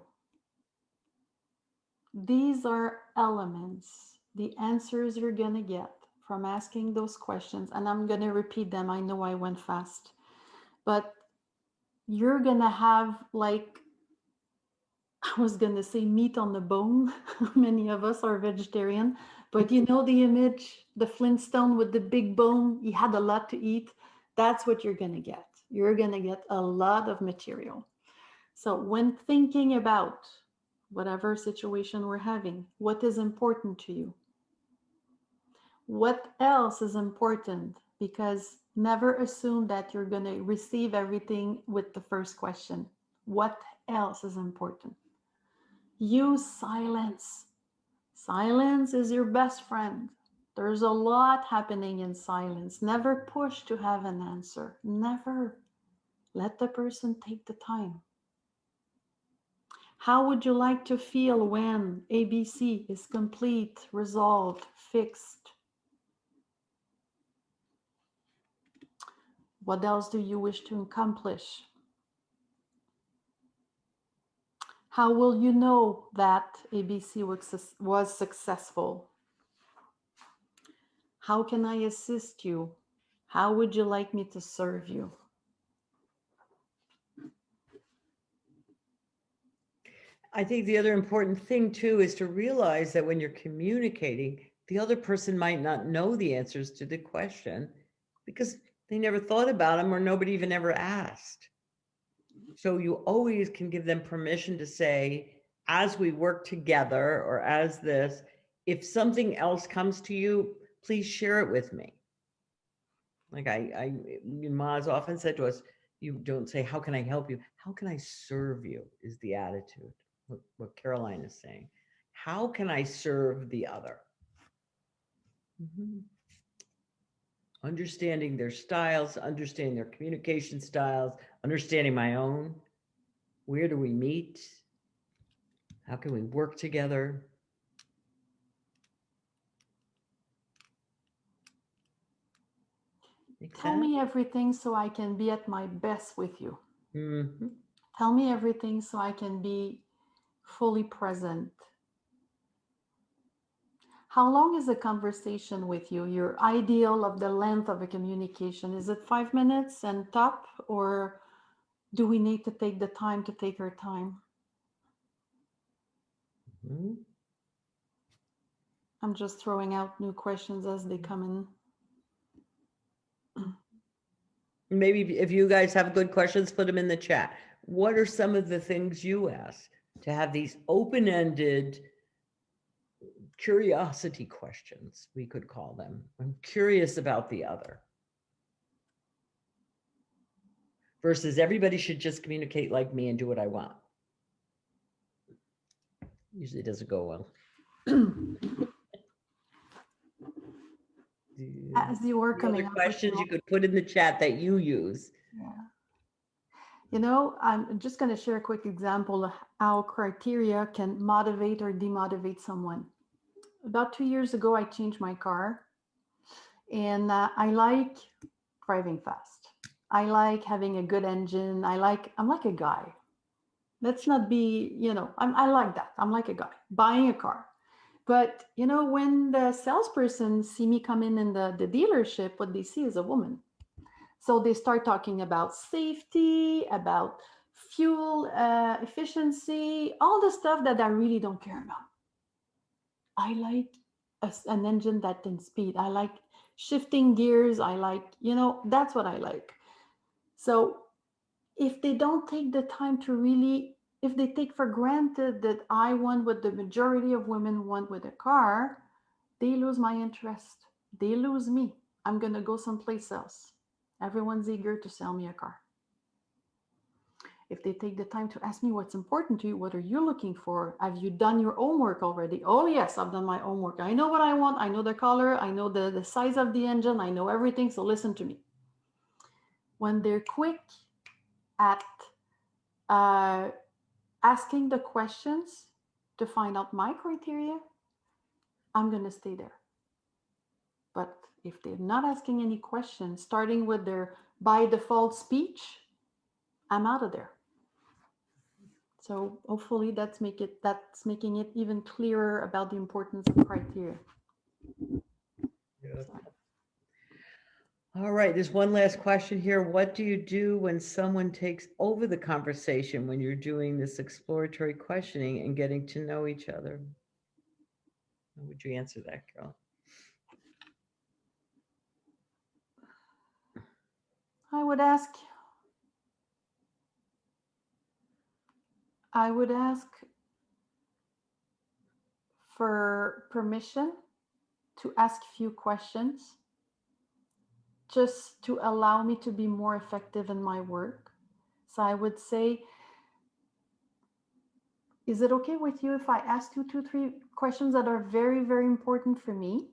These are elements, the answers you're going to get from asking those questions. And I'm going to repeat them. I know I went fast, but you're going to have, like, I was going to say meat on the bone. Many of us are vegetarian, but you know the image, the Flintstone with the big bone, he had a lot to eat. That's what you're going to get. You're going to get a lot of material. So when thinking about whatever situation we're having, what is important to you? What else is important? Because never assume that you're going to receive everything with the first question. What else is important? Use silence. Silence is your best friend. There's a lot happening in silence. Never push to have an answer. Never. Let the person take the time. How would you like to feel when ABC is complete, resolved, fixed? What else do you wish to accomplish? How will you know that ABC was successful? How can I assist you? How would you like me to serve you? I think the other important thing too is to realize that when you're communicating, the other person might not know the answers to the question because they never thought about them or nobody even ever asked. So you always can give them permission to say, as we work together or as this, if something else comes to you, please share it with me. Like Maz often said to us, you don't say, how can I help you? How can I serve you is the attitude, what Caroline is saying. How can I serve the other? Understanding their styles, understanding their communication styles, understanding my own. Where do we meet? How can we work together? Tell me everything so I can be at my best with you. Mm-hmm. Tell me everything so I can be fully present. How long is a conversation with you? Your ideal of the length of a communication? Is it 5 minutes and top, or do we need to take the time to take our time? Mm-hmm. I'm just throwing out new questions as they come in. Maybe if you guys have good questions, put them in the chat. What are some of the things you ask to have these open-ended curiosity questions, we could call them? I'm curious about the other. Versus everybody should just communicate like me and do what I want. Usually doesn't go well. As you were The coming other up with questions your you could put in the chat that you use. Yeah. You know, I'm just going to share a quick example of how criteria can motivate or demotivate someone. About 2 years ago, I changed my car, and I like driving fast. I like having a good engine. I'm like a guy. Let's not be, I like that. I'm like a guy buying a car. But, when the salesperson see me come in the dealership, what they see is a woman. So they start talking about safety, about fuel efficiency, all the stuff that I really don't care about. I like an engine that can speed. I like shifting gears. I like, that's what I like. So if they don't take the time to really, if they take for granted that I want what the majority of women want with a car, they lose my interest. They lose me. I'm going to go someplace else. Everyone's eager to sell me a car. If they take the time to ask me what's important to you, what are you looking for? Have you done your homework already? Oh, yes, I've done my homework. I know what I want. I know the color. I know the size of the engine. I know everything. So listen to me. When they're quick at asking the questions to find out my criteria, I'm going to stay there. But if they're not asking any questions, starting with their by default speech, I'm out of there. So hopefully that's making it even clearer about the importance of criteria. All right, there's one last question here. What do you do when someone takes over the conversation when you're doing this exploratory questioning and getting to know each other? How would you answer that, Carol? I would ask for permission to ask few questions, just to allow me to be more effective in my work. So I would say, is it okay with you if I ask you 2-3 questions that are very, very important for me?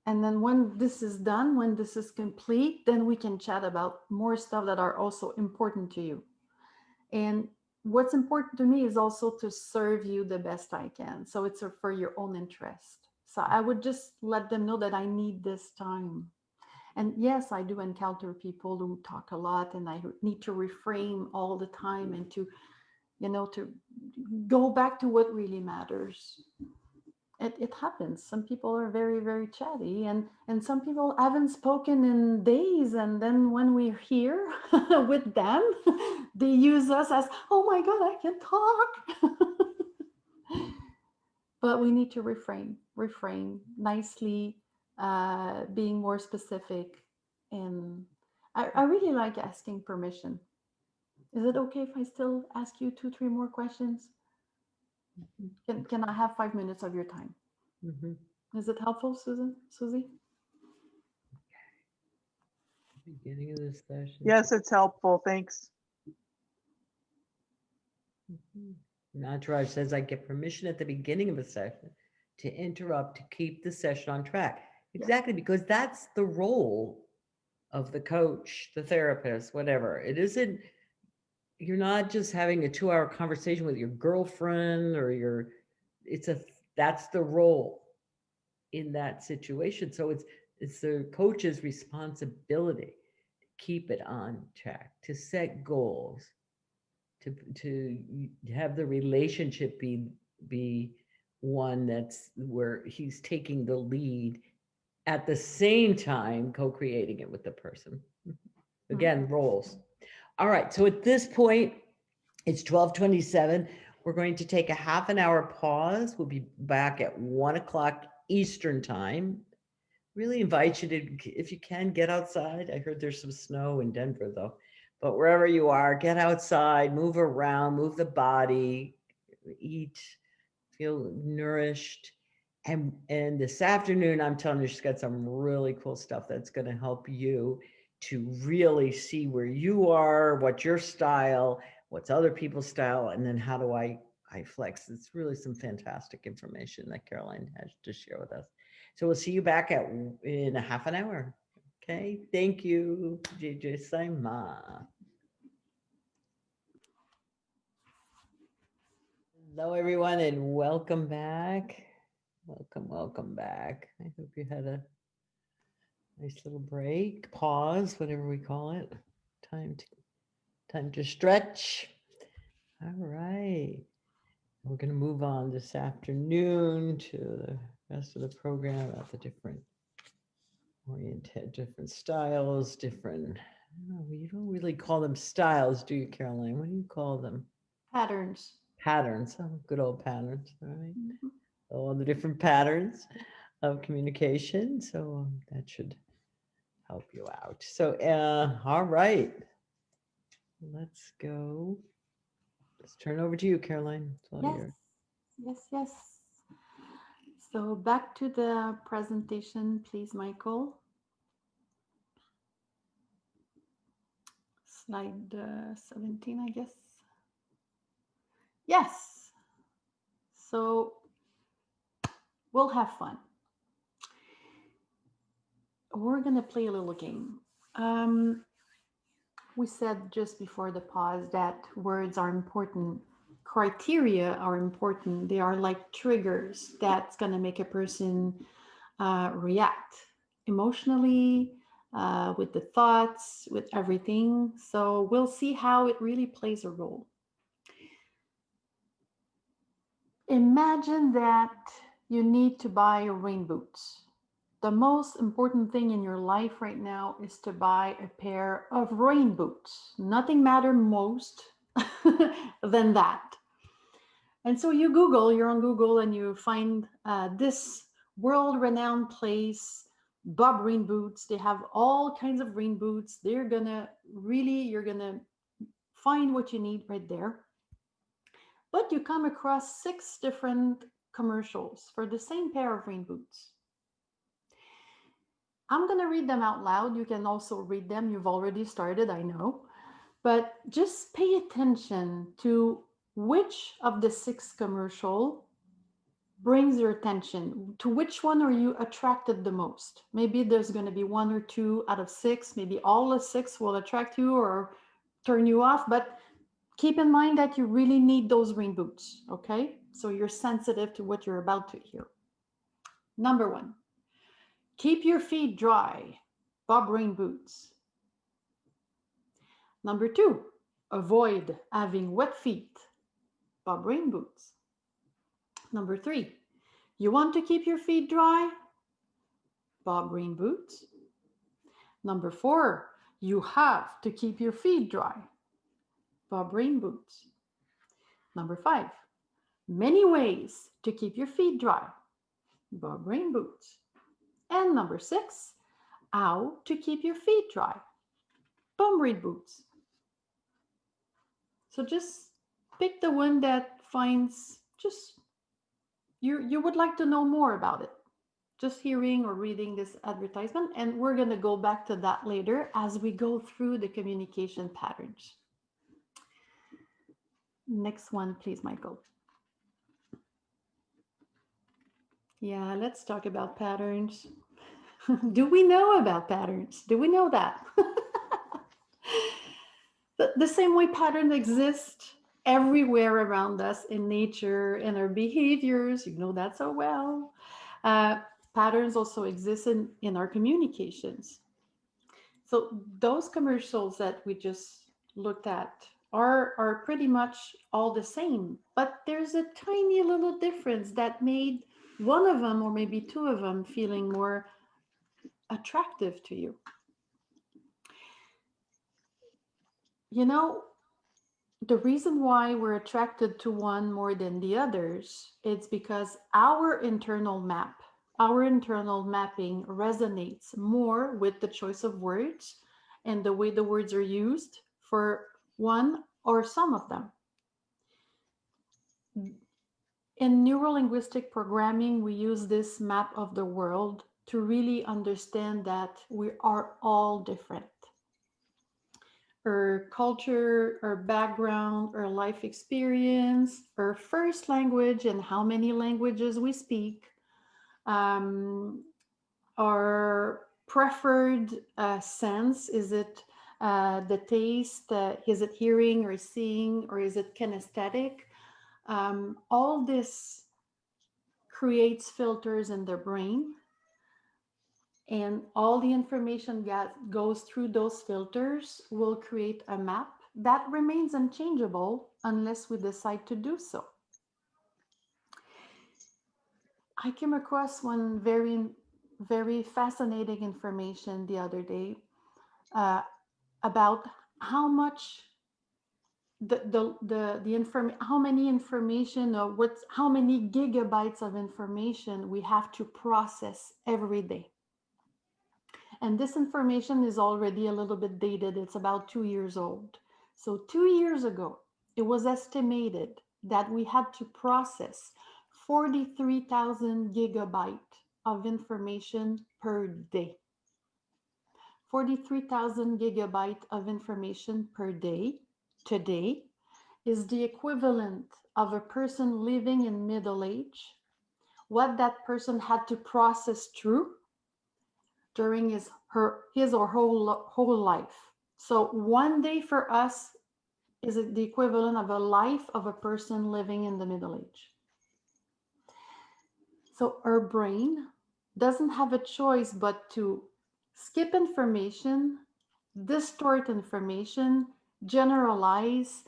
And then when this is done, when this is complete, then we can chat about more stuff that are also important to you. And what's important to me is also to serve you the best I can. So it's for your own interest. So I would just let them know that I need this time. And yes, I do encounter people who talk a lot, and I need to reframe all the time and to go back to what really matters. It happens. Some people are very, very chatty, and some people haven't spoken in days. And then when we're here with them, they use us as, oh my God, I can talk. But we need to refrain nicely, being more specific. And I really like asking permission. Is it okay if I still ask you 2-3 more questions? Can I have 5 minutes of your time? Is it helpful, Susie? Beginning of this session. Yes, it's helpful. Thanks. Entourage says, I get permission at the beginning of a session to interrupt to keep the session on track. Exactly, because that's the role of the coach, the therapist, whatever. It isn't, you're not just having a 2-hour conversation with your girlfriend or that's the role in that situation. So it's the coach's responsibility to keep it on track, to set goals, to have the relationship be one that's where he's taking the lead at the same time co-creating it with the person. Again, roles. All right, so at this point, it's 12:27. We're going to take a half an hour pause. We'll be back at 1 o'clock Eastern time. Really invite you to, if you can, get outside. I heard there's some snow in Denver though, but wherever you are, get outside, move around, move the body, eat, feel nourished. And this afternoon, I'm telling you, she's got some really cool stuff that's going to help you to really see where you are, what's your style, what's other people's style, and then how do I flex. It's really some fantastic information that Caroline has to share with us. So we'll see you back in a half an hour. Okay, thank you, JJ Saima. Hello, everyone, and welcome back. Welcome back. I hope you had a nice little break, pause, whatever we call it. Time to stretch. All right. We're going to move on this afternoon to the rest of the program about the different styles, you don't really call them styles, do you, Caroline? What do you call them? Patterns. Patterns. Oh, good old patterns, all right? All the different patterns of communication. So that should help you out. So, all right, let's go. Let's turn over to you, Caroline. Yes. So back to the presentation, please, Michael. Slide 17, I guess. Yes. So we'll have fun. We're going to play a little game. We said just before the pause that words are important. Criteria are important. They are like triggers that's going to make a person react emotionally, with the thoughts, with everything. So we'll see how it really plays a role. Imagine that you need to buy rain boots. The most important thing in your life right now is to buy a pair of rain boots. Nothing matters most than that. And so you're on Google and you find this world-renowned place, Bob Rain Boots. They have all kinds of rain boots. You're gonna find what you need right there. But you come across 6 different commercials for the same pair of rain boots. I'm going to read them out loud. You can also read them. You've already started, I know. But just pay attention to which of the 6 commercial brings your attention. To which one are you attracted the most? Maybe there's going to be 1 or 2 out of 6. Maybe all the 6 will attract you or turn you off. But keep in mind that you really need those rain boots, okay? So you're sensitive to what you're about to hear. Number 1. Keep your feet dry, Bob Rain Boots. Number 2, avoid having wet feet, Bob Rain Boots. Number 3, you want to keep your feet dry, Bob Rain Boots. Number 4, you have to keep your feet dry, Bob Rain Boots. Number 5, many ways to keep your feet dry, Bob Rain Boots. And number 6, how to keep your feet dry, Bob Rain Boots. So just pick the one that finds just you would like to know more about it. Just hearing or reading this advertisement, and we're going to go back to that later as we go through the communication patterns. Next one, please, Michael. Yeah, let's talk about patterns. Do we know about patterns? Do we know that? The same way patterns exist everywhere around us in nature, in our behaviors, you know that so well. Patterns also exist in our communications. So those commercials that we just looked at are pretty much all the same, but there's a tiny little difference that made one of them or maybe 2 of them feeling more attractive to you. You know, the reason why we're attracted to one more than the others, it's because our internal mapping resonates more with the choice of words and the way the words are used for one or some of them. In neuro-linguistic programming, we use this map of the world to really understand that we are all different. Our culture, our background, our life experience, our first language and how many languages we speak, our preferred sense, is it the taste, is it hearing or seeing, or is it kinesthetic? All this creates filters in the brain, and all the information that goes through those filters will create a map that remains unchangeable unless we decide to do so. I came across one very fascinating information the other day about how much how many information or how many gigabytes of information we have to process every day. And this information is already a little bit dated. It's about 2 years old. So 2 years ago, it was estimated that we had to process 43,000 gigabytes of information per day. 43,000 gigabytes of information per day today is the equivalent of a person living in middle age, what that person had to process through during his or her whole life. So one day for us is the equivalent of a life of a person living in the middle age. So our brain doesn't have a choice but to skip information, distort information, generalize,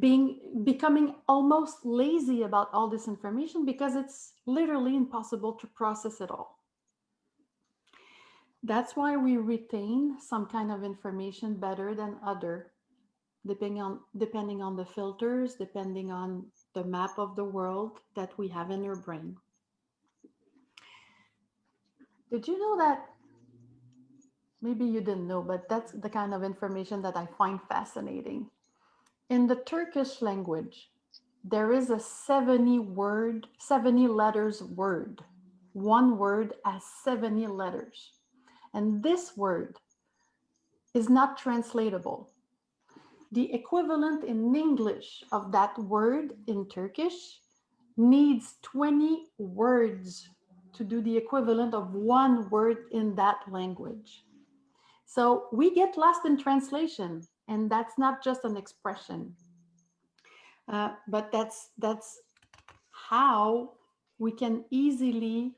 becoming almost lazy about all this information because it's literally impossible to process it all. That's why we retain some kind of information better than other, depending on the filters, depending on the map of the world that we have in our brain. Did you know that? Maybe you didn't know, but that's the kind of information that I find fascinating. In the Turkish language, there is a 70 letters word. One word has 70 letters. And this word is not translatable. The equivalent in English of that word in Turkish needs 20 words to do the equivalent of one word in that language. So we get lost in translation, and that's not just an expression. But that's how we can easily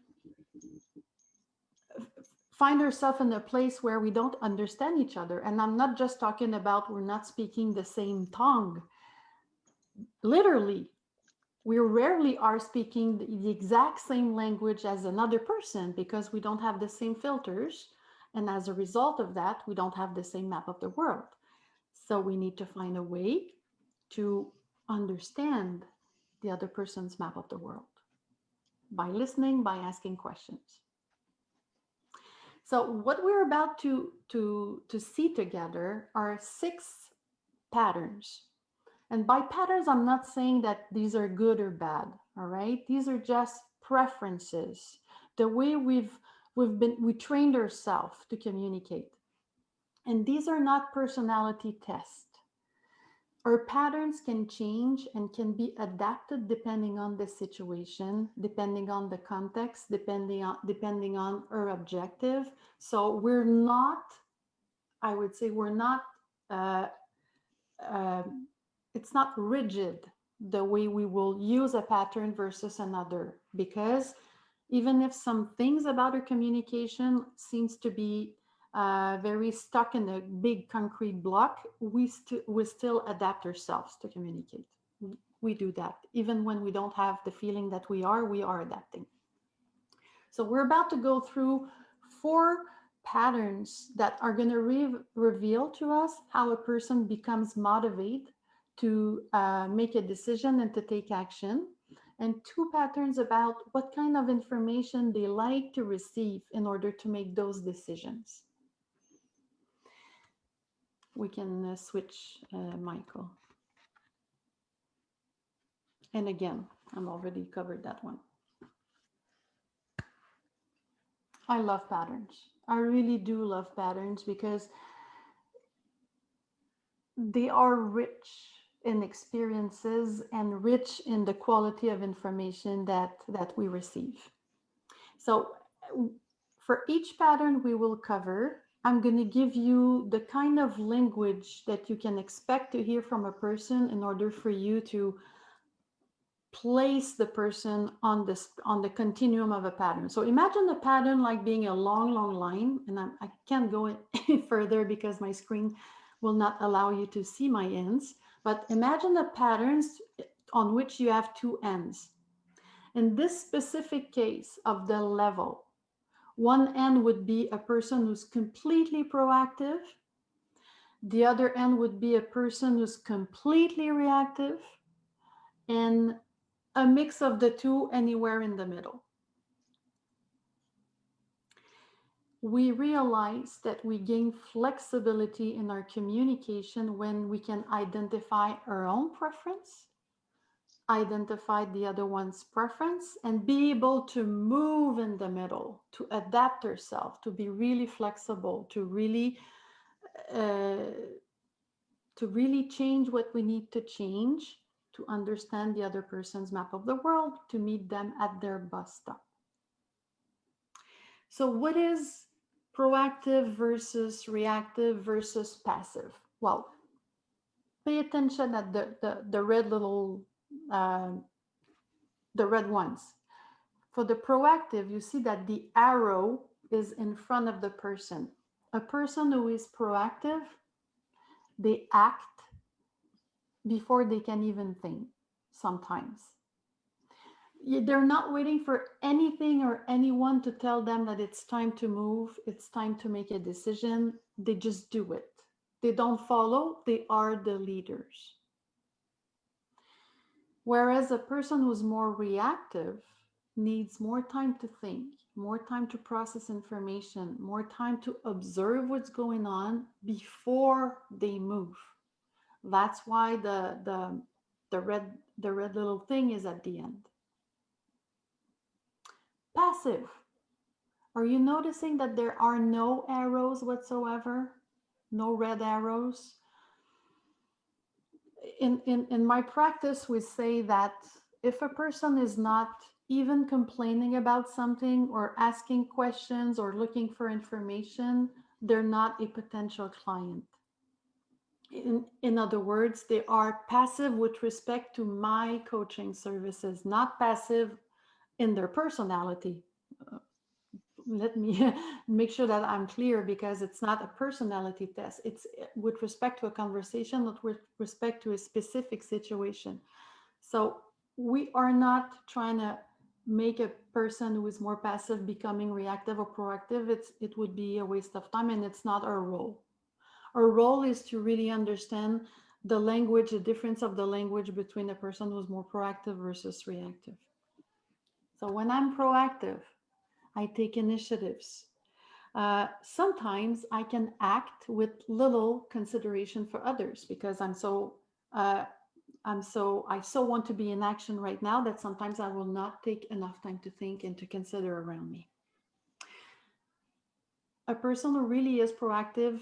find ourselves in a place where we don't understand each other. And I'm not just talking about we're not speaking the same tongue. Literally, we rarely are speaking the exact same language as another person because we don't have the same filters. And as a result of that, we don't have the same map of the world. So we need to find a way to understand the other person's map of the world by listening, by asking questions. So what we're about to see together are 6 patterns. And by patterns, I'm not saying that these are good or bad, all right? These are just preferences, the way we trained ourselves to communicate. And these are not personality tests. Our patterns can change and can be adapted depending on the situation, depending on the context, depending on our objective. So we're not, I would say we're not, it's not rigid the way we will use a pattern versus another, because even if some things about our communication seems to be very stuck in a big concrete block, we still adapt ourselves to communicate. We do that. Even when we don't have the feeling that we are adapting. So we're about to go through 4 patterns that are going to reveal to us how a person becomes motivated to make a decision and to take action, and 2 patterns about what kind of information they like to receive in order to make those decisions. We can switch, Michael. And again, I'm already covered that one. I love patterns. I really do love patterns because they are rich in experiences and rich in the quality of information that we receive. So for each pattern we will cover, I'm going to give you the kind of language that you can expect to hear from a person in order for you to place the person on the continuum of a pattern. So imagine a pattern like being a long line, and I can't go any further because my screen will not allow you to see my ends. But imagine the patterns on which you have 2 ends. In this specific case of the level, one end would be a person who's completely proactive. The other end would be a person who's completely reactive, and a mix of the 2 anywhere in the middle. We realize that we gain flexibility in our communication when we can identify our own preference, identify the other one's preference, and be able to move in the middle, to adapt ourselves, to be really flexible, to really change what we need to change to understand the other person's map of the world, to meet them at their bus stop. So what is proactive versus reactive versus passive? Well, pay attention at the red little, the red ones. For the proactive, you see that the arrow is in front of the person. A person who is proactive, they act before they can even think sometimes. They're not waiting for anything or anyone to tell them that it's time to move, it's time to make a decision. They just do it. They don't follow, they are the leaders. Whereas a person who's more reactive needs more time to think, more time to process information, more time to observe what's going on before they move. That's why the red little thing is at the end. Passive. Are you noticing that there are no arrows whatsoever? No red arrows? In my practice, we say that if a person is not even complaining about something or asking questions or looking for information, they're not a potential client. In other words, they are passive with respect to my coaching services, not passive in their personality. Let me make sure that I'm clear, because it's not a personality test. It's with respect to a conversation, not with respect to a specific situation. So we are not trying to make a person who is more passive becoming reactive or proactive. It would be a waste of time, and it's not our role. Our role is to really understand the language, the difference of the language between a person who's more proactive versus reactive. So when I'm proactive, I take initiatives. Sometimes I can act with little consideration for others, because I so want to be in action right now that sometimes I will not take enough time to think and to consider around me. A person who really is proactive,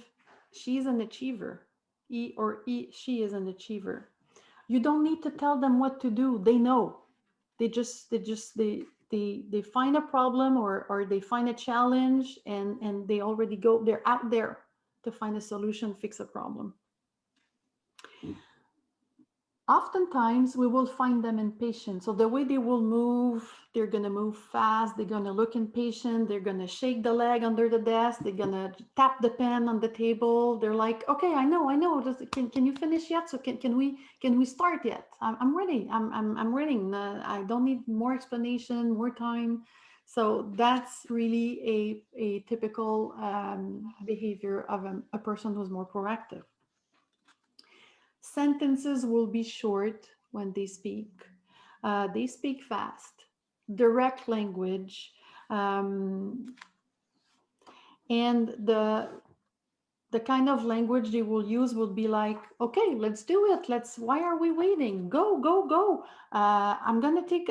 she's an achiever. She is an achiever. You don't need to tell them what to do. They know. They find a problem or they find a challenge, and they already go, they're out there to find a solution, fix a problem. Oftentimes we will find them impatient. So the way they will move, they're going to move fast. They're going to look impatient. They're going to shake the leg under the desk. They're going to tap the pen on the table. They're like, okay, I know. Can you finish yet? So can we start yet? I'm ready. I'm ready. I don't need more explanation, more time. So that's really a typical behavior of a person who's more proactive. Sentences will be short when they speak. They speak fast, direct language, and the kind of language they will use will be like, okay, let's do it. Why are we waiting? Go, go, go. I'm gonna take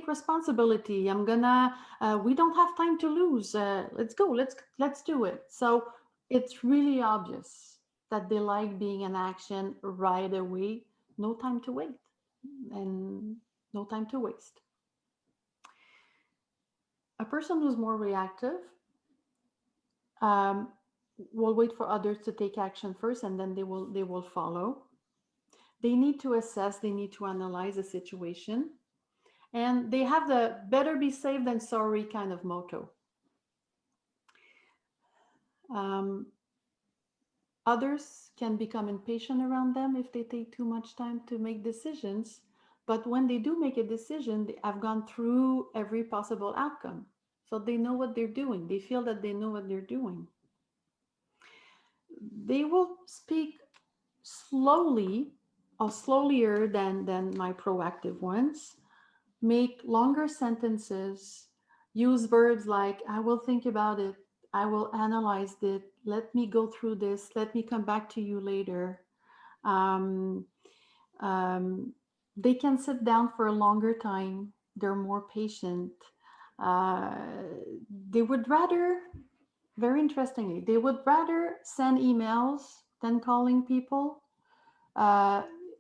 responsibility. We don't have time to lose. Let's go, let's do it. So it's really obvious that they like being in action right away. No time to wait and no time to waste. A person who's more reactive will wait for others to take action first, and then they will follow. They need to assess, they need to analyze the situation, and they have the better be safe than sorry kind of motto. Others can become impatient around them if they take too much time to make decisions. But when they do make a decision, they have gone through every possible outcome. So they know what they're doing. They feel that they know what they're doing. They will speak slowly or slowlier than my proactive ones, make longer sentences, use verbs like, I will think about it, I will analyze it, let me go through this, let me come back to you later. They can sit down for a longer time. They're more patient. They would rather, very interestingly, they would rather send emails than calling people.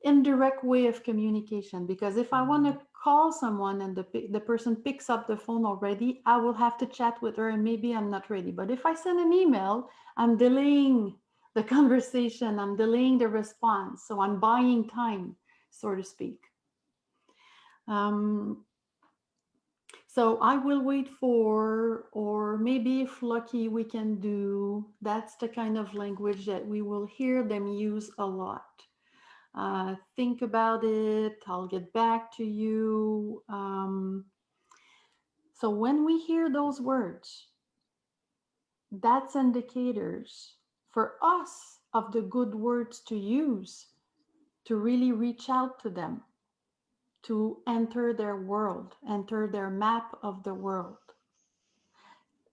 Indirect way of communication, because if I want to call someone and the person picks up the phone already, I will have to chat with her and maybe I'm not ready. But if I send an email, I'm delaying the conversation, I'm delaying the response. So I'm buying time, so to speak. So I will wait for, or maybe if lucky, we can do, that's the kind of language that we will hear them use a lot. Think about it, I'll get back to you. So when we hear those words, that's indicators for us of the good words to use to really reach out to them, to enter their world, enter their map of the world.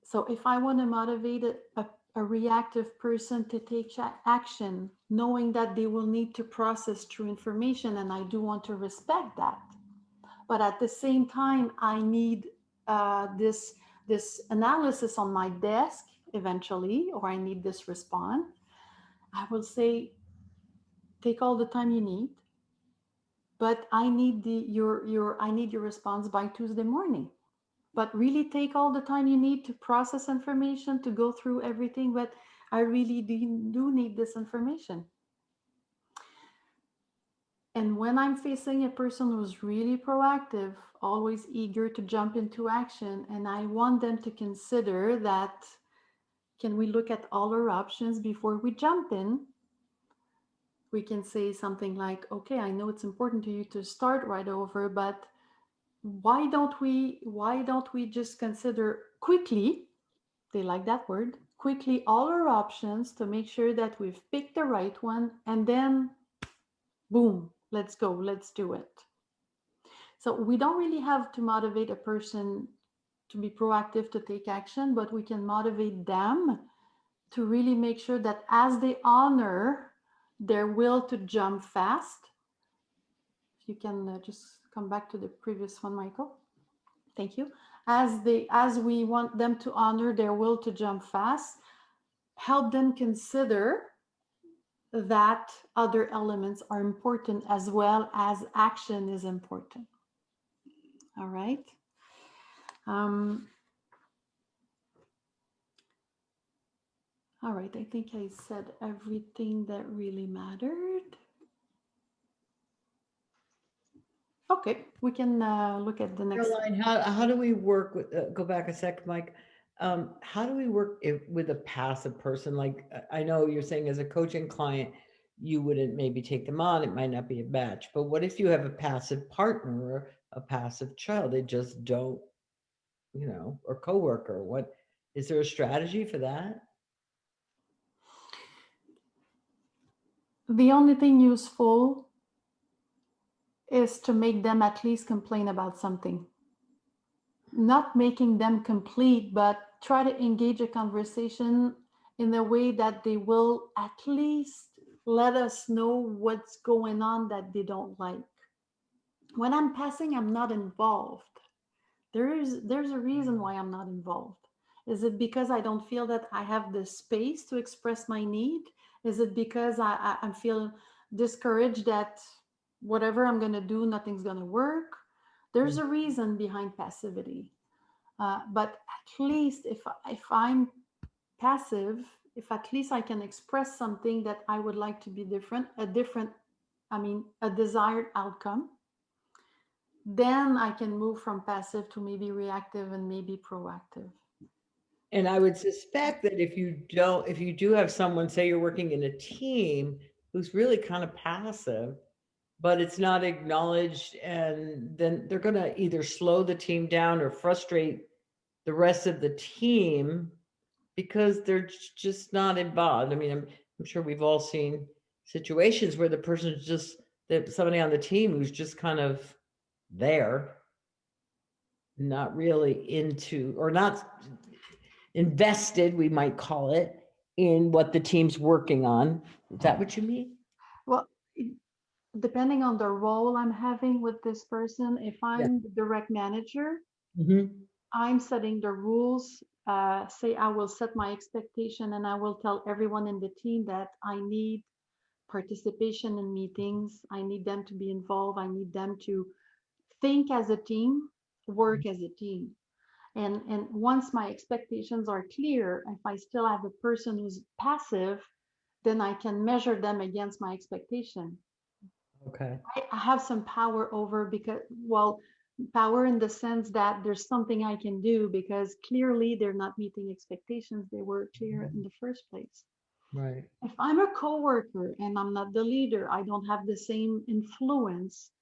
So if I want to motivate a reactive person to take action, knowing that they will need to process through information, and I do want to respect that, but at the same time, I need this analysis on my desk eventually, or I need this response. I will say, take all the time you need, but I need I need your response by Tuesday morning. But really take all the time you need to process information, to go through everything, but I really do need this information. And when I'm facing a person who's really proactive, always eager to jump into action, and I want them to consider that, can we look at all our options before we jump in? We can say something like, okay, I know it's important to you to start right over, but why don't we just consider quickly, they like that word, quickly, all our options to make sure that we've picked the right one, and then boom, let's go, let's do it. So we don't really have to motivate a person to be proactive, to take action, but we can motivate them to really make sure that as they honor their will to jump fast. If you can just come back to the previous one, Michael. Thank you. As we want them to honor their will to jump fast, help them consider that other elements are important as well as action is important. All right. All right, I think I said everything that really mattered. Okay, we can look at the next. Caroline, how do we work with, go back a sec, Mike. How do we work with a passive person? Like, I know you're saying as a coaching client, you wouldn't maybe take them on, it might not be a match, but what if you have a passive partner or a passive child? They just don't, or coworker, what, is there a strategy for that? The only thing useful is to make them at least complain about something. Not making them complete, but try to engage a conversation in a way that they will at least let us know what's going on that they don't like. When I'm passing, I'm not involved. There's a reason why I'm not involved. Is it because I don't feel that I have the space to express my need? Is it because I'm feeling discouraged that whatever I'm going to do, nothing's going to work? There's a reason behind passivity. But at least if I'm passive, if at least I can express something that I would like to be different, a desired outcome, then I can move from passive to maybe reactive and maybe proactive. And I would suspect that if you do have someone, say you're working in a team who's really kind of passive, but it's not acknowledged, and then they're going to either slow the team down or frustrate the rest of the team because they're just not involved. I mean, I'm sure we've all seen situations where the person's just, somebody on the team who's just kind of there, not really into, or not invested, we might call it, in what the team's working on. Is that what you mean? Well, depending on the role I'm having with this person, if I'm the direct manager, I'm setting the rules. Say I will set my expectation, and I will tell everyone in the team that I need participation in meetings. I need them to be involved. I need them to think as a team, work as a team. And once my expectations are clear, if I still have a person who's passive, then I can measure them against my expectation. Okay. I have some power over, because, well, Power in the sense that there's something I can do because clearly they're not meeting expectations. They were clear in the first place. Right. If I'm a coworker and I'm not the leader, I don't have the same influence,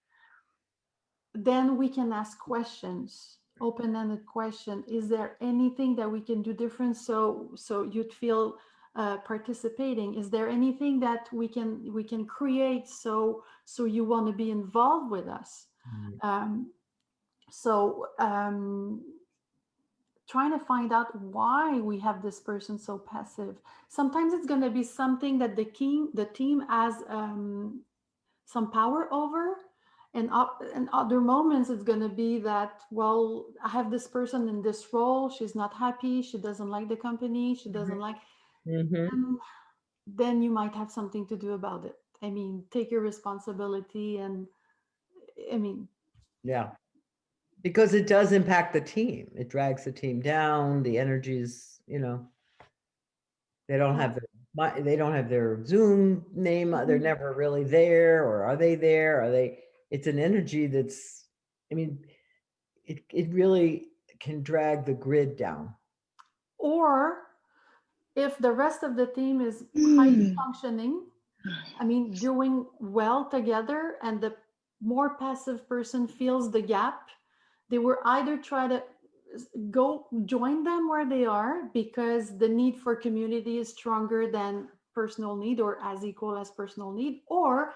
then we can ask questions, open-ended question. Is there anything that we can do different so you'd feel participating? Is there anything that we can create so you want to be involved with us? So trying to find out why we have this person so passive. Sometimes it's going to be something that the team has some power over, and in other moments it's going to be that, well, I have this person in this role, she's not happy, she doesn't like the company, she doesn't like, Mm-hmm. then you might have something to do about it. I mean, take your responsibility, and I mean, Yeah. Because it does impact the team. It drags the team down. The energies, they don't have they don't have their Zoom name. They're never really there, or are they there? Are they? It's an energy that's, I mean, it really can drag the grid down. or if the rest of the team is highly functioning, I mean, doing well together, and the more passive person feels the gap, they will either try to go join them where they are because the need for community is stronger than personal need or as equal as personal need, or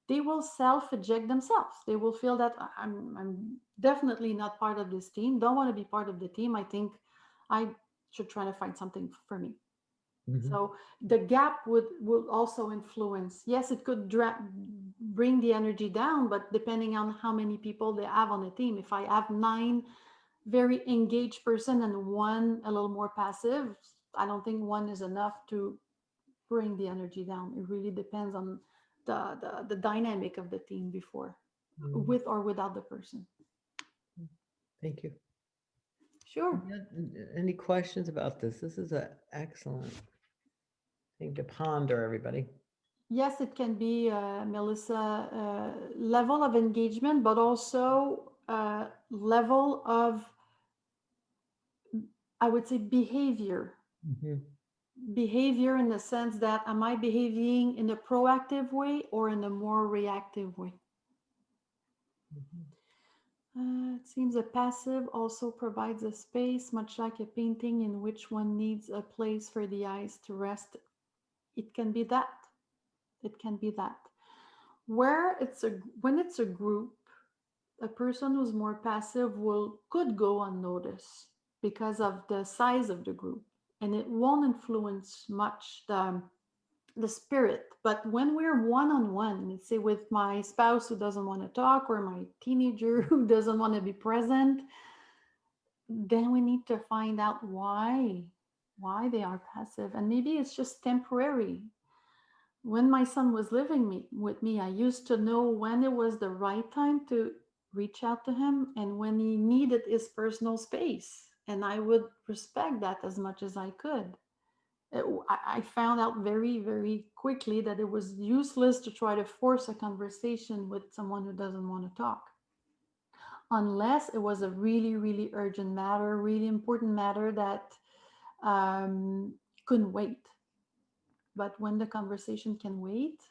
they will self-eject themselves. They will feel that I'm definitely not part of this team, don't want to be part of the team. I think I should try to find something for me. Mhm. So the gap would also influence. Yes, it could bring the energy down, but depending on how many people they have on the team. If I have 9 very engaged person and 1 a little more passive, I don't think 1 is enough to bring the energy down. It really depends on the dynamic of the team before, with or without the person. Thank you. Sure. Any questions about this? This is an excellent thing to ponder, everybody. Yes, it can be, Melissa, level of engagement, but also level of, I would say, behavior. Mhm. Behavior in the sense that, am I behaving in a proactive way or in a more reactive way? It seems a passive also provides a space, much like a painting in which one needs a place for the eyes to rest. It can be that. It can be that. When it's a group, a person who's more passive could go unnoticed because of the size of the group, and it won't influence much the spirit. But when we're one-on-one, let's say with my spouse who doesn't want to talk, or my teenager who doesn't want to be present, then we need to find out why they are passive, and maybe it's just temporary. When my son was living with me, I used to know when it was the right time to reach out to him and when he needed his personal space. And I would respect that as much as I could. I found out very, very quickly that it was useless to try to force a conversation with someone who doesn't want to talk. Unless it was a really, really urgent matter, really important matter that couldn't wait. But when the conversation can wait,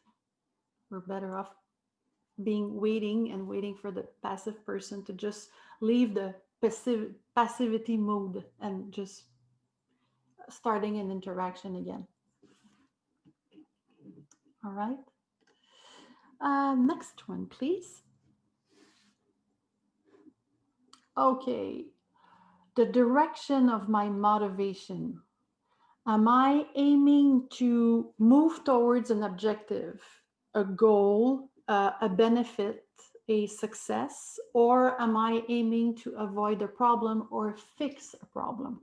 we're better off waiting and waiting for the passive person to just leave the passivity mode and just starting an interaction again. All right. Next one, please. Okay. The direction of my motivation. Am I aiming to move towards an objective, a goal, a benefit, a success, or am I aiming to avoid a problem or fix a problem?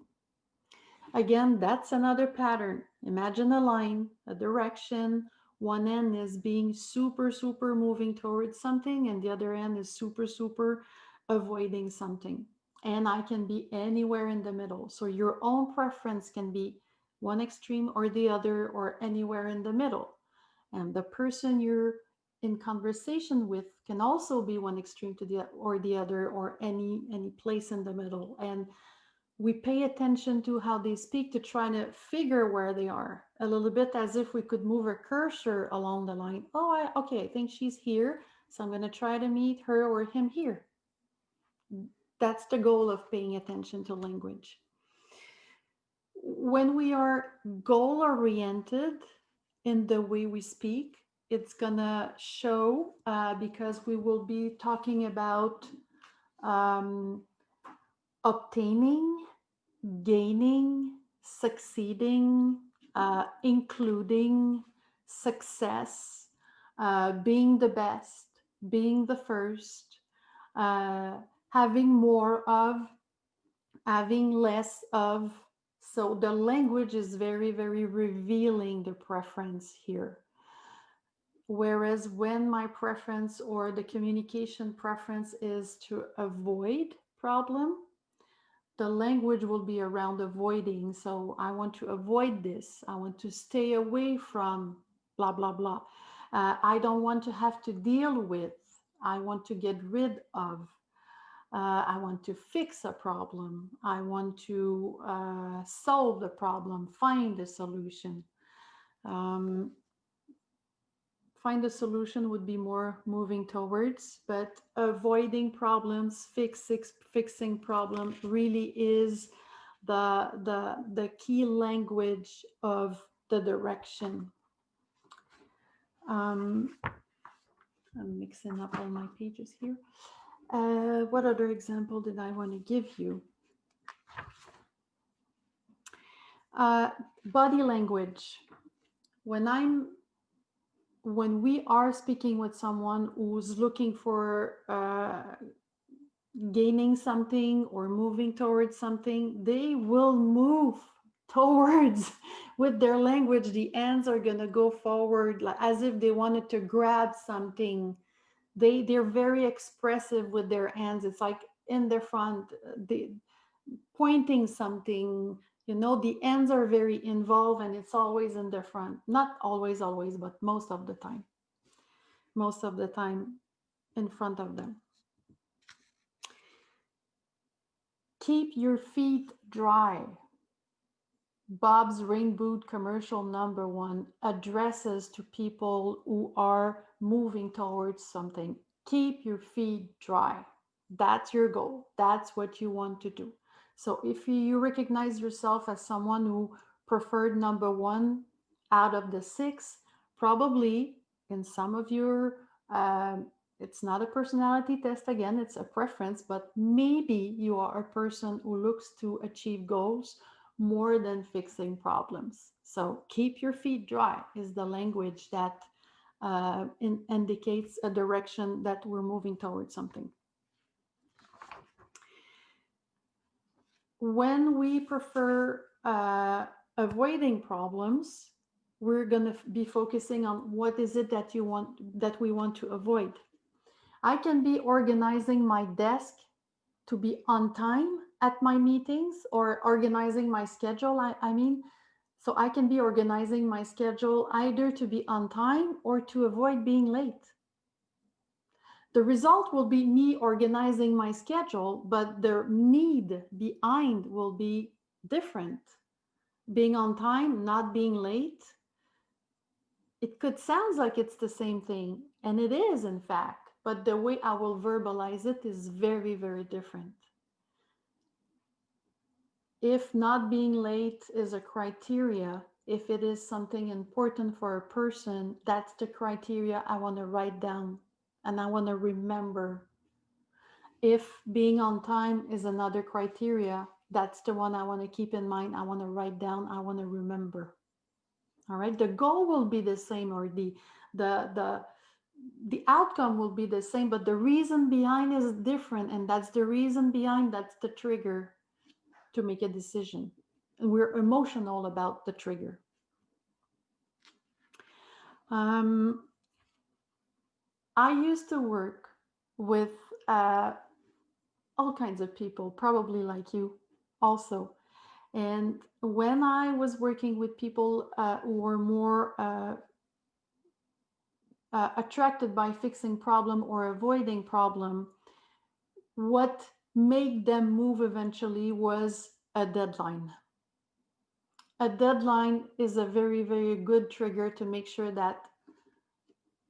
Again, that's another pattern. Imagine a line, a direction. One end is being super, super moving towards something, and the other end is super, super avoiding something. And I can be anywhere in the middle. So your own preference can be one extreme or the other, or anywhere in the middle. And the person you're in conversation with can also be one extreme to the other, or any place in the middle. And we pay attention to how they speak to try to figure where they are, a little bit as if we could move a cursor along the line. Oh, okay, I think she's here, so I'm going to try to meet her or him here. That's the goal of paying attention to language. When we are goal-oriented in the way we speak, it's gonna show because we will be talking about obtaining, gaining, succeeding, including, success, being the best, being the first, having more of, having less of. So the language is very, very revealing the preference here. Whereas when my preference or the communication preference is to avoid problem, the language will be around avoiding. So I want to avoid this. I want to stay away from blah, blah, blah. I don't want to have to deal with. I want to get rid of. I want to fix a problem. I want to solve the problem, find a solution. Find a solution would be more moving towards, but avoiding problems, fixing problem really is the key language of the direction. I'm mixing up all my pages here. What other example did I want to give you? Body language. When we are speaking with someone who's looking for gaining something or moving towards something, they will move towards with their language. The hands are going to go forward like, as if they wanted to grab something. They're very expressive with their hands. It's like in their front, they pointing something, you know, the hands are very involved and it's always in the front. Not always, but most of the time in front of them. Keep your feet dry. Bob's Rain Boot commercial #1 addresses to people who are moving towards something. Keep your feet dry. That's your goal. That's what you want to do. So if you recognize yourself as someone who preferred #1 out of the 6, probably in some of your, it's not a personality test again, it's a preference, but maybe you are a person who looks to achieve goals more than fixing problems. So keep your feet dry is the language that indicates a direction that we're moving towards something. When we prefer avoiding problems, we're going to be focusing on what is it that we want to avoid. I can be organizing my desk to be on time at my meetings, or organizing my schedule. So I can be organizing my schedule either to be on time or to avoid being late. The result will be me organizing my schedule, but the need behind will be different. Being on time, not being late. It could sound like it's the same thing, and it is in fact, but the way I will verbalize it is very, very different. If not being late is a criteria, if it is something important for a person, that's the criteria I want to write down and I want to remember. If being on time is another criteria, that's the one I want to keep in mind. I want to write down, I want to remember. All right, the goal will be the same, or the outcome will be the same, but the reason behind is different, and that's the reason behind, that's the trigger to make a decision. And we're emotional about the trigger. I used to work with all kinds of people, probably like you also. And when I was working with people who were more attracted by fixing problem or avoiding problem, what made them move eventually was a deadline. A deadline is a very, very good trigger to make sure that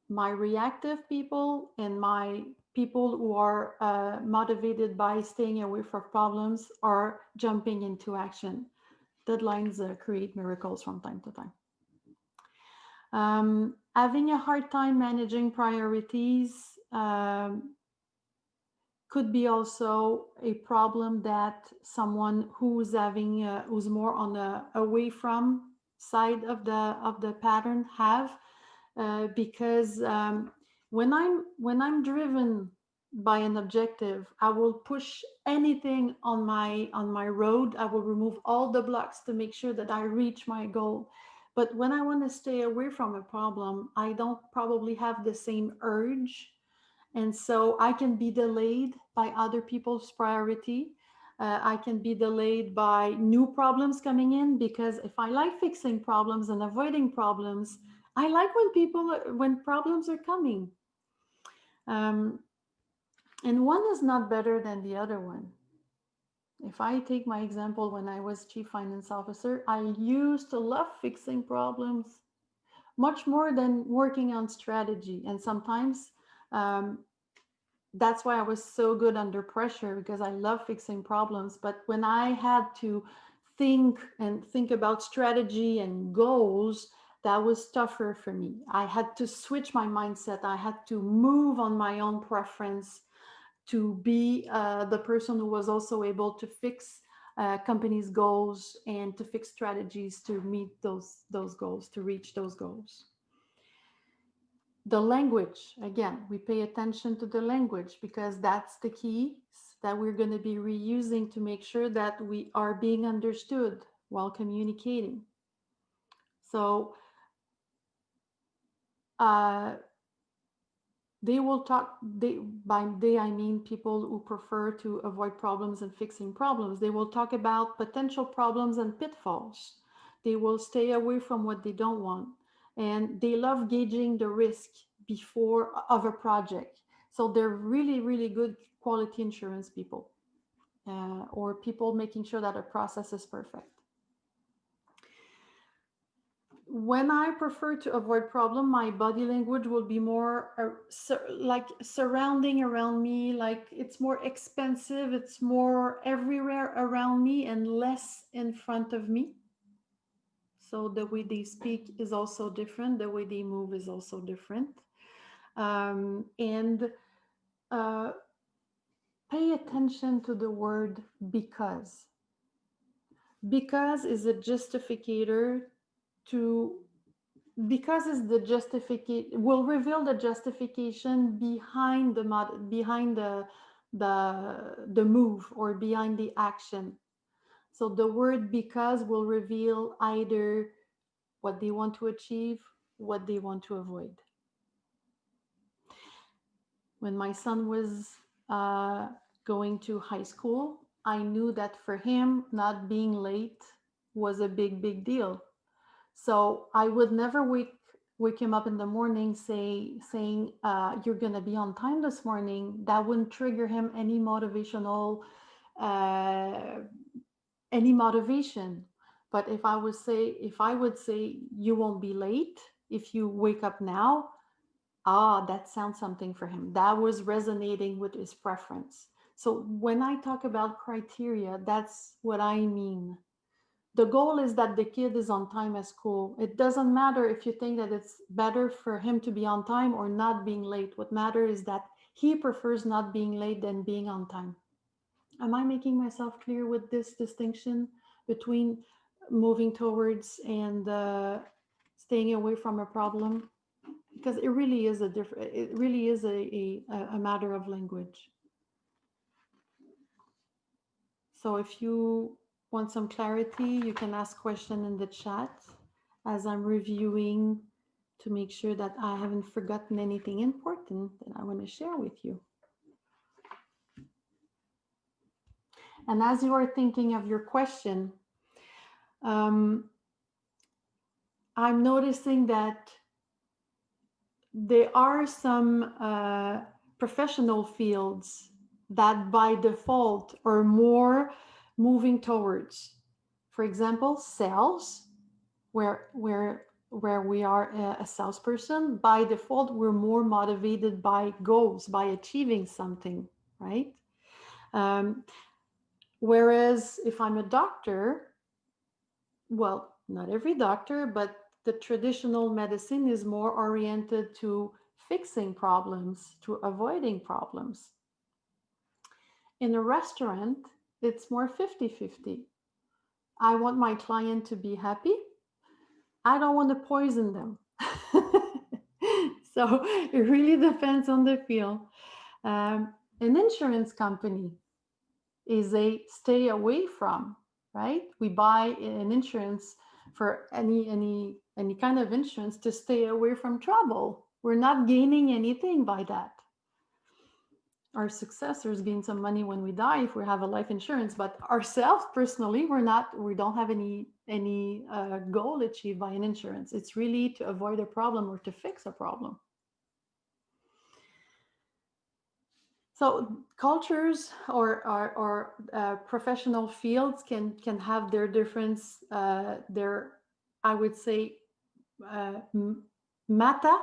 my reactive people and my people who are motivated by staying away from problems are jumping into action. Deadlines create miracles from time to time. Having a hard time managing priorities could be also a problem that someone who's having who's more on the away from side of the pattern have, because when I'm driven by an objective, I will push anything on my road. I will remove all the blocks to make sure that I reach my goal. But when I want to stay away from a problem, I don't probably have the same urge. And so I can be delayed by other people's priority. I can be delayed by new problems coming in, because if I like fixing problems and avoiding problems, I like when problems are coming. And one is not better than the other one. If I take my example, when I was Chief Finance Officer, I used to love fixing problems much more than working on strategy. And sometimes that's why I was so good under pressure, because I love fixing problems. But when I had to think about strategy and goals, that was tougher for me. I had to switch my mindset. I had to move on my own preference to be the person who was also able to fix companies' goals and to fix strategies to meet those goals, to reach those goals. The language, again, we pay attention to the language, because that's the key that we're going to be reusing to make sure that we are being understood while communicating. So they will talk, by they I mean people who prefer to avoid problems and fixing problems. They will talk about potential problems and pitfalls. They will stay away from what they don't want. And they love gauging the risk before of a project. So they're really, really good quality insurance people, or people making sure that a process is perfect. When I prefer to avoid problem, my body language will be more like surrounding around me, like it's more expensive, it's more everywhere around me and less in front of me. So the way they speak is also different, the way they move is also different. And pay attention to the word because. Because is a justificator to, because is the justification, will reveal the justification behind the move or behind the action. So the word because will reveal either what they want to achieve, what they want to avoid. When my son was going to high school, I knew that for him, not being late was a big, big deal. So I would never wake him up in the morning saying, you're going to be on time this morning. That wouldn't trigger him any motivation. But if I would say, you won't be late if you wake up now, that sounds something for him. That was resonating with his preference. So when I talk about criteria, that's what I mean. The goal is that the kid is on time at school. It doesn't matter if you think that it's better for him to be on time or not being late. What matters is that he prefers not being late than being on time. Am I making myself clear with this distinction between moving towards and staying away from a problem? Because it really is a matter of language. So if you want some clarity, you can ask questions in the chat as I'm reviewing to make sure that I haven't forgotten anything important that I want to share with you. And as you are thinking of your question, I'm noticing that there are some professional fields that by default are more moving towards, for example, sales, where we are a salesperson. By default, we're more motivated by goals, by achieving something, right? Whereas if I'm a doctor, well, not every doctor, but the traditional medicine is more oriented to fixing problems, to avoiding problems. In a restaurant, it's more 50-50. I want my client to be happy. I don't want to poison them. So it really depends on the field. An insurance company is a stay away from, right? We buy an insurance for any kind of insurance to stay away from trouble. We're not gaining anything by that. Our successors gain some money when we die if we have a life insurance, but ourselves personally, we don't have any goal achieved by an insurance. It's really to avoid a problem or to fix a problem. So cultures or professional fields can have their difference, their, I would say, meta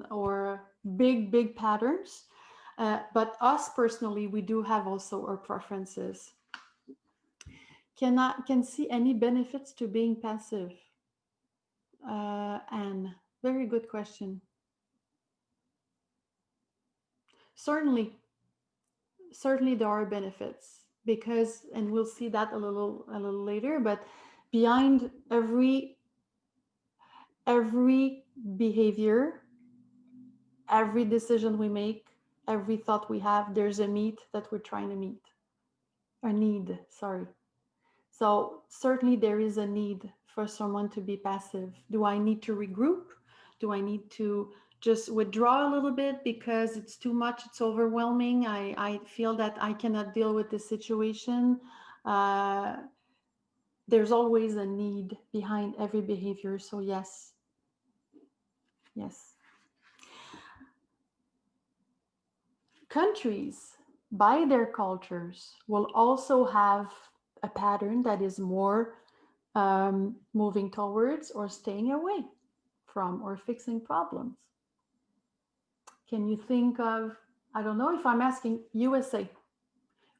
or big patterns. But us personally, we do have also our preferences. Can see any benefits to being passive? Anne, very good question. Certainly there are benefits because, and we'll see that a little later, but behind every behavior, every decision we make, every thought we have, there's a need that we're trying to meet. A need, sorry. So certainly there is a need for someone to be passive. Do I need to regroup? Do I need to just withdraw a little bit because it's too much, it's overwhelming? I feel that I cannot deal with the situation. There's always a need behind every behavior. So yes. Countries, by their cultures, will also have a pattern that is more moving towards or staying away from or fixing problems. Can you think of, I don't know, if I'm asking USA,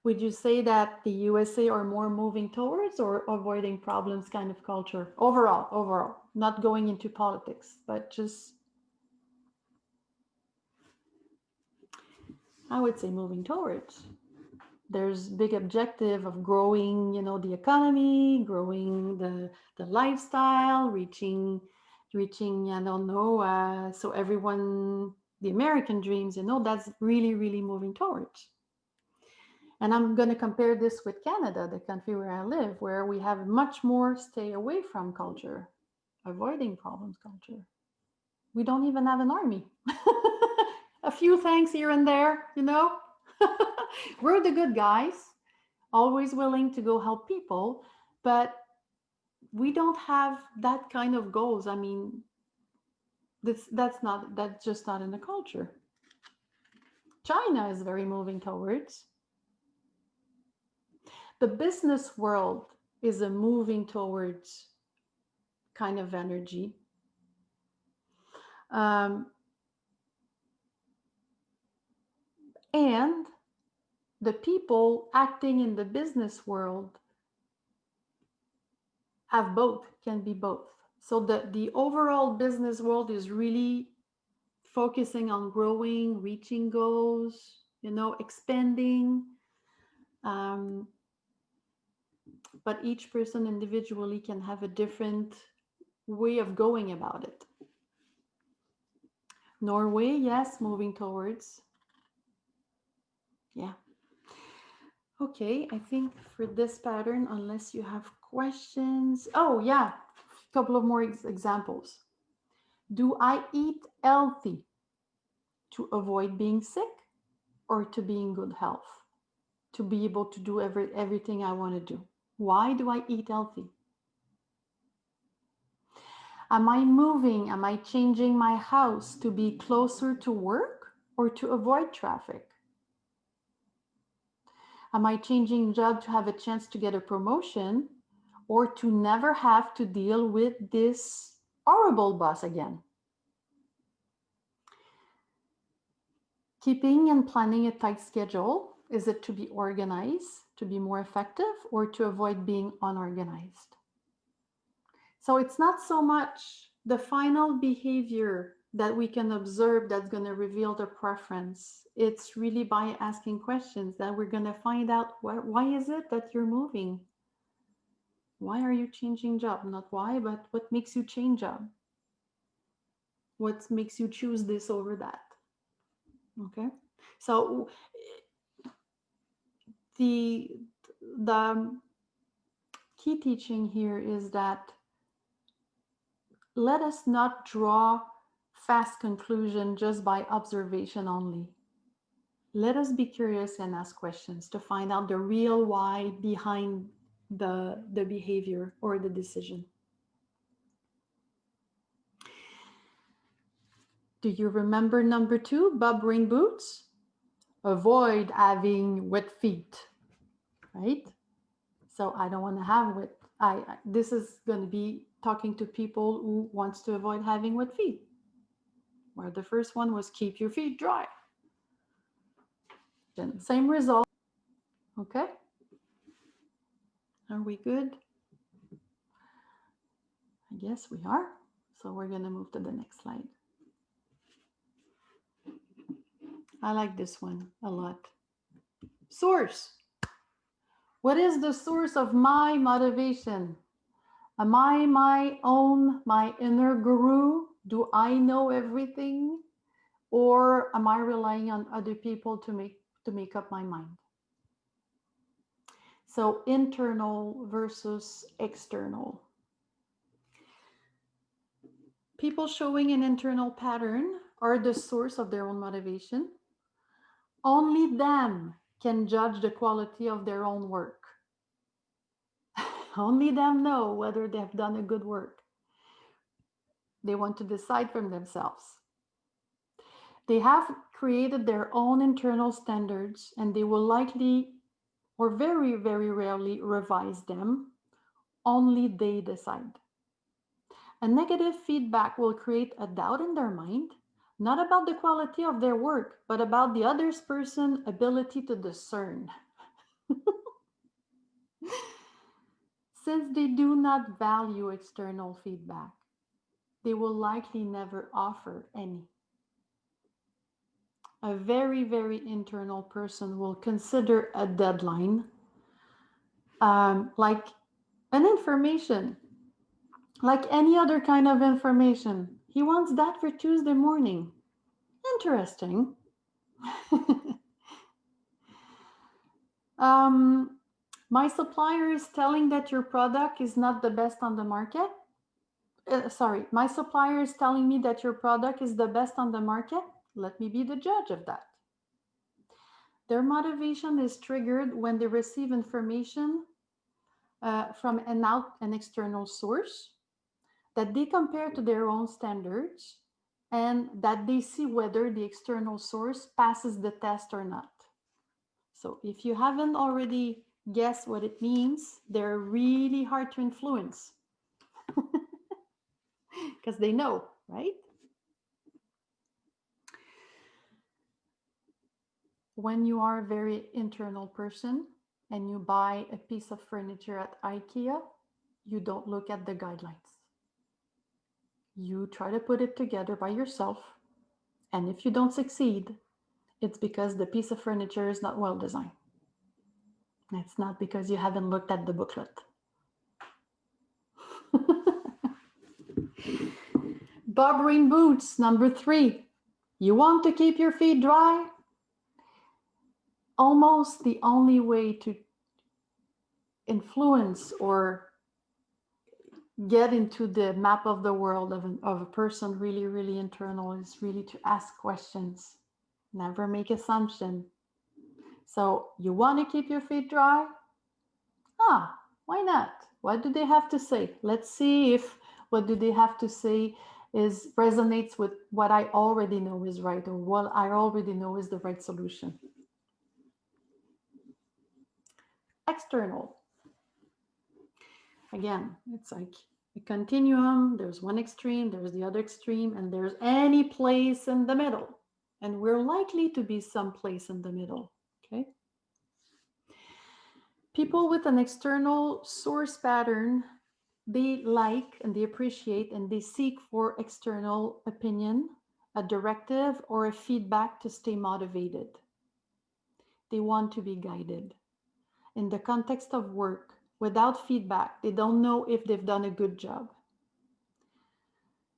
would you say that the USA are more moving towards or avoiding problems kind of culture? Overall, not going into politics, but just, I would say moving towards. There's big objective of growing, the economy, growing the lifestyle, reaching, I don't know, so everyone, the American dreams, that's really moving towards. And I'm going to compare this with Canada, the country where I live, where we have much more stay away from culture, avoiding problems culture. We don't even have an army. A few things here and there, We're the good guys, always willing to go help people, but we don't have that kind of goals. I mean, that's just not in the culture. China is very moving towards. The business world is a moving towards kind of energy. And the people acting in the business world have both, can be both. So the overall business world is really focusing on growing, reaching goals, expanding. But each person individually can have a different way of going about it. Norway, yes, moving towards. Yeah. Okay, I think for this pattern, unless you have questions. Oh, yeah, a couple of more examples. Do I eat healthy to avoid being sick or to be in good health? To be able to do everything I want to do? Why do I eat healthy? Am I moving? Am I changing my house to be closer to work or to avoid traffic? Am I changing job to have a chance to get a promotion or to never have to deal with this horrible boss again? Keeping and planning a tight schedule, is it to be organized, to be more effective, or to avoid being unorganized? So it's not so much the final behavior that we can observe that's going to reveal the preference. It's really by asking questions that we're going to find out why is it that you're moving? Why are you changing job? Not why, but what makes you change job? What makes you choose this over that? Okay, so the key teaching here is that let us not draw fast conclusion just by observation only. Let us be curious and ask questions to find out the real why behind the behavior or the decision. Do you remember number 2, Bob Rain boots? Avoid having wet feet, right? So I don't want to have wet. This is going to be talking to people who wants to avoid having wet feet. Where the first one was keep your feet dry. Then same result. Okay. Are we good? I guess we are. So we're going to move to the next slide. I like this one a lot. Source. What is the source of my motivation? Am I my inner guru? Do I know everything? Or am I relying on other people to make up my mind? So internal versus external. People showing an internal pattern are the source of their own motivation. Only them can judge the quality of their own work. Only them know whether they have done a good work. They want to decide for themselves. They have created their own internal standards and they will likely or very, very rarely revise them. Only they decide. A negative feedback will create a doubt in their mind, not about the quality of their work, but about the other person's ability to discern. Since they do not value external feedback, they will likely never offer any. A very, very internal person will consider a deadline like an information, like any other kind of information. He wants that for Tuesday morning. Interesting. My supplier is telling that your product is not the best on the market. My supplier is telling me that your product is the best on the market. Let me be the judge of that. Their motivation is triggered when they receive information from an external source that they compare to their own standards and that they see whether the external source passes the test or not. So if you haven't already guessed what it means, they're really hard to influence because they know, right? When you are a very internal person and you buy a piece of furniture at IKEA, you don't look at the guidelines. You try to put it together by yourself. And if you don't succeed, it's because the piece of furniture is not well designed. It's not because you haven't looked at the booklet. Bob Rain boots, number 3. You want to keep your feet dry? Almost the only way to influence or get into the map of the world of a person really, really internal is really to ask questions. Never make assumption. So you want to keep your feet dry? Why not? What do they have to say? Let's see if What do they have to say is resonates with what I already know is right, or what I already know is the right solution. External. Again, it's like a continuum. There's one extreme, there's the other extreme, and there's any place in the middle. And we're likely to be someplace in the middle, okay? People with an external source pattern, they like and they appreciate and they seek for external opinion, a directive, or a feedback to stay motivated. They want to be guided. In the context of work, without feedback, they don't know if they've done a good job.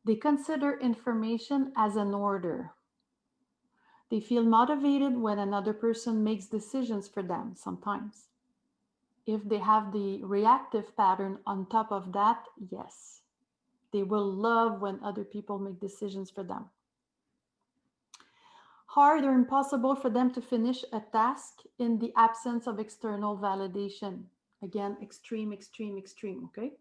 They consider information as an order. They feel motivated when another person makes decisions for them sometimes. If they have the reactive pattern on top of that, yes, they will love when other people make decisions for them. Hard or impossible for them to finish a task in the absence of external validation. Again, extreme, extreme, extreme, okay?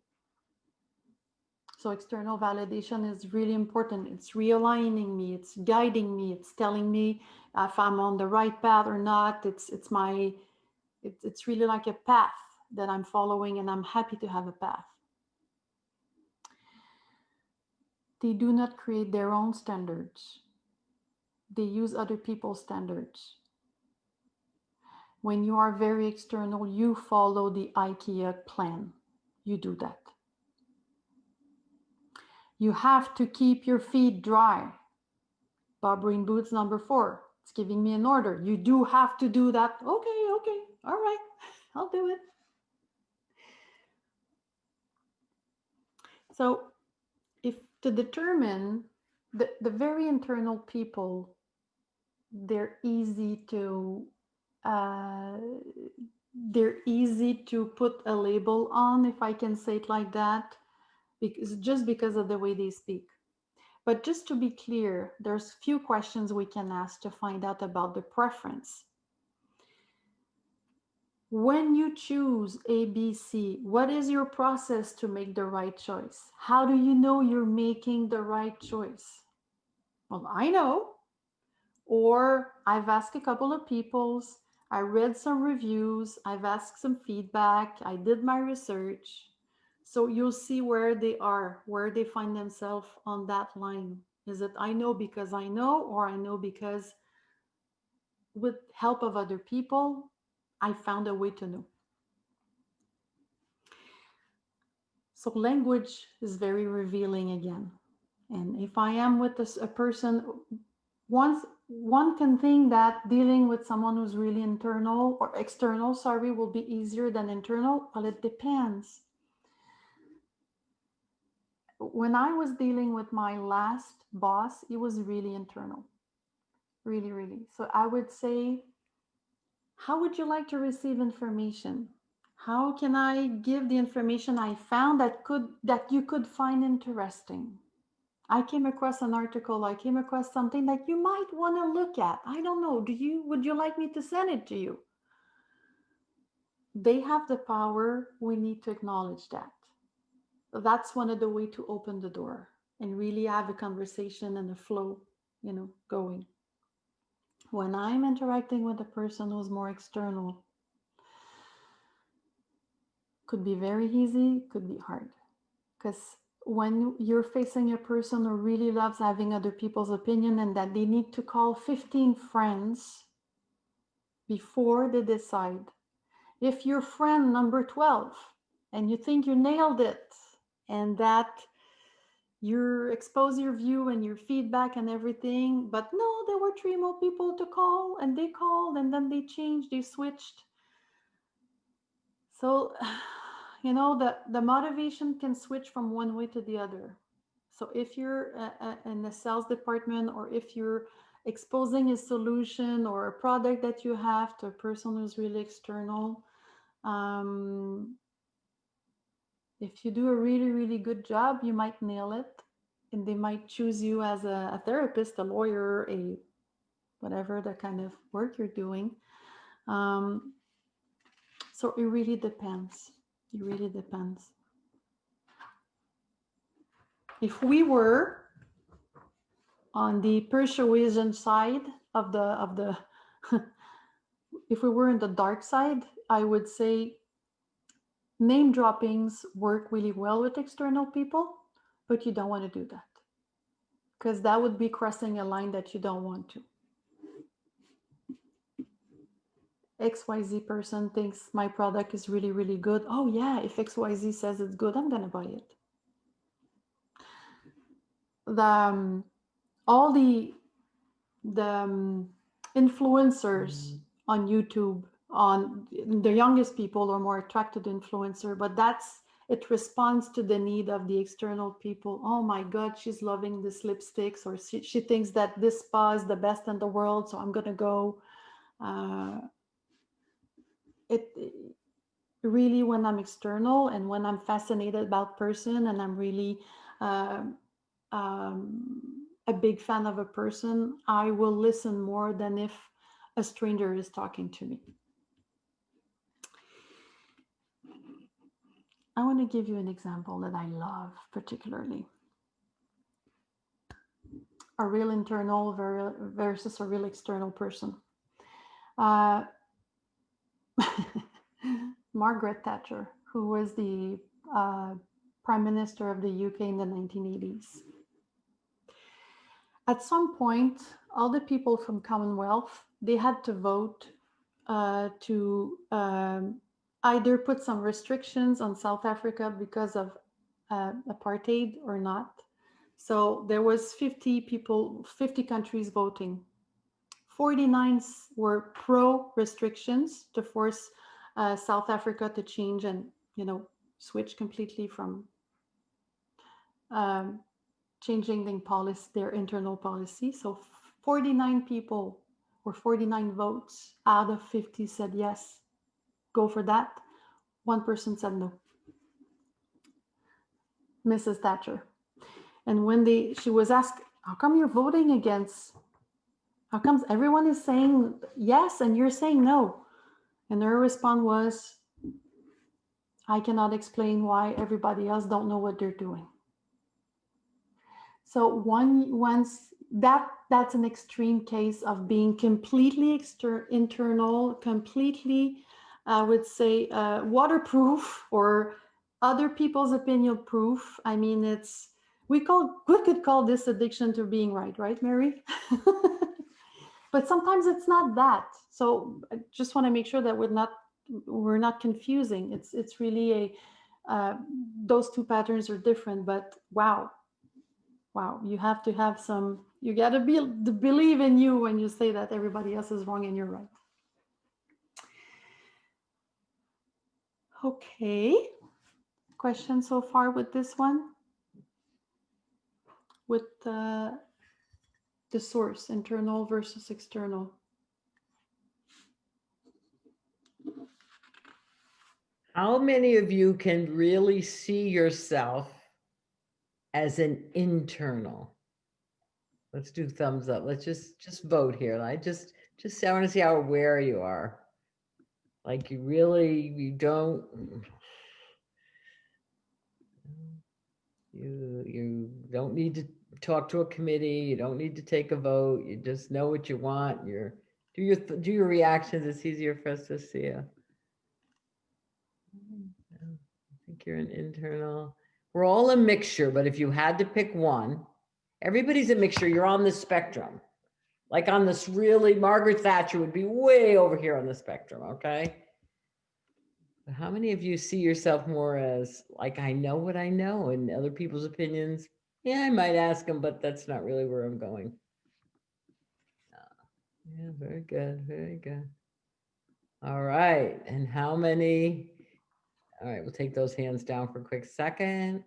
So external validation is really important. It's realigning me, it's guiding me, it's telling me if I'm on the right path or not. It's really like a path that I'm following, and I'm happy to have a path. They do not create their own standards. They use other people's standards. When you are very external, you follow the IKEA plan. You do that. You have to keep your feet dry. Bob Rain Boots number 4. It's giving me an order. You do have to do that. Okay, all right, I'll do it. So if to determine the very internal people, they're easy to put a label on, if I can say it like that, because of the way they speak. But just to be clear, there's few questions we can ask to find out about the preference. When you choose A, B, C, what is your process to make the right choice? How do you know you're making the right choice? Well, I know, or I've asked a couple of people, I read some reviews, I've asked some feedback, I did my research. So you'll see where they are, where they find themselves on that line. Is it I know because I know, or I know because with help of other people, I found a way to know. So language is very revealing again. And if I am with a person, one can think that dealing with someone who's really internal or external, sorry, will be easier than internal. Well, it depends. When I was dealing with my last boss, he was really internal. Really, really. So I would say, how would you like to receive information? How can I give the information I found that you could find interesting? I came across an article, I came across something that you might want to look at. I don't know. Would you like me to send it to you? They have the power. We need to acknowledge that. That's one of the ways to open the door and really have a conversation and a flow, going. When I'm interacting with a person who's more external, could be very easy, could be hard. Because when you're facing a person who really loves having other people's opinion and that they need to call 15 friends before they decide, if you're friend number 12 and you think you nailed it and that you expose your view and your feedback and everything, but no, there were 3 more people to call and they called and then they changed, they switched. So, the motivation can switch from one way to the other. So if you're in the sales department, or if you're exposing a solution or a product that you have to a person who's really external, if you do a really, really good job, you might nail it, and they might choose you as a therapist, a lawyer, whatever the kind of work you're doing. So it really depends. It really depends. if we were on the persuasion side of the if we were in the dark side, I would say name droppings work really well with external people, but you don't want to do that because that would be crossing a line that you don't want to. XYZ person thinks my product is really, really good. Oh yeah, if XYZ says it's good, I'm gonna buy it. All the influencers on YouTube, on the youngest people are more attracted to influencer, but it responds to the need of the external people. Oh my God, she's loving this lipsticks, or she thinks that this spa is the best in the world, so I'm gonna go. It really, when I'm external and when I'm fascinated about person and I'm really a big fan of a person, I will listen more than if a stranger is talking to me. I want to give you an example that I love particularly. A real internal versus a real external person. Margaret Thatcher, who was the Prime Minister of the UK in the 1980s. At some point, all the people from Commonwealth, they had to vote to either put some restrictions on South Africa because of apartheid or not. So there was 50 countries voting. 49 were pro restrictions to force South Africa to change and, switch completely from changing their internal policy. So 49 people or 49 votes out of 50 said yes, go for that. One person said no. Mrs. Thatcher. And when she was asked, how come you're voting against? How comes everyone is saying yes and you're saying no? And her response was, I cannot explain why everybody else don't know what they're doing. So that's an extreme case of being completely internal, completely, I would say, waterproof or other people's opinion proof. I mean, we could call this addiction to being right, Mary? But sometimes it's not that. So I just want to make sure that we're not confusing. It's really those two patterns are different, but wow, you have to have you got to believe in you when you say that everybody else is wrong and you're right. Okay. Question so far with this one? With the source, internal versus external. How many of you can really see yourself as an internal? Let's do thumbs up. Let's just vote here. I want to see how aware you are. Like you don't, you don't need to talk to a committee. You don't need to take a vote. You just know what you want. Do your reactions. It's easier for us to see you. I think you're an internal. We're all a mixture, but if you had to pick one, everybody's a mixture. You're on the spectrum. Like on this really, Margaret Thatcher would be way over here on the spectrum, okay? But how many of you see yourself more as like, I know what I know, and other people's opinions, yeah, I might ask them, but that's not really where I'm going. Yeah, very good, very good. All right, and how many? All right, we'll take those hands down for a quick second.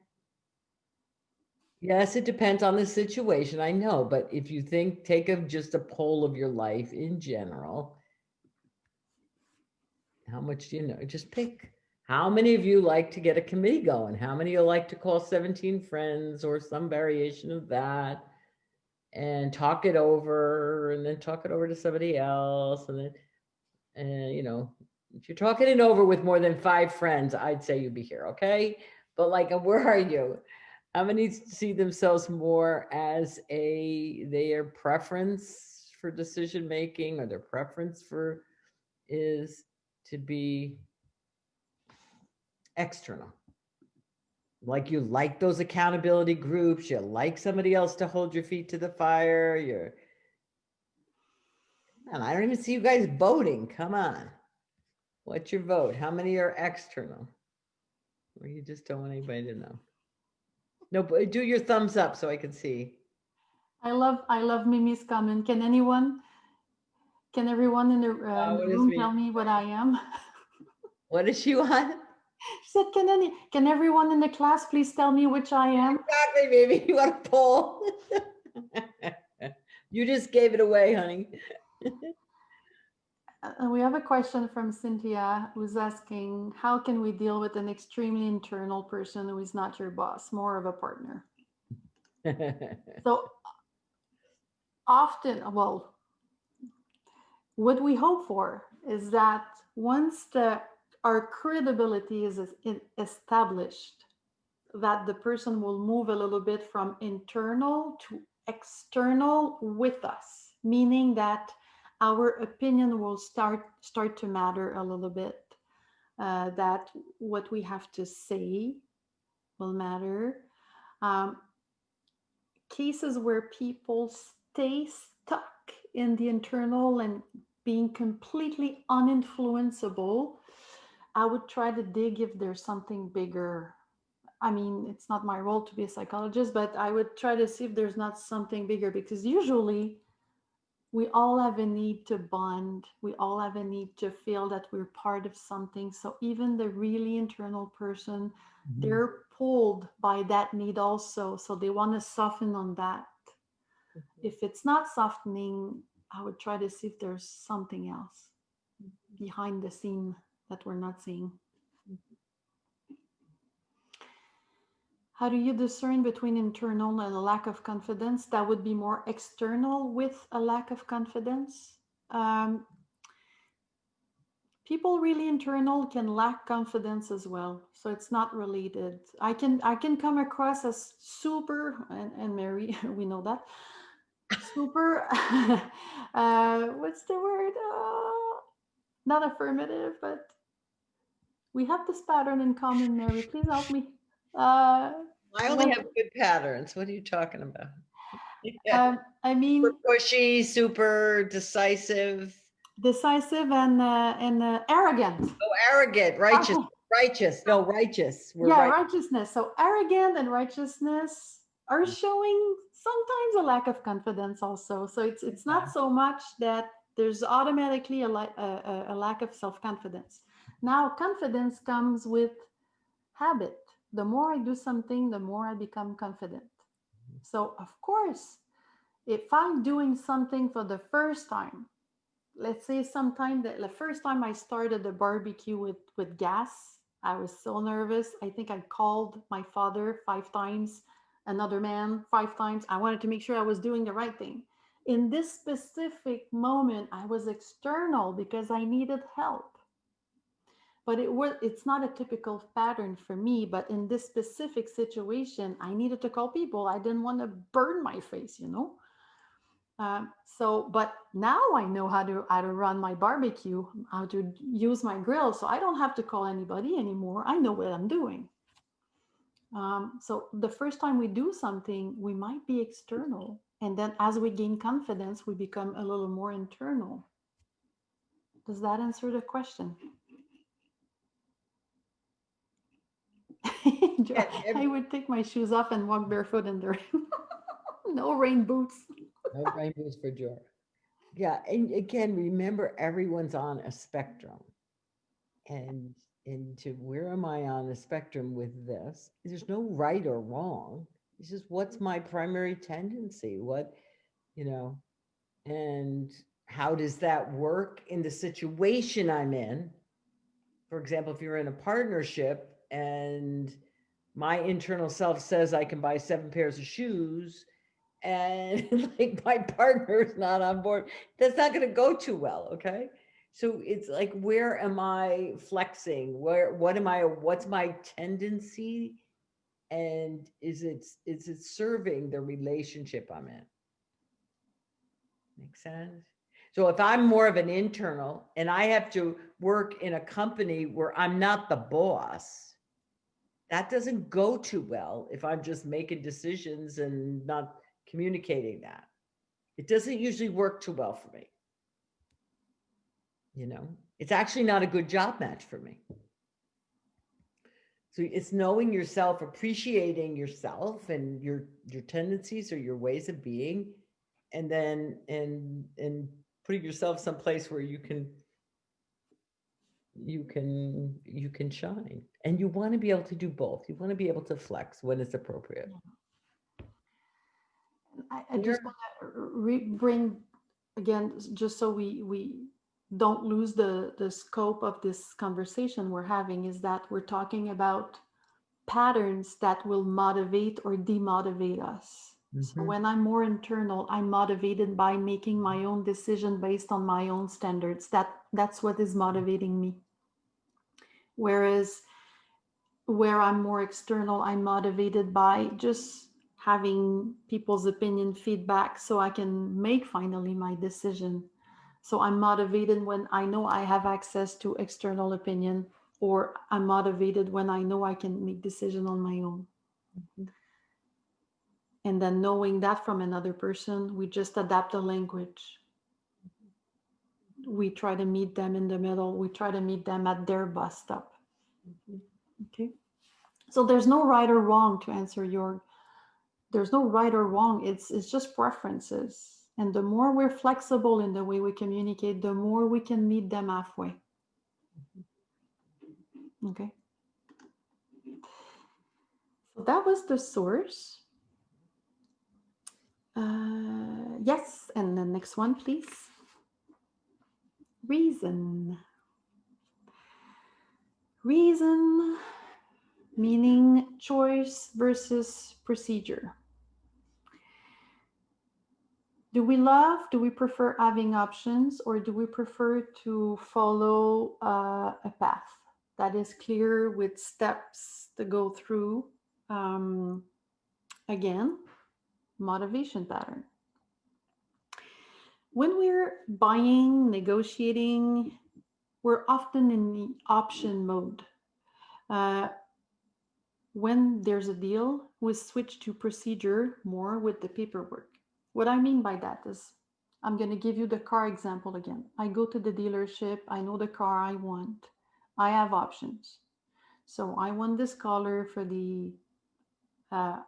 Yes, it depends on the situation, I know, but if you take just a poll of your life in general, how much do you know? Just pick. How many of you like to get a committee going? How many of you like to call 17 friends or some variation of that and talk it over and then talk it over to somebody else? And then, if you're talking it over with more than 5 friends, I'd say you'd be here, okay? But like, where are you? How many see themselves more as their preference for decision making, or their preference for is to be external? Like you like those accountability groups, you like somebody else to hold your feet to the fire, and I don't even see you guys voting. Come on. What's your vote? How many are external? Or you just don't want anybody to know? No, but do your thumbs up so I can see. I love Mimi's comment. Can everyone in the what is room Mimi? tell me what I am? What does she want? She said, can everyone in the class please tell me which I am? Exactly, baby. You want a poll? You just gave it away, honey. We have a question from Cynthia who's asking, how can we deal with an extremely internal person who is not your boss, more of a partner? So often, well, what we hope for is that once our credibility is established, that the person will move a little bit from internal to external with us, meaning that our opinion will start to matter a little bit, that what we have to say will matter. Cases where people stay stuck in the internal and being completely uninfluenceable, I would try to dig if there's something bigger. I mean, it's not my role to be a psychologist, but I would try to see if there's not something bigger, because usually we all have a need to bond. We all have a need to feel that we're part of something. So even the really internal person, they're pulled by that need also. So they want to soften on that. If it's not softening, I would try to see if there's something else behind the scene that we're not seeing. How do you discern between internal and a lack of confidence? That would be more external with a lack of confidence. People really internal can lack confidence as well. So it's not related. I can come across as super, and Mary, we know that, super, what's the word? Not affirmative, but we have this pattern in common, Mary. Please help me. I only have good patterns. What are you talking about? I mean, super pushy, super decisive, and arrogant. Oh, arrogant, righteous, Okay. righteous. No, righteous. We're Yeah, right. righteousness. So arrogant and righteousness are showing sometimes a lack of confidence also. So it's not so much that there's automatically a lack of self-confidence. Now, confidence comes with habit. The more I do something, the more I become confident. So of course, if I'm doing something for the first time, let's say sometime the first time I started the barbecue with gas, I was so nervous. I think I called my father 5 times, another man 5 times. I wanted to make sure I was doing the right thing. In this specific moment, I was external because I needed help. But it's not a typical pattern for me. But in this specific situation, I needed to call people. I didn't want to burn my face, you know. But now I know how to run my barbecue, how to use my grill. So I don't have to call anybody anymore. I know what I'm doing. So the first time we do something, we might be external. And then as we gain confidence, we become a little more internal. Does that answer the question? I would take my shoes off and walk barefoot in the rain. No rain boots. No rain boots for Joy. Yeah, and again, remember everyone's on a spectrum. And to where am I on a spectrum with this? There's no right or wrong. It's just what's my primary tendency? What, and how does that work in the situation I'm in? For example, if you're in a partnership and my internal self says I can buy 7 pairs of shoes, and like my partner's not on board, that's not going to go too well. Okay. So it's like, where am I flexing? What's my tendency And is it serving the relationship I'm in? Make sense? So if I'm more of an internal and I have to work in a company where I'm not the boss, that doesn't go too well if I'm just making decisions and not communicating that. It doesn't usually work too well for me. You know, it's actually not a good job match for me. So it's knowing yourself, appreciating yourself and your tendencies or your ways of being, and then and putting yourself someplace where you can shine. And you want to be able to do both. You want to be able to flex when it's appropriate. I just want to bring again, just so we don't lose the scope of this conversation we're having, is that we're talking about patterns that will motivate or demotivate us. So Mhm. when I'm more internal, I'm motivated by making my own decision based on my own standards. That's what is motivating me. Whereas where I'm more external, I'm motivated by just having people's opinion feedback so I can make finally my decision. So I'm motivated when I know I have access to external opinion, or I'm motivated when I know I can make decision on my own. And then knowing that from another person, we just adapt the language. We try to meet them in the middle. We try to meet them at their bus stop. Okay. So there's no right or wrong to answer there's no right or wrong. It's just preferences. And the more we're flexible in the way we communicate, the more we can meet them halfway. Okay. So that was the source. Yes, and the next one, please. Reason. Reason meaning choice versus procedure. Do we prefer having options, or do we prefer to follow a path that is clear with steps to go through? Again, motivation pattern. When we're buying, negotiating, we're often in the option mode. When there's a deal, we switch to procedure more with the paperwork. What I mean by that is, I'm going to give you the car example again. I go to the dealership, I know the car I want, I have options. So I want this color for the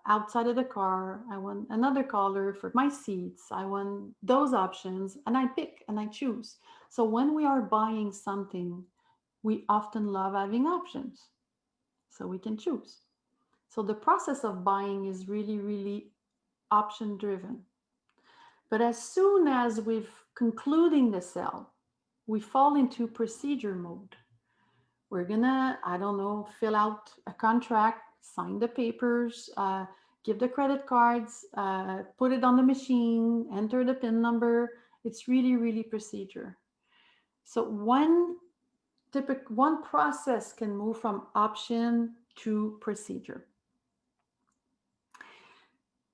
outside of the car, I want another color for my seats, I want those options, and I pick and I choose. So when we are buying something, we often love having options, so we can choose. So the process of buying is really, really option driven. But as soon as we've concluding the sale, we fall into procedure mode. We're gonna, I don't know, fill out a contract, sign the papers, give the credit cards, put it on the machine, enter the PIN number. It's really, really procedure. So one process can move from option to procedure.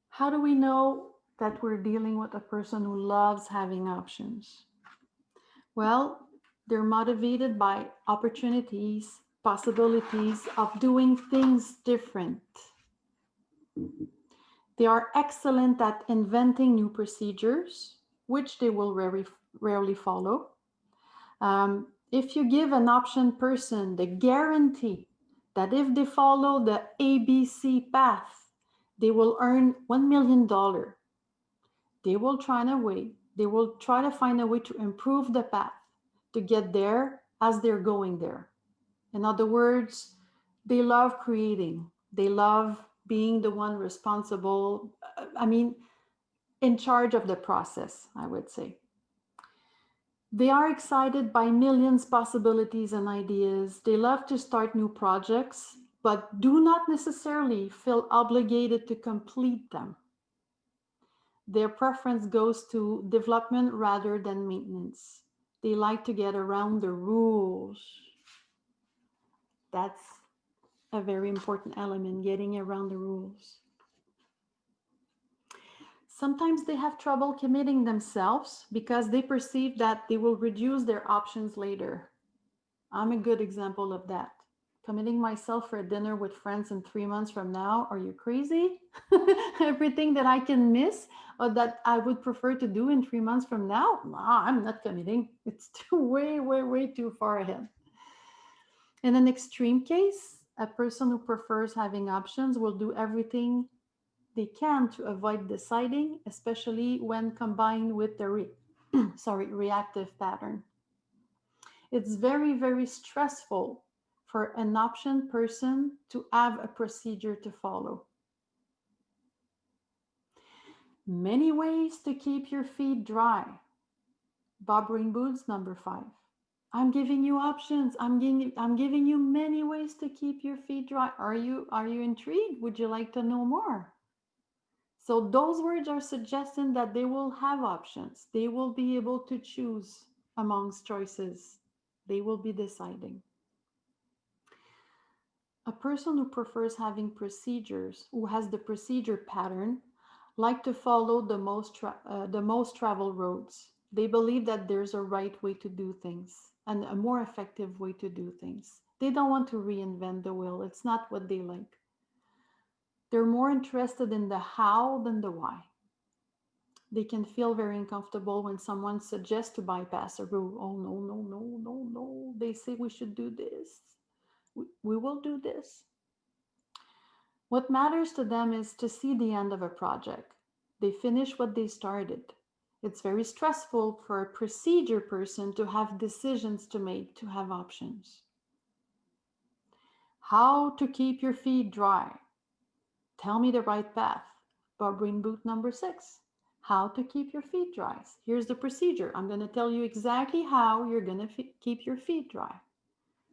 How do we know that we're dealing with a person who loves having options? Well, they're motivated by opportunities, possibilities of doing things different. They are excellent at inventing new procedures, which they will rarely follow. If you give an option person the guarantee that if they follow the ABC path, they will earn $1 million, they will try to find a way to improve the path to get there as they're going there. In other words, they love creating. They love being the one responsible, in charge of the process, I would say. They are excited by millions possibilities and ideas. They love to start new projects, but do not necessarily feel obligated to complete them. Their preference goes to development rather than maintenance. They like to get around the rules. That's a very important element, getting around the rules. Sometimes they have trouble committing themselves because they perceive that they will reduce their options later. I'm a good example of that. Committing myself for a dinner with friends in 3 months from now, are you crazy? Everything that I can miss or that I would prefer to do in 3 months from now, nah, I'm not committing. It's too way too far ahead. In an extreme case, a person who prefers having options will do everything they can to avoid deciding, especially when combined with the reactive pattern. It's very stressful for an option person to have a procedure to follow. Many ways to keep your feet dry. Bob Rainboots, number 5. I'm giving you options. I'm giving you many ways to keep your feet dry. Are you intrigued? Would you like to know more? So those words are suggesting that they will have options. They will be able to choose amongst choices. They will be deciding. A person who prefers having procedures, who has the procedure pattern, like to follow the most traveled roads. They believe that there's a right way to do things and a more effective way to do things. They don't want to reinvent the wheel. It's not what they like. They're more interested in the how than the why. They can feel very uncomfortable when someone suggests to bypass a rule. Oh, no. They say we should do this. We will do this. What matters to them is to see the end of a project. They finish what they started. It's very stressful for a procedure person to have decisions to make, to have options. How to keep your feet dry. Tell me the right path. Bob Rainboot, number 6. How to keep your feet dry. Here's the procedure. I'm going to tell you exactly how you're going to keep your feet dry.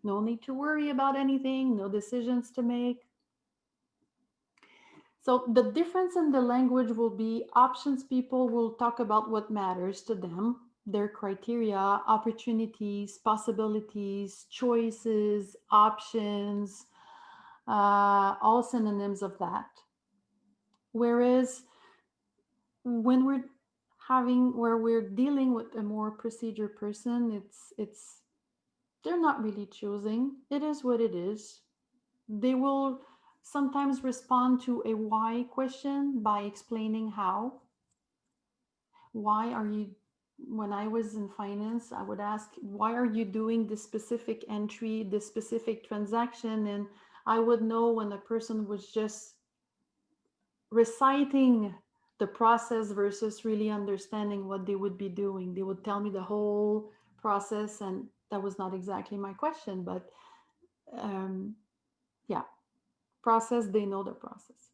No need to worry about anything, no decisions to make. So the difference in the language will be options people will talk about what matters to them, their criteria, opportunities, possibilities, choices, options, all synonyms of that. Whereas when we're dealing with a more procedure person, they're not really choosing. It is what it is. They will sometimes respond to a why question by explaining how. Why are you, when I was in finance, I would ask, why are you doing this specific entry, this specific transaction? And I would know when a person was just reciting the process versus really understanding what they would be doing. They would tell me the whole process, and that was not exactly my question, but yeah, process, they know the process.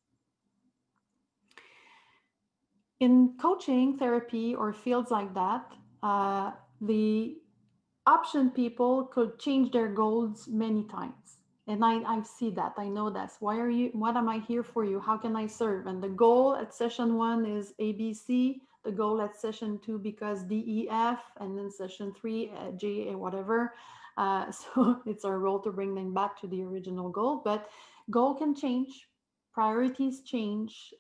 In coaching, therapy, or fields like that, the option people could change their goals many times. And I see that, I know that. What am I here for you? How can I serve? And the goal at session 1 is ABC, the goal at session 2 because DEF, and then session 3, J, whatever. So it's our role to bring them back to the original goal, but goal can change, priorities change,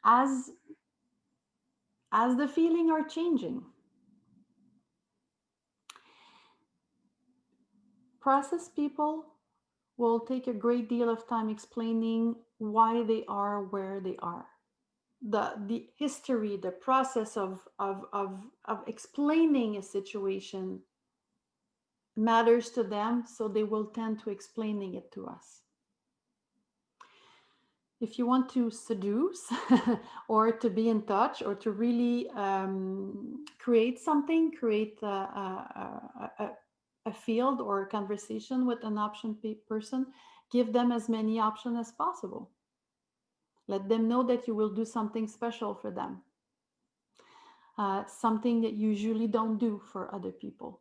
as the feeling are changing. Process people will take a great deal of time explaining why they are where they are. The history, the process of explaining a situation matters to them, so they will tend to explaining it to us. If you want to seduce or to be in touch or to really create something, create a field or a conversation with an option person, give them as many options as possible. Let them know that you will do something special for them. Something that you usually don't do for other people,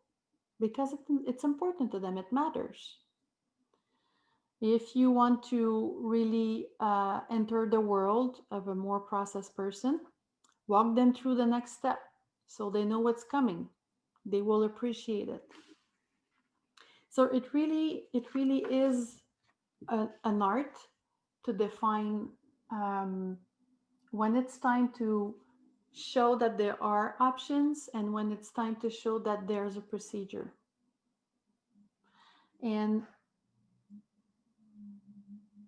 because it's important to them, it matters. If you want to really enter the world of a more processed person, walk them through the next step so they know what's coming. They will appreciate it. So it really is an art to define when it's time to show that there are options and when it's time to show that there's a procedure. And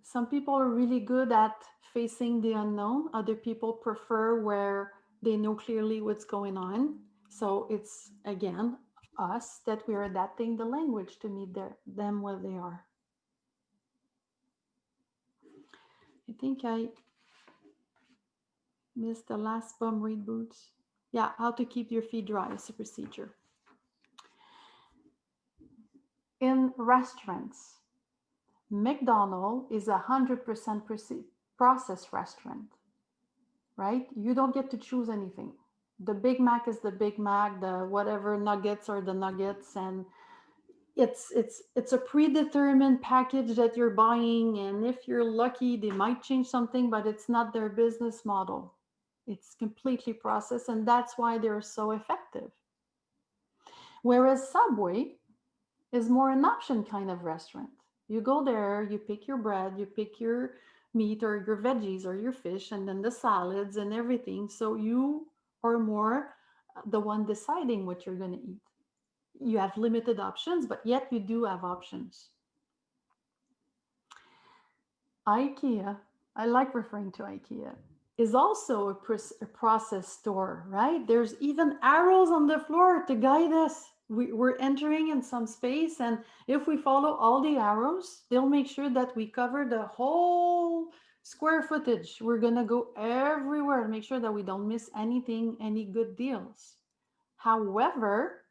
some people are really good at facing the unknown. Other people prefer where they know clearly what's going on. So it's, again, us that we're adapting the language to meet them where they are. I think I missed the last bum read boots. Yeah, how to keep your feet dry is a procedure. In restaurants, McDonald's is 100% processed restaurant, right? You don't get to choose anything. The Big Mac is the Big Mac, the whatever nuggets are the nuggets, and it's a predetermined package that you're buying, and if you're lucky, they might change something, but it's not their business model. It's completely processed, and that's why they're so effective. Whereas Subway is more an option kind of restaurant. You go there, you pick your bread, you pick your meat or your veggies or your fish, and then the salads and everything. So you are more the one deciding what you're going to eat. You have limited options, but yet you do have options. IKEA, I like referring to IKEA, is also a process store, right? There's even arrows on the floor to guide us. We're entering in some space, and if we follow all the arrows, they'll make sure that we cover the whole square footage. We're gonna go everywhere to make sure that we don't miss anything, any good deals. However,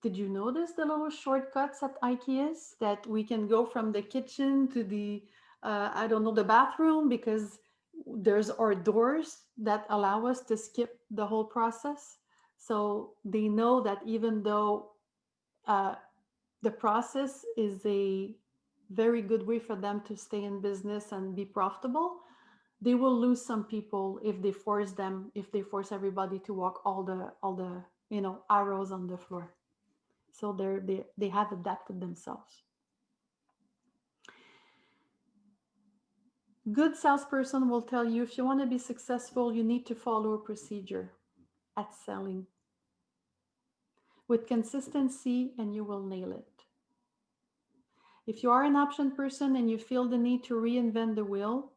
did you notice the little shortcuts at IKEA's that we can go from the kitchen to the, I don't know, the bathroom, because there's our doors that allow us to skip the whole process. So they know that even though the process is a very good way for them to stay in business and be profitable, they will lose some people if they force everybody to walk all the arrows on the floor. So they have adapted themselves. Good salesperson will tell you, if you want to be successful, you need to follow a procedure at selling with consistency, and you will nail it. If you are an option person and you feel the need to reinvent the wheel,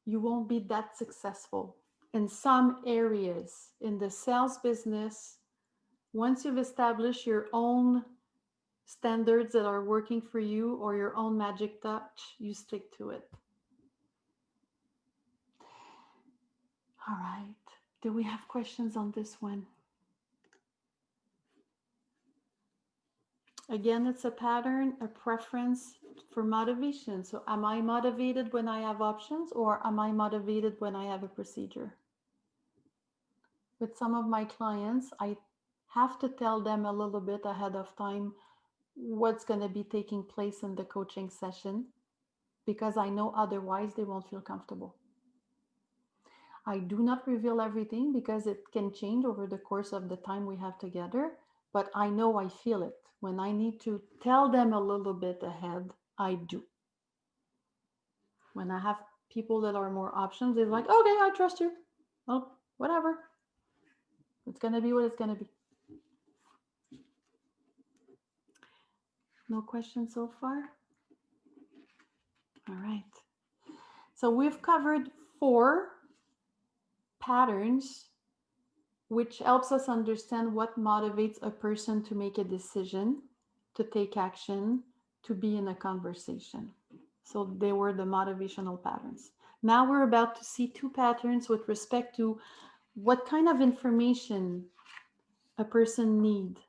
you won't be that successful. In some areas in the sales business, once you've established your own standards that are working for you or your own magic touch, you stick to it. All right. Do we have questions on this one? Again, it's a pattern, a preference for motivation. So am I motivated when I have options, or am I motivated when I have a procedure? With some of my clients, I have to tell them a little bit ahead of time what's going to be taking place in the coaching session, because I know otherwise they won't feel comfortable. I do not reveal everything because it can change over the course of the time we have together, but I know I feel it. When I need to tell them a little bit ahead, I do. When I have people that are more options, they're like, okay, I trust you. Well, whatever. It's going to be what it's going to be. No questions so far? All right. So we've covered 4 patterns, which helps us understand what motivates a person to make a decision, to take action, to be in a conversation. So they were the motivational patterns. Now we're about to see 2 patterns with respect to what kind of information a person needs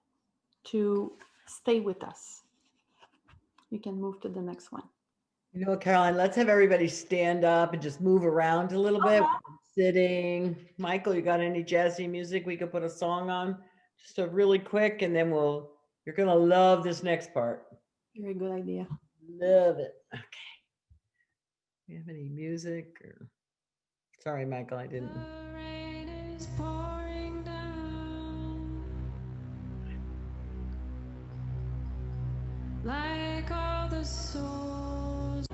to stay with us. You can move to the next one. You know, Caroline, let's have everybody stand up and just move around a little bit. Okay. Sitting. Michael, you got any jazzy music we could put a song on? Just a really quick, and then you're going to love this next part. Very good idea. Love it. Okay. Do you have any music? Or... Sorry, Michael, I didn't. The rain is pouring down like all the souls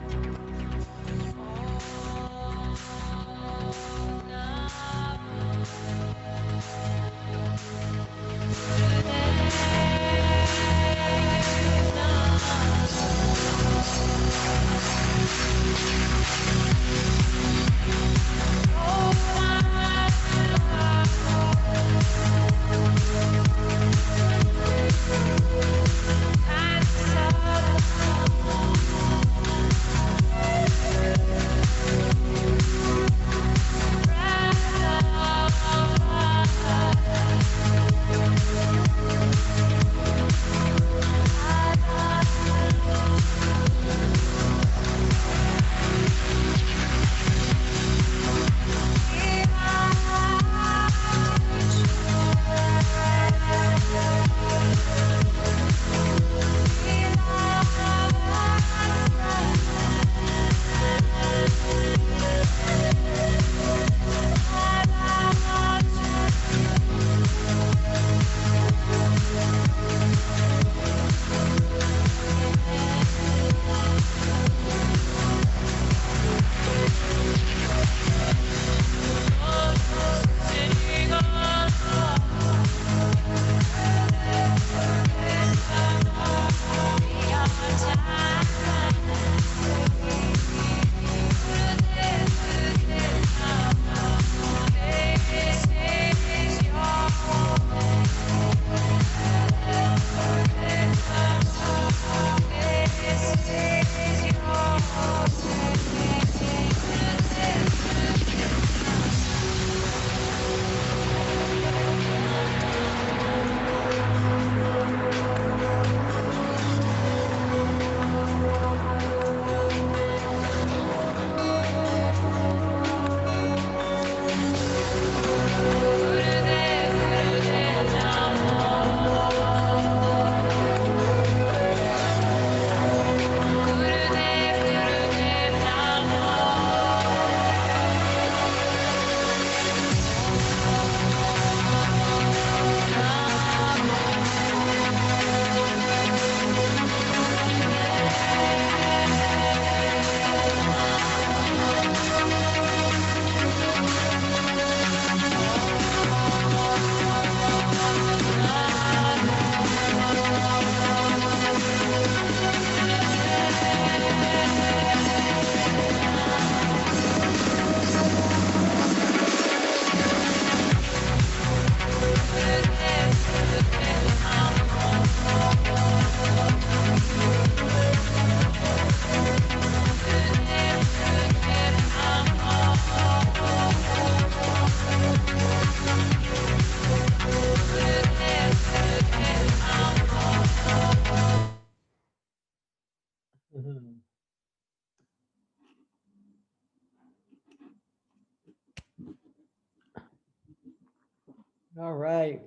right.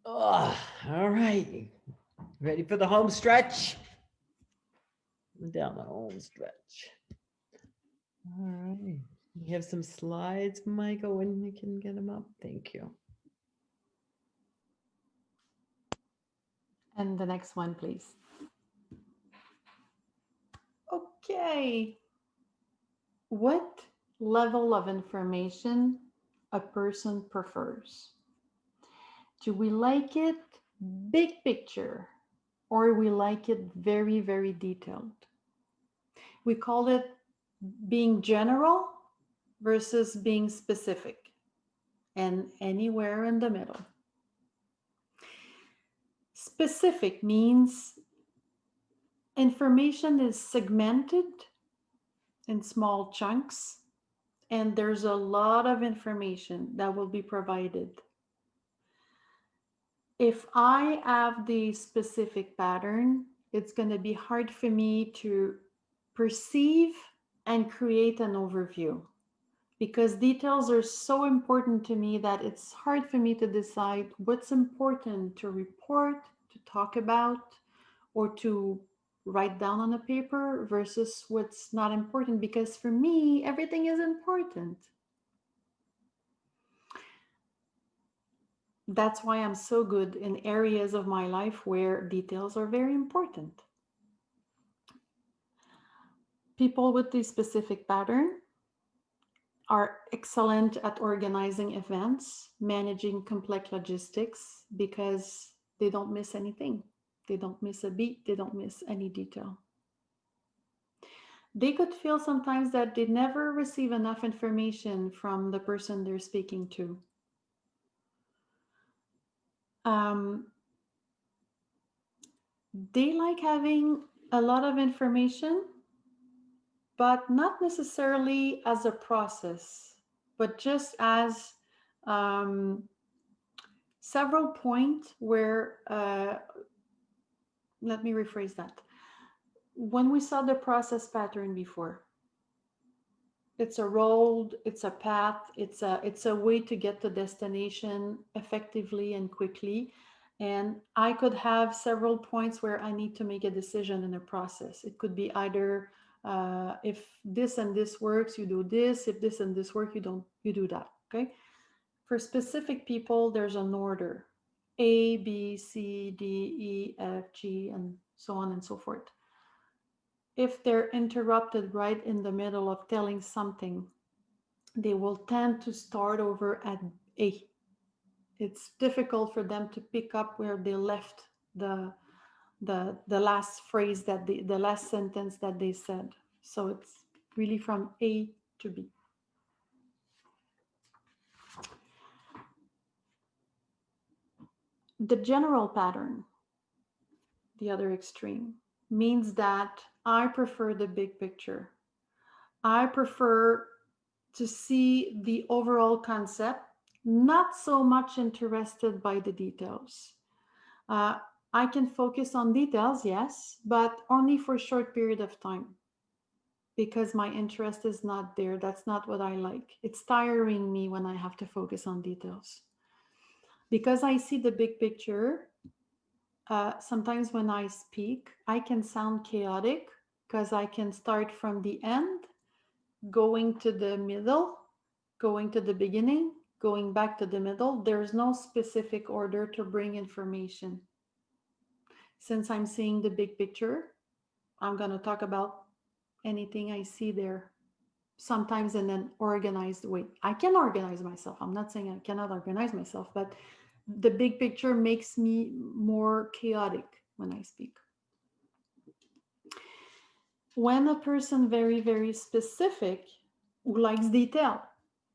Oh, all right. Ready for the home stretch? Down the home stretch. All right. You have some slides, Michael, when you can get them up. Thank you. And the next one, please. Okay. What level of information a person prefers? Do we like it big picture, or we like it very, very detailed? We call it being general versus being specific, and anywhere in the middle. Specific means information is segmented in small chunks, and there's a lot of information that will be provided. If I have the specific pattern, it's going to be hard for me to perceive and create an overview, because details are so important to me that it's hard for me to decide what's important to report, to talk about, or to write down on a paper versus what's not important, because for me, everything is important. That's why I'm so good in areas of my life where details are very important. People with the specific pattern are excellent at organizing events, managing complex logistics, because they don't miss anything. They don't miss a beat, they don't miss any detail. They could feel sometimes that they never receive enough information from the person they're speaking to. They like having a lot of information, but not necessarily as a process, but just as several points where, let me rephrase that. When we saw the process pattern before, it's a road, it's a path, it's a way to get to destination effectively and quickly. And I could have several points where I need to make a decision in a process. It could be either if this and this works, you do this. If this and this work, you do that. Okay. For specific people, there's an order: A, B, C, D, E, F, G, and so on and so forth. If they're interrupted right in the middle of telling something, they will tend to start over at A. It's difficult for them to pick up where they left the last phrase, that the last sentence that they said. So it's really from A to B. The general pattern, the other extreme, means that I prefer the big picture. I prefer to see the overall concept, not so much interested by the details. I can focus on details, yes, but only for a short period of time, because my interest is not there. That's not what I like. It's tiring me when I have to focus on details. Because I see the big picture, sometimes when I speak, I can sound chaotic, because I can start from the end, going to the middle, going to the beginning, going back to the middle. There's no specific order to bring information. Since I'm seeing the big picture, I'm going to talk about anything I see there, sometimes in an organized way. I can organize myself. I'm not saying I cannot organize myself, but the big picture makes me more chaotic when I speak. When a person very, very specific, who likes detail,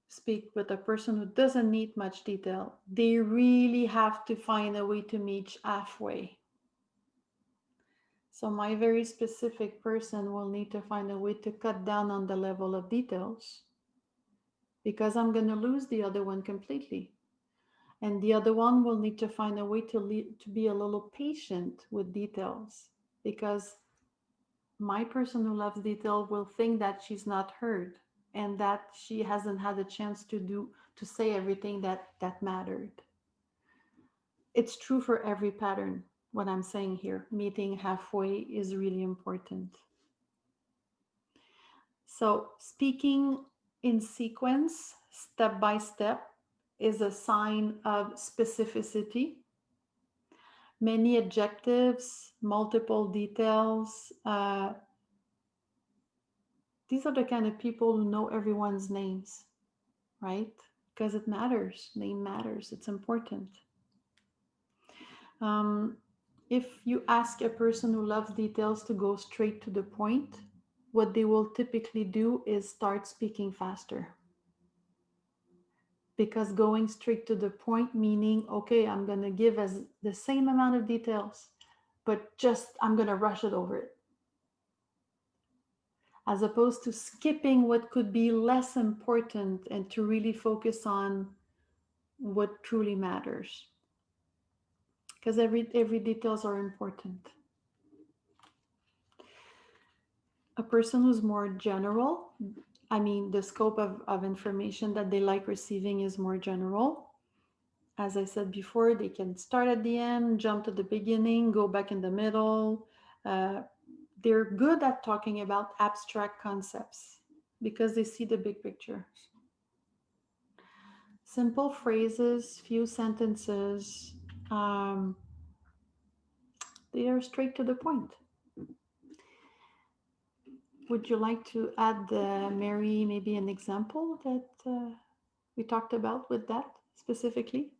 speak with a person who doesn't need much detail, they really have to find a way to meet halfway. So my very specific person will need to find a way to cut down on the level of details, because I'm going to lose the other one completely. And the other one will need to find a way to be a little patient with details, because my person who loves detail will think that she's not heard, and that she hasn't had a chance to say everything that mattered. It's true for every pattern. What I'm saying here, meeting halfway is really important. So speaking in sequence, step by step, is a sign of specificity. Many adjectives, multiple details. These are the kind of people who know everyone's names, right? Because it matters. Name matters. It's important. If you ask a person who loves details to go straight to the point, what they will typically do is start speaking faster. Because going straight to the point, meaning, okay, I'm going to give as the same amount of details, but just I'm going to rush it over it. As opposed to skipping what could be less important and to really focus on what truly matters. Because every details are important. A person who's more general, I mean, the scope of information that they like receiving is more general. As I said before, they can start at the end, jump to the beginning, go back in the middle. They're good at talking about abstract concepts because they see the big picture. Simple phrases, few sentences, they are straight to the point. Would you like to add, Mary, maybe an example that we talked about with that specifically?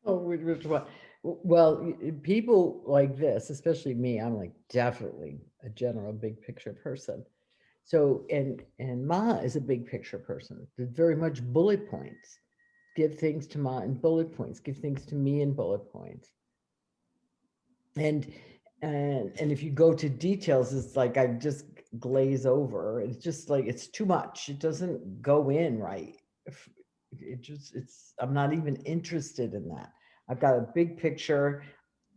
Oh, which one? Well, people like this, especially me, I'm like definitely a general big picture person. So, and Ma is a big picture person. There's very much bullet points. Give things to Ma in bullet points. Give things to me in bullet points. And if you go to details, it's like I just glaze over. It's just like it's too much. It doesn't go in right. I'm not even interested in that. I've got a big picture.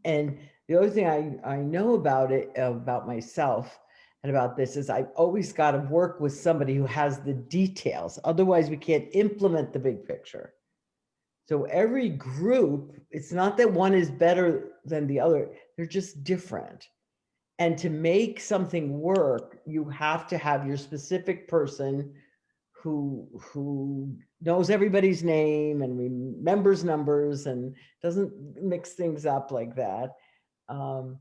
And the other thing I know about it, about myself and about this, is I've always got to work with somebody who has the details. Otherwise, we can't implement the big picture. So every group, it's not that one is better than the other, they're just different. And to make something work, you have to have your specific person who knows everybody's name and remembers numbers and doesn't mix things up like that. The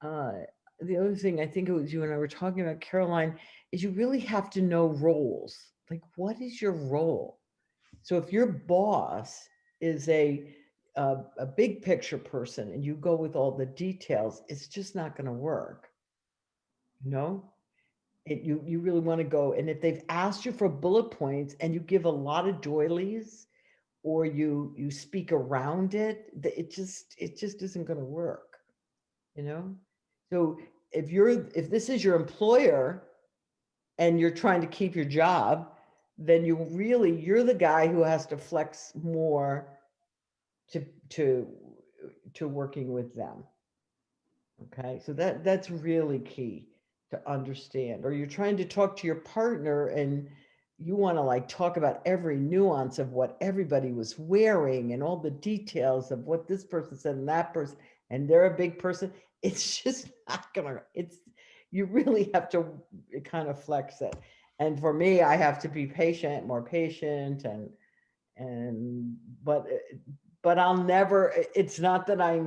other thing, I think it was you and I were talking about, Caroline, is you really have to know roles. Like, what is your role? So if your boss is a big picture person and you go with all the details, it's just not going to work. You really want to go. And if they've asked you for bullet points and you give a lot of doilies or you speak around it, it just isn't going to work. So if this is your employer and you're trying to keep your job, then you're the guy who has to flex more to working with them. Okay, so that's really key to understand. Or you're trying to talk to your partner and you want to like talk about every nuance of what everybody was wearing and all the details of what this person said and that person, and they're a big person. It's just not gonna, you really have to kind of flex it. And for me, I have to be more patient but I'll never, it's not that I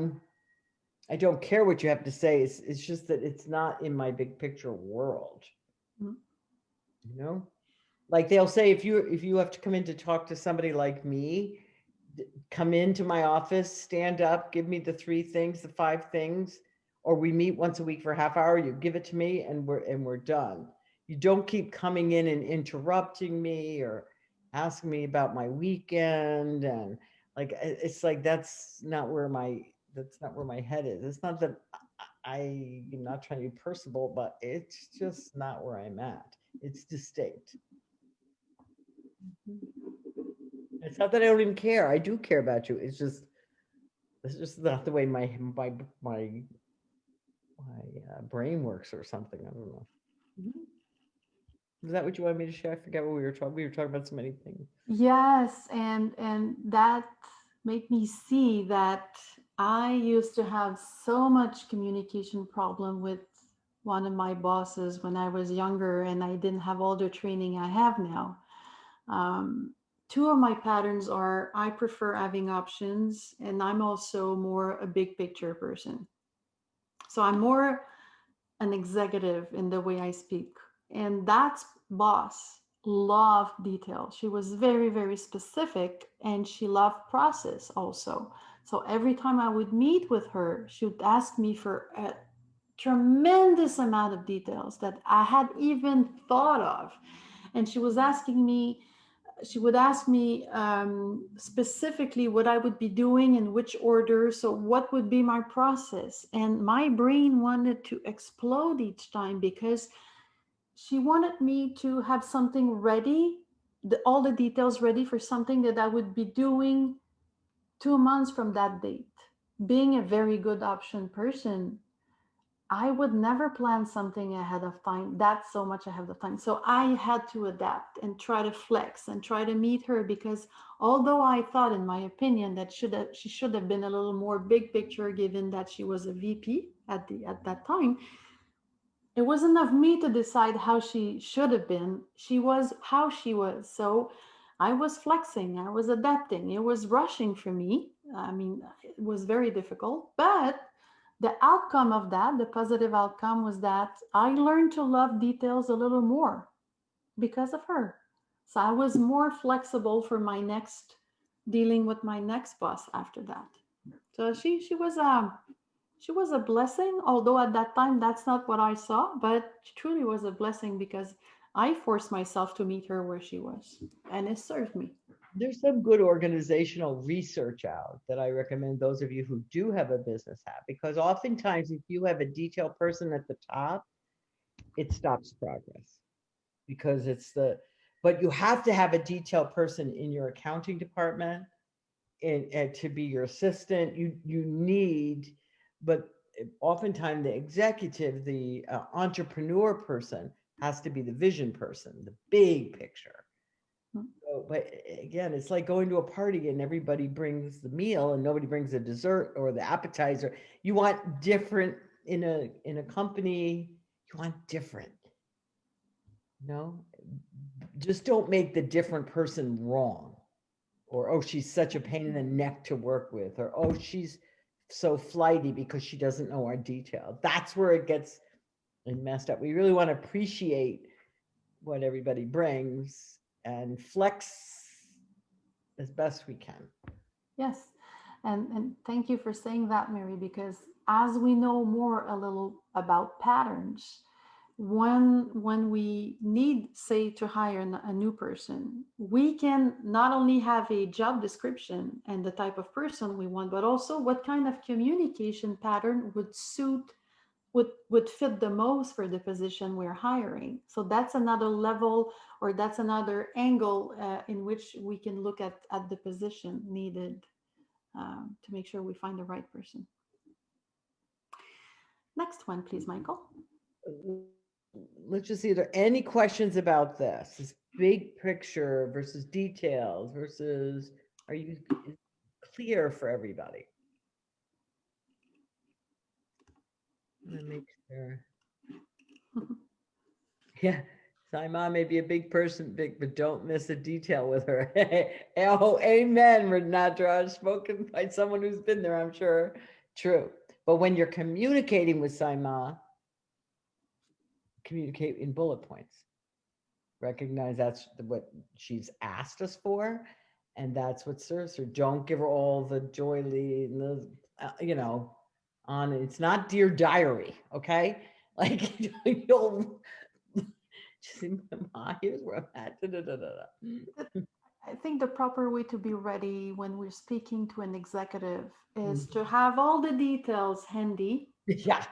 don't care what you have to say. It's just that it's not in my big picture world. Like they'll say, if you have to come in to talk to somebody like me, come into my office, stand up, give me the 5 things, or we meet once a week for a half hour, you give it to me and we're done. You don't keep coming in and interrupting me or asking me about my weekend. And like, it's like, that's not where my head is. It's not that I'm not trying to be personable, but it's just not where I'm at. It's distinct. It's not that I don't even care. I do care about you. It's just not the way my brain works or something. I don't know. Is that what you wanted me to share? I forget what we were talking. We were talking about so many things. Yes, and that made me see that I used to have so much communication problem with one of my bosses when I was younger, and I didn't have all the training I have now. Um, Two of my patterns are I prefer having options, and I'm also more a big picture person. So I'm more an executive in the way I speak. And that boss loved detail. She was very, very specific and she loved process also. So every time I would meet with her, she would ask me for a tremendous amount of details that I had even thought of. And she would ask me specifically what I would be doing in which order. So, what would be my process? And my brain wanted to explode each time because she wanted me to have something ready, all the details ready for something that I would be doing 2 months from that date. Being a very good option person, I would never plan something ahead of time, that's so much ahead of time. So I had to adapt and try to flex and try to meet her because although I thought, in my opinion, that she should have been a little more big picture, given that she was a VP at that time, it wasn't of me to decide how she should have been. She was how she was. So I was flexing, I was adapting. It was rushing for me. I mean, it was very difficult, but the outcome of that, the positive outcome, was that I learned to love details a little more because of her. So I was more flexible for my next dealing with my next boss after that. So she was a blessing, although at that time that's not what I saw, but she truly was a blessing because I forced myself to meet her where she was, and it served me. There's some good organizational research out that I recommend those of you who do have a business have, because oftentimes if you have a detail person at the top, it stops progress because but you have to have a detail person in your accounting department and to be your assistant. You need, but oftentimes the executive, the entrepreneur person has to be the vision person, the big picture. Hmm. So, but again, it's like going to a party and everybody brings the meal and nobody brings the dessert or the appetizer. You want different in a company. You want different. No, just don't make the different person wrong, or oh, she's such a pain in the neck to work with, or oh, she's so flighty because she doesn't know our detail. That's where it gets messed up. We really want to appreciate what everybody brings and flex as best we can. Yes. And thank you for saying that, Mary, because as we know more a little about patterns, when we need, say, to hire a new person, we can not only have a job description and the type of person we want, but also what kind of communication pattern would suit, would fit the most for the position we're hiring. So that's another level, or that's another angle in which we can look at the position needed to make sure we find the right person. Next one, please, Michael. Let's just see, are there any questions about this big picture versus details versus, are you clear for everybody? I'm gonna make sure. Yeah, Simon may be a big person, big, but don't miss a detail with her. Oh, amen, Renatra, spoken by someone who's been there, I'm sure. True. But when you're communicating with Simon, communicate in bullet points. Recognize that's what she's asked us for, and that's what serves her. Don't give her all the joy and the, on it. It's not Dear Diary, okay? Like you'll just here's where I'm at. I think the proper way to be ready when we're speaking to an executive is to have all the details handy, Yeah.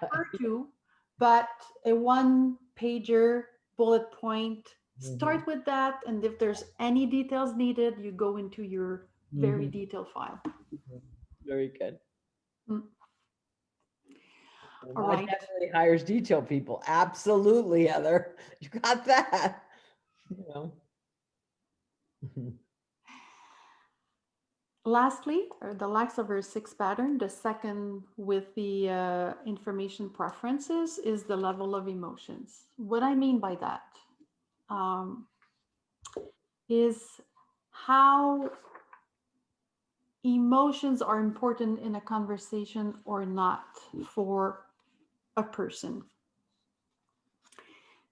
but a one pager bullet point. Start with that, and if there's any details needed, you go into your very detailed file. Very good. Mm. And All that right. definitely hires detail people. Absolutely, Heather. You got that. you know. Lastly, or the lax over 6 pattern, the second with the information preferences is the level of emotions. What I mean by that is how emotions are important in a conversation or not for a person.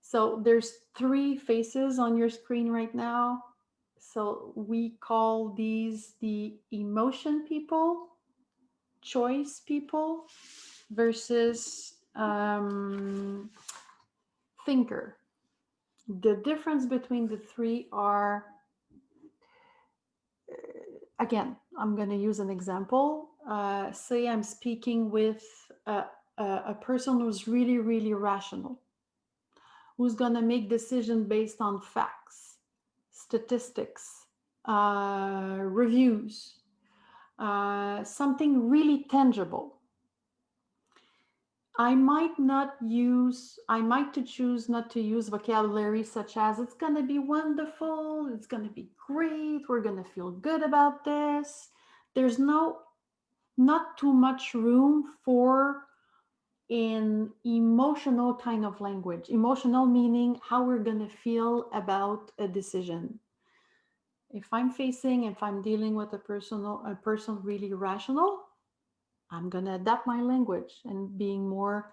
So there's 3 faces on your screen right now. So we call these the emotion people, choice people versus thinker. The difference between the 3 are, again, I'm going to use an example. Say I'm speaking with a person who's really, really rational, who's going to make decisions based on facts, statistics, reviews, something really tangible. I might to choose not to use vocabulary such as it's going to be wonderful, it's going to be great, we're going to feel good about this. There's not too much room for an emotional kind of language. Emotional meaning how we're going to feel about a decision. If I'm dealing with a person really rational, I'm going to adapt my language and being more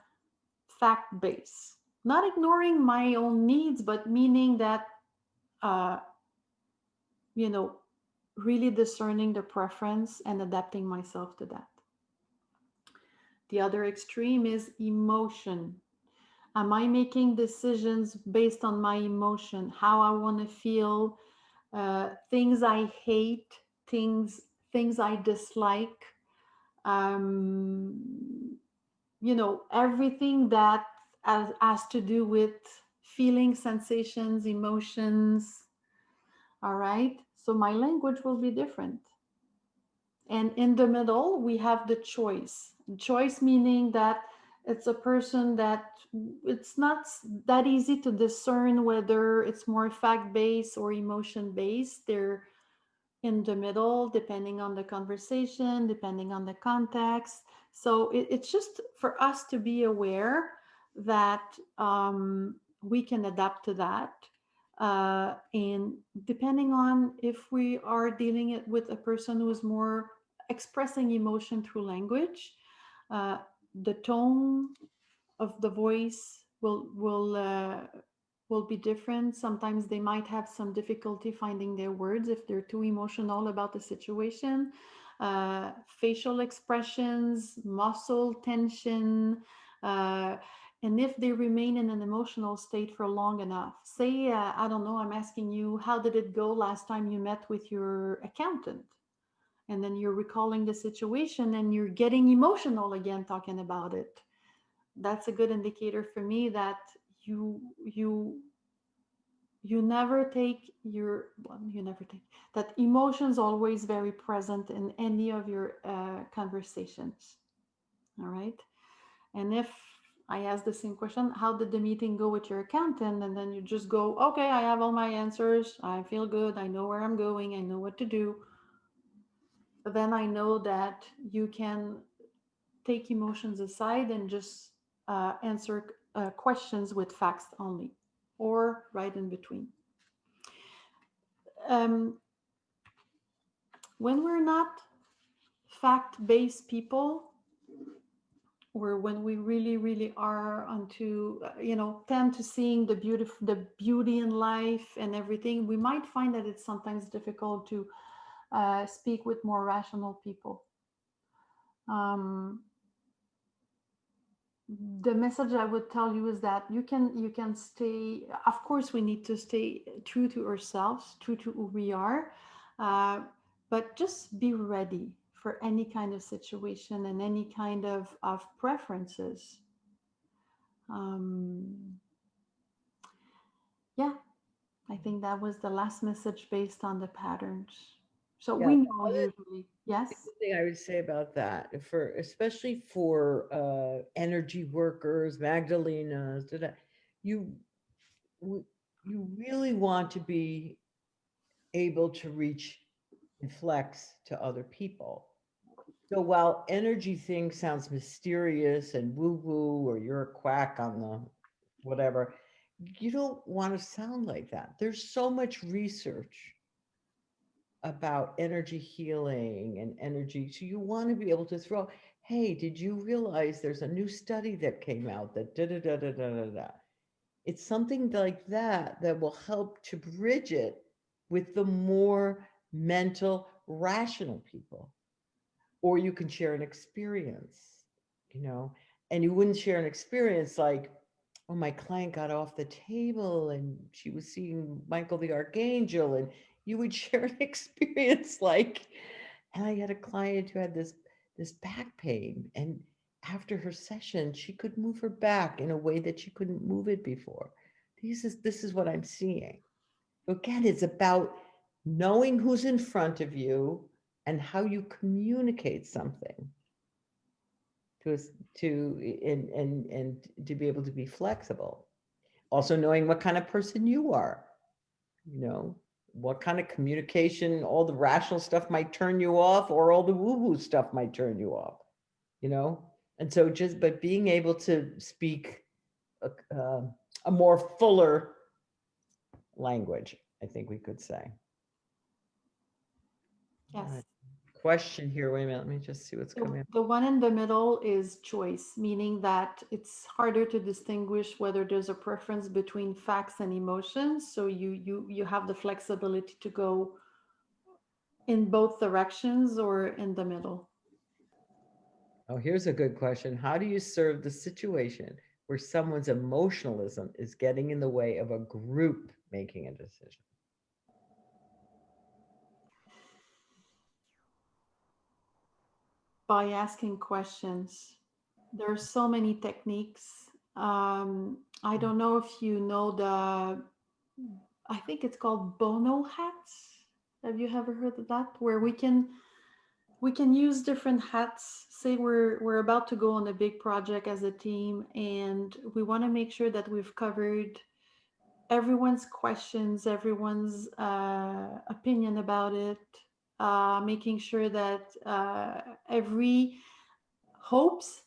fact-based, not ignoring my own needs, but meaning that, really discerning the preference and adapting myself to that. The other extreme is emotion. Am I making decisions based on my emotion, how I want to feel, things I hate, things I dislike, everything that has to do with feeling, sensations, emotions. All right. So my language will be different. And in the middle, we have the choice. Choice meaning that it's a person that it's not that easy to discern whether it's more fact-based or emotion-based. They're in the middle, depending on the conversation, depending on the context. So it's just for us to be aware that we can adapt to that. And depending on if we are dealing with a person who is more expressing emotion through language, the tone of the voice will be different. Sometimes they might have some difficulty finding their words if they're too emotional about the situation. Facial expressions, muscle tension, and if they remain in an emotional state for long enough. Say, I don't know, I'm asking you, how did it go last time you met with your accountant? And then you're recalling the situation and you're getting emotional again talking about it. That's a good indicator for me that you never take that emotions always very present in any of your conversations. All right. And if I ask the same question, how did the meeting go with your accountant? And then you just go, okay, I have all my answers, I feel good, I know where I'm going, I know what to do. But then I know that you can take emotions aside and just answer questions with facts only, or right in between. When we're not fact-based people, or when we really, really are onto, tend to seeing the beauty in life and everything, we might find that it's sometimes difficult to speak with more rational people. The message I would tell you is that you can stay, of course we need to stay true to ourselves, true to who we are, but just be ready for any kind of situation and any kind of preferences. Yeah, I think that was the last message based on the patterns. So Yeah, we the know other usually, yes. thing I would say about that, especially for energy workers, Magdalenas, you really want to be able to reach and flex to other people. So while energy thing sounds mysterious and woo-woo, or you're a quack on the whatever, you don't want to sound like that. There's so much research about energy healing and energy. So you want to be able to throw, hey, did you realize there's a new study that came out that da da da da da da da. It's something like that that will help to bridge it with the more mental, rational people. Or you can share an experience, you know, and you wouldn't share an experience like, oh, my client got off the table and she was seeing Michael the Archangel, and you would share an experience like, and I had a client who had this back pain, and after her session, she could move her back in a way that she couldn't move it before. This is what I'm seeing. Again, it's about knowing who's in front of you and how you communicate something to us, and to be able to be flexible. Also knowing what kind of person you are, you know, what kind of communication, all the rational stuff might turn you off, or all the woo-woo stuff might turn you off, you know? And so but being able to speak a more fuller language, I think we could say. All Yes. right. Question here, wait a minute, let me just see what's coming up. The one in the middle is choice, meaning that it's harder to distinguish whether there's a preference between facts and emotions. So you have the flexibility to go in both directions or in the middle. Oh, here's a good question. How do you serve the situation where someone's emotionalism is getting in the way of a group making a decision? By asking questions. There are so many techniques. I don't know if you know I think it's called Bono hats. Have you ever heard of that? Where we can use different hats. Say we're about to go on a big project as a team, and we want to make sure that we've covered everyone's questions, everyone's opinion about it, making sure that every hopes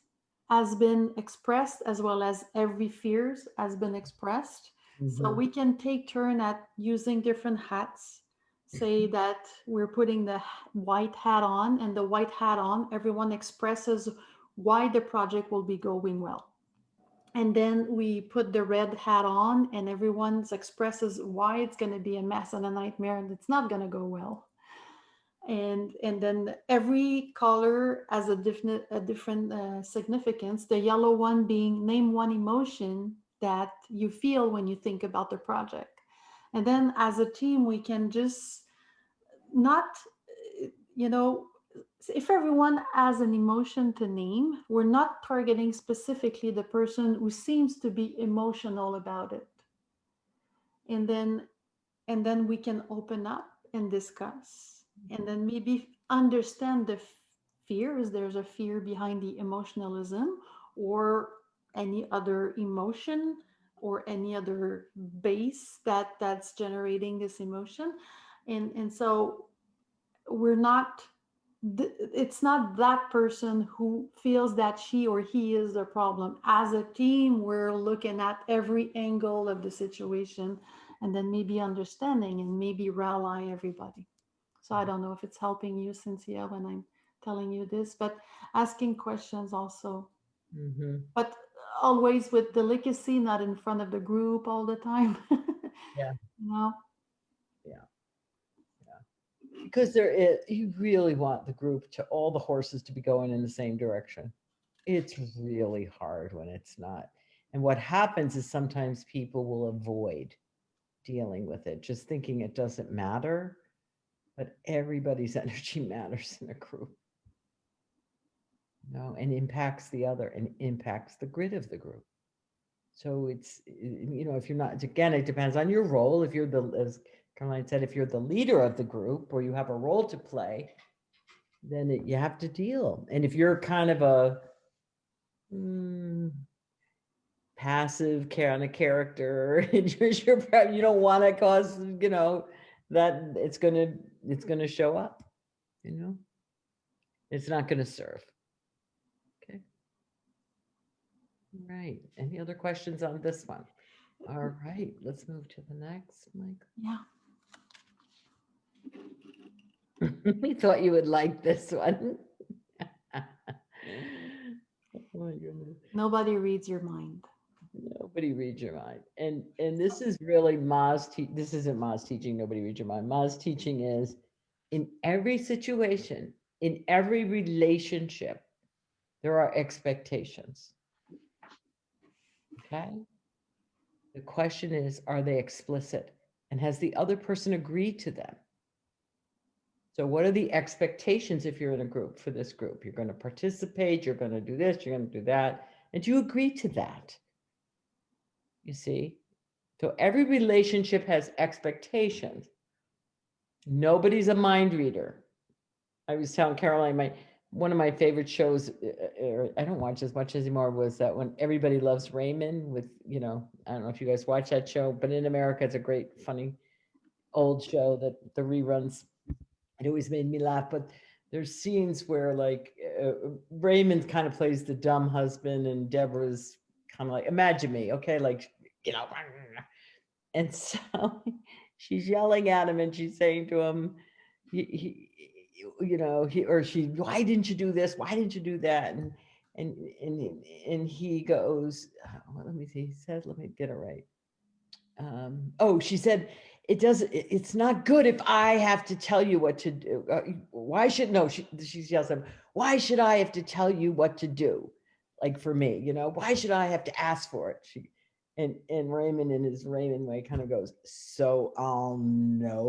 has been expressed, as well as every fears has been expressed. So we can take turn at using different hats. Say that we're putting the white hat on, and the white hat on, everyone expresses why the project will be going well. And then we put the red hat on, and everyone expresses why it's going to be a mess and a nightmare, and it's not going to go well. And then every color has a different significance. The yellow one being name one emotion that you feel when you think about the project. And then as a team, we can just not, you know, if everyone has an emotion to name, we're not targeting specifically the person who seems to be emotional about it. And then we can open up and discuss, and then maybe understand the fears. There's a fear behind the emotionalism, or any other emotion, or any other base that's generating this emotion. And so we're not it's not that person who feels that she or he is the problem. As a team, we're looking at every angle of the situation, and then maybe understanding and maybe rally everybody. So I don't know if it's helping you, Cynthia, when I'm telling you this, but asking questions also. But always with delicacy, not in front of the group all the time. Yeah. No. Because you really want the group to, all the horses to be going in the same direction. It's really hard when it's not. And what happens is sometimes people will avoid dealing with it, just thinking it doesn't matter. But everybody's energy matters in a group. And impacts the other, and impacts the grid of the group. So it's, if you're not, again, it depends on your role. If you're as Caroline said, if you're the leader of the group, or you have a role to play, then you have to deal. And if you're kind of passive kind of character, and you don't want to cause, that it's gonna show up, it's not gonna serve. Okay. Right. Any other questions on this one? All right, let's move to the next, Mike. Yeah. We thought you would like this one. Oh my goodness. Nobody reads your mind. Nobody reads your mind. And this is really Ma's this isn't Ma's teaching, nobody reads your mind. Ma's teaching is in every situation, in every relationship, there are expectations. Okay? The question is, are they explicit? And has the other person agreed to them? So what are the expectations if you're in a group for this group? You're going to participate, you're going to do this, you're going to do that. And do you agree to that? You see? So every relationship has expectations. Nobody's a mind reader. I was telling Caroline, one of my favorite shows, I don't watch as much anymore, was that when Everybody Loves Raymond with, I don't know if you guys watch that show, but in America, it's a great, funny old show that the reruns, it always made me laugh. But there's scenes where like Raymond kind of plays the dumb husband and Deborah's kind of like, imagine me, okay? Like, and so she's yelling at him and she's saying to him, he or she, why didn't you do this? Why didn't you do that? And he goes, well, let me see. He said, let me get it right. She said, it's not good if I have to tell you what to do. She yells at him, why should I have to tell you what to do? Like for me, why should I have to ask for it? And Raymond in his Raymond way kind of goes, so I'll know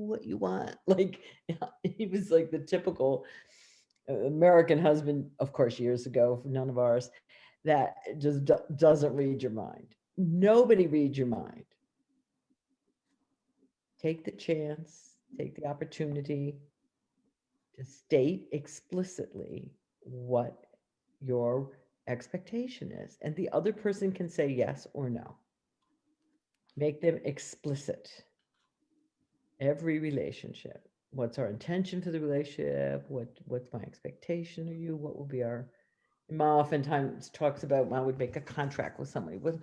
what you want. Like he was like the typical American husband, of course, years ago, none of ours, that just doesn't read your mind. Nobody reads your mind. Take the chance, take the opportunity to state explicitly what your expectation is. And the other person can say yes or no. Make them explicit. Every relationship. What's our intention for the relationship? What's my expectation of you? What will be our... Ma oftentimes talks about, Ma would make a contract with somebody. What's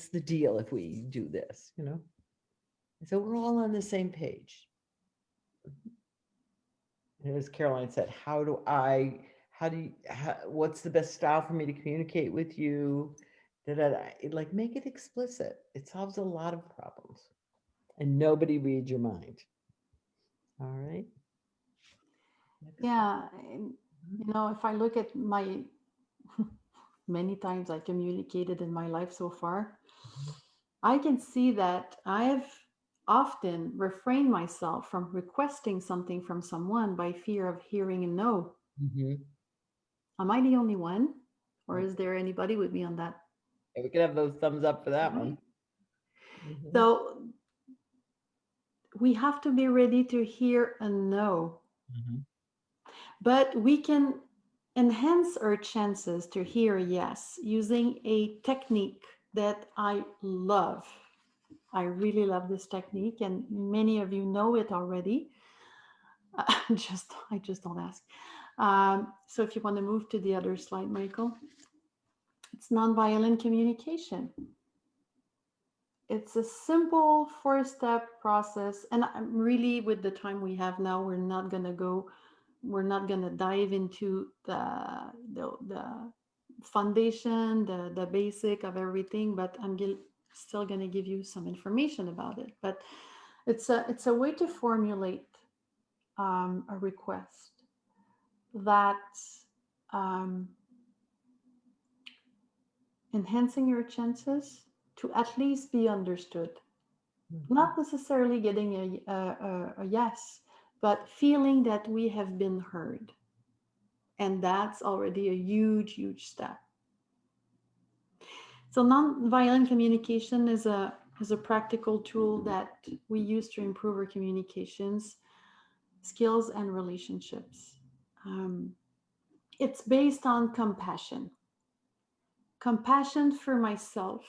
the deal if we do this, And so we're all on the same page. And as Caroline said, what's the best style for me to communicate with you? Like make it explicit. It solves a lot of problems. And nobody reads your mind. All right. Yeah. And, if I look at my many times I communicated in my life so far, I can see that I've often refrained myself from requesting something from someone by fear of hearing a no. Mm-hmm. Am I the only one? Or is there anybody with me on that? Yeah, we could have those thumbs up for that one. Mm-hmm. So we have to be ready to hear a no. Mm-hmm. But we can enhance our chances to hear a yes using a technique that I love. I really love this technique, and many of you know it already. I just don't ask. So if you want to move to the other slide, Michael, it's nonviolent communication. It's a simple 4-step process, and I'm really, with the time we have now, we're not going to dive into the foundation, the basic of everything, but I'm still going to give you some information about it. But it's a way to formulate a request that enhancing your chances to at least be understood. Mm-hmm. Not necessarily getting a yes, but feeling that we have been heard. And that's already a huge, huge step. So nonviolent communication is a practical tool that we use to improve our communications skills and relationships. It's based on compassion. compassion for myself,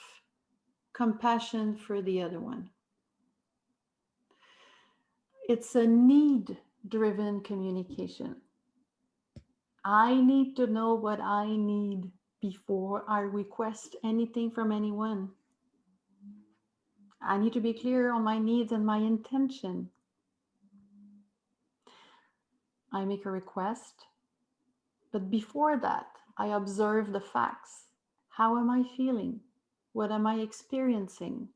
compassion for the other one. It's a need-driven communication. I need to know what I need before I request anything from anyone. I need to be clear on my needs and my intention. I make a request, but before that, I observe the facts. How am I feeling? What am I experiencing?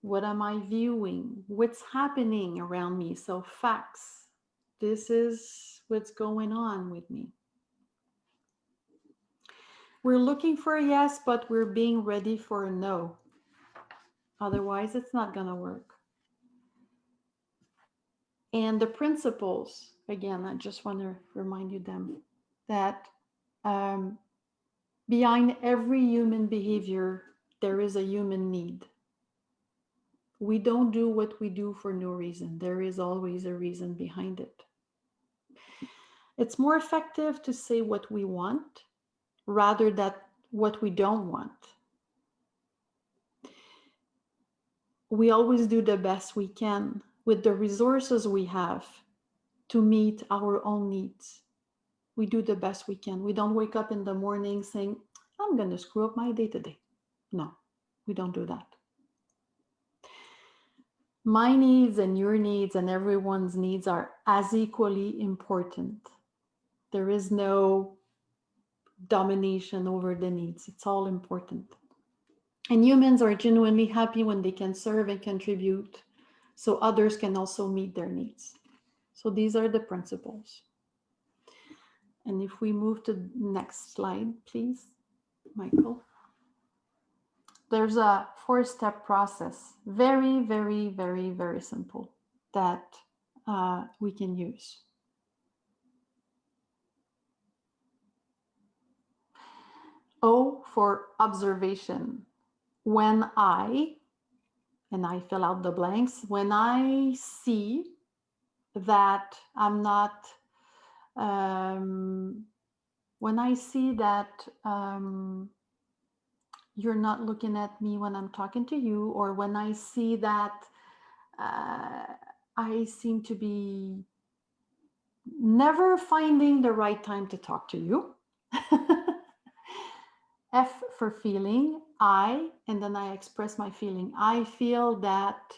What am I viewing? What's happening around me? So facts. This is what's going on with me. We're looking for a yes, but we're being ready for a no. Otherwise, it's not going to work. And the principles, again, I just want to remind you them that behind every human behavior, there is a human need. We don't do what we do for no reason. There is always a reason behind it. It's more effective to say what we want rather than what we don't want. We always do the best we can with the resources we have to meet our own needs. We do the best we can. We don't wake up in the morning saying, I'm going to screw up my day today. No, we don't do that. My needs and your needs and everyone's needs are as equally important. There is no domination over the needs. It's all important. And humans are genuinely happy when they can serve and contribute so others can also meet their needs. So these are the principles. And if we move to the next slide, please, Michael. There's a 4-step process, very, very, very, very simple that we can use. O for observation. When I fill out the blanks, when I see that I'm not, when I see that you're not looking at me when I'm talking to you, or when I see that I seem to be never finding the right time to talk to you. F for feeling, and then I express my feeling. I feel that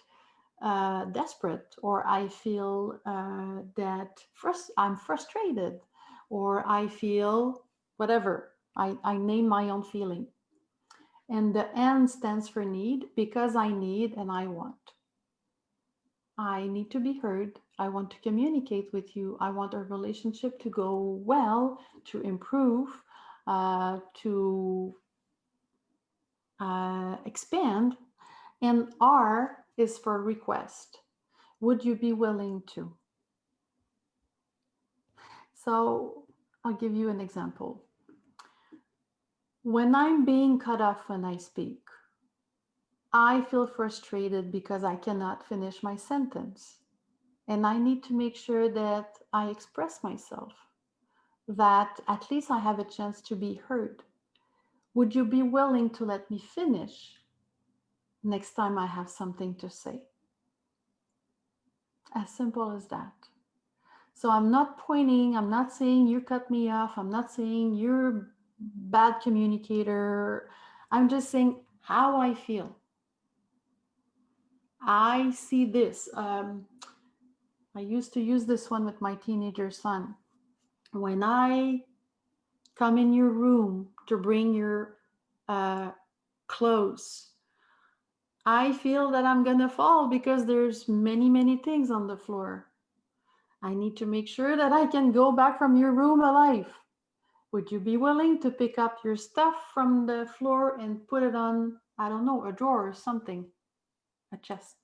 desperate, or I feel that I'm frustrated, or I feel whatever. I name my own feeling. And the N stands for need, because I need and I want. I need to be heard. I want to communicate with you. I want our relationship to go well, to improve, to expand. And R is for request. Would you be willing to? So I'll give you an example. When I'm being cut off when I speak, I feel frustrated because I cannot finish my sentence. And I need to make sure that I express myself, that at least I have a chance to be heard. Would you be willing to let me finish next time I have something to say? As simple as that. So I'm not pointing, I'm not saying you cut me off, I'm not saying you're a bad communicator. I'm just saying how I feel. I see this. I used to use this one with my teenager son. When I come in your room to bring your clothes, I feel that I'm gonna fall because there's many, many things on the floor. I need to make sure that I can go back from your room alive. Would you be willing to pick up your stuff from the floor and put it on, I don't know, a drawer or something, a chest?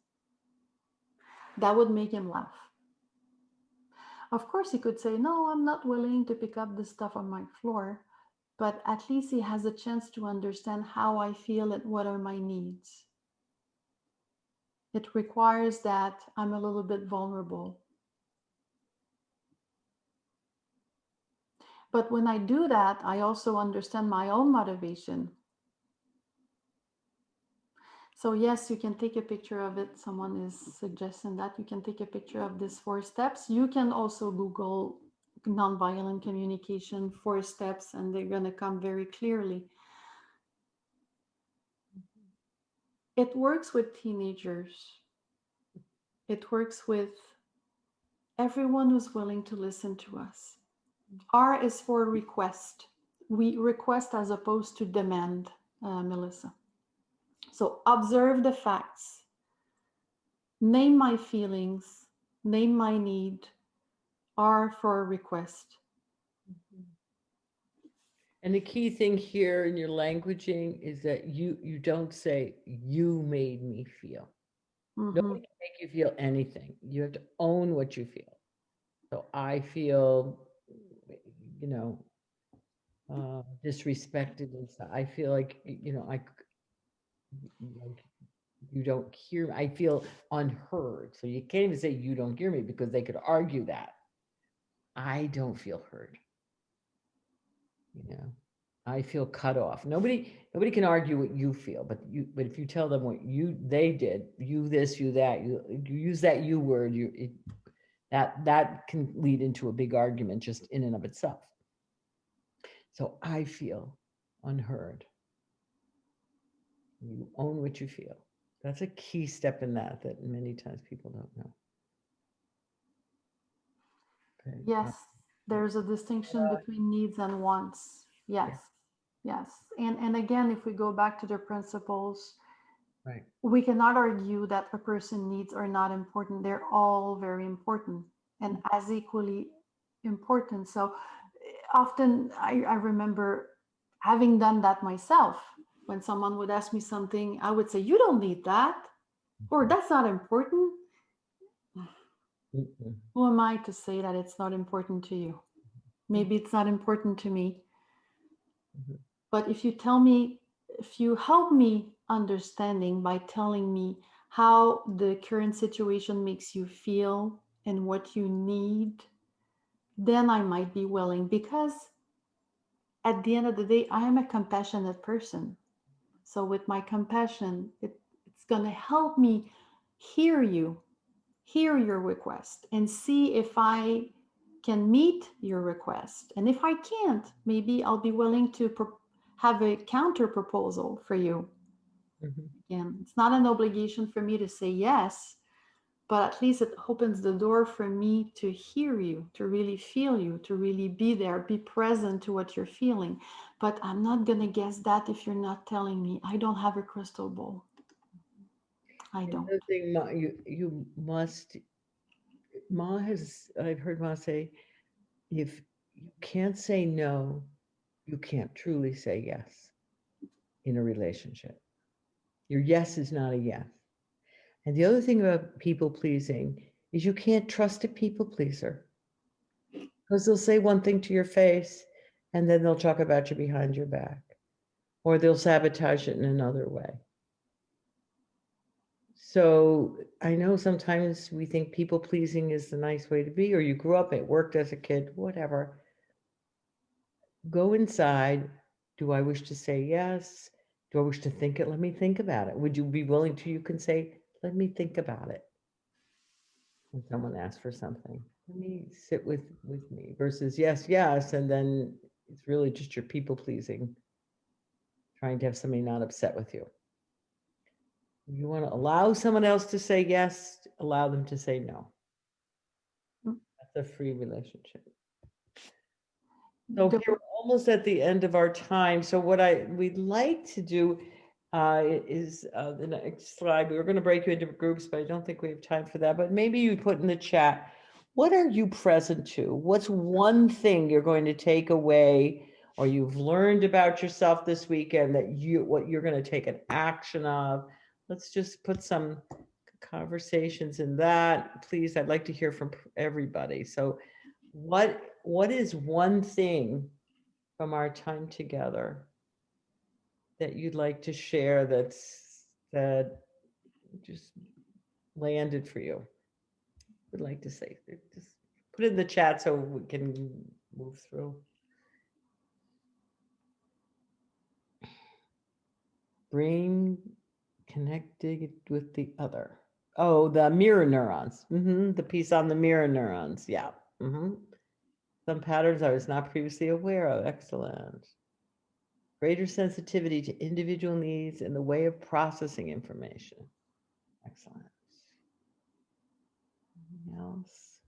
That would make him laugh. Of course, he could say, no, I'm not willing to pick up the stuff on my floor, but at least he has a chance to understand how I feel and what are my needs. It requires that I'm a little bit vulnerable. But when I do that, I also understand my own motivation. So yes, you can take a picture of it. Someone is suggesting that you can take a picture of these 4 steps. You can also Google nonviolent communication 4 steps, and they're going to come very clearly. It works with teenagers. It works with everyone who's willing to listen to us. R is for request. We request as opposed to demand, Melissa. So observe the facts. Name my feelings. Name my need. R for request. And the key thing here in your languaging is that you don't say, you made me feel. Nobody can make you feel anything. You have to own what you feel. So I feel, you know, disrespected inside. I feel like, you know, like you don't hear. I feel unheard. So you can't even say you don't hear me, because they could argue that. I don't feel heard. You know, I feel cut off. Nobody can argue what you feel, but if you tell them what they did, you this, you that, you use that you word, that can lead into a big argument just in and of itself. So I feel unheard. You own what you feel. That's a key step in that many times people don't know. Okay. Yes, there's a distinction between needs and wants. Yes, yes. And again, if we go back to the principles, Right. we cannot argue that a person's needs are not important. They're all very important and as equally important. So often I remember having done that myself. When someone would ask me something, I would say, you don't need that, or that's not important. Mm-mm. Who am I to say that it's not important to you? Maybe it's not important to me. Mhm. But if you help me understanding by telling me how the current situation makes you feel and what you need, then I might be willing, because at the end of the day, I am a compassionate person. So with my compassion, it's going to help me hear your request, and see if I can meet your request. And if I can't, maybe I'll be willing to have a counter proposal for you. Mhm. Again, it's not an obligation for me to say yes, but at least it opens the door for me to hear you, to really feel you, to really be there, be present to what you're feeling. But I'm not going to guess that if you're not telling me. I don't have a crystal ball. I don't. Another thing, Ma, you must. I've heard Ma say, if you can't say no, you can't truly say yes in a relationship. Your yes is not a yes. And the other thing about people pleasing is you can't trust a people pleaser, because they'll say one thing to your face and then they'll talk about you behind your back, or they'll sabotage it in another way. So I know sometimes we think people pleasing is the nice way to be, or you grew up, it worked as a kid, whatever. Go inside. Do I wish to say yes? Do I wish to think it? Let me think about it. Would you be willing to, you can say, let me think about it. When someone asks for something, let me sit with me, versus yes, yes. And then it's really just your people pleasing, trying to have somebody not upset with you. If you want to allow someone else to say yes, allow them to say no. That's a free relationship. So The- here, we're almost at the end of our time. So what we'd like to do is the next slide. We were going to break you into groups, but I don't think we have time for that. But maybe you put in the chat, what are you present to? What's one thing you're going to take away, or you've learned about yourself this weekend that what you're going to take an action of? Let's just put some conversations in that, please. I'd like to hear from everybody. So what is one thing from our time together that you'd like to share that just landed for you? Would like to say, just put it in the chat so we can move through. Brain connected with the other. Oh, the mirror neurons. The piece on the mirror neurons. Yeah. Some patterns I was not previously aware of. Excellent. Greater sensitivity to individual needs and the way of processing information. Excellent. Anything else?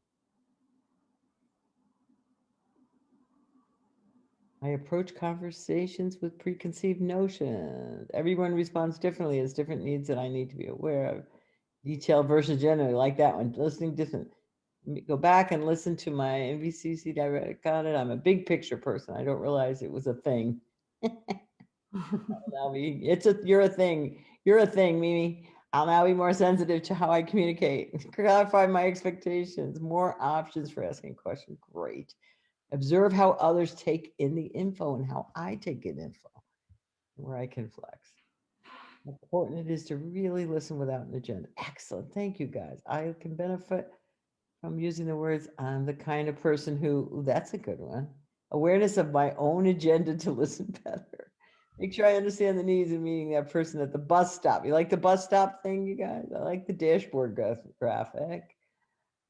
I approach conversations with preconceived notions. Everyone responds differently, has different needs that I need to be aware of. Detail versus general, like that one. Listening different. Go back and listen to my NVCC direct. Got it. I'm a big picture person. I don't realize it was a thing. Now you're a thing. You're a thing, Mimi. I'll now be more sensitive to how I communicate. Clarify my expectations. More options for asking questions. Great. Observe how others take in the info and how I take in info, where I can flex. How important it is to really listen without an agenda. Excellent. Thank you, guys. I can benefit from using the words, I'm the kind of person who, ooh, that's a good one. Awareness of my own agenda to listen better. Make sure I understand the needs of meeting that person at the bus stop. You like the bus stop thing, you guys? I like the dashboard graphic.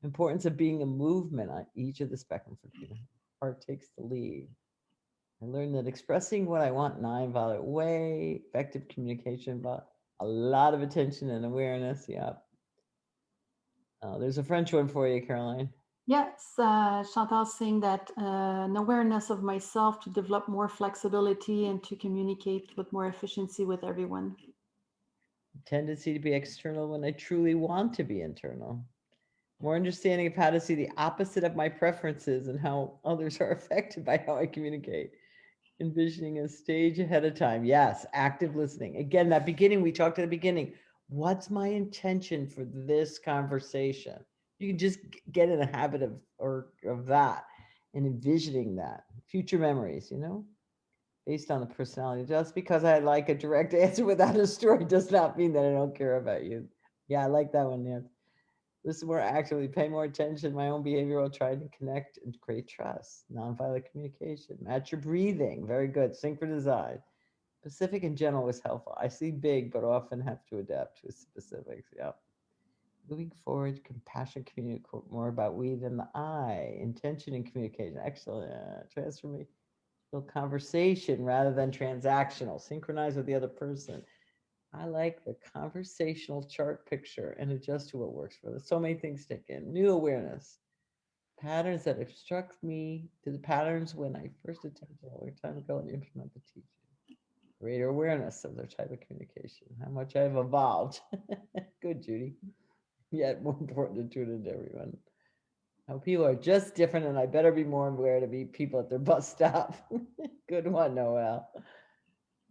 Importance of being a movement on each of the spectrum for communication. Heart takes the lead. I learned that expressing what I want in a nonviolent way, effective communication, but a lot of attention and awareness. Yeah. There's a French one for you, Caroline. Yes, Chantal's saying that an awareness of myself to develop more flexibility and to communicate with more efficiency with everyone. Tendency to be external when I truly want to be internal. More understanding of how to see the opposite of my preferences and how others are affected by how I communicate. Envisioning a stage ahead of time. Yes, active listening. Again, that beginning, we talked at the beginning. What's my intention for this conversation? You can just get in a habit of that and envisioning that. Future memories, based on the personality. Just because I like a direct answer without a story does not mean that I don't care about you. Yeah, I like that one, Nancy. Listen more actively, pay more attention to my own behavior while trying to connect and create trust. Nonviolent communication. Match your breathing. Very good. Synchronize. Specific and general is helpful. I see big, but often have to adapt to specifics. Yeah. Moving forward, compassion, communicate more about we than the I. Intention and communication. Excellent. Transformational conversation rather than transactional. Synchronize with the other person. I like the conversational chart picture and adjust to what works for them. So many things stick in. New awareness. Patterns that obstruct me to the patterns when I first attempted a long time ago and implement the teaching. Greater awareness of their type of communication. How much I've evolved. Good, Judy. Yet more important to tune into everyone. How people are just different and I better be more aware to meet people at their bus stop. Good one, Noel.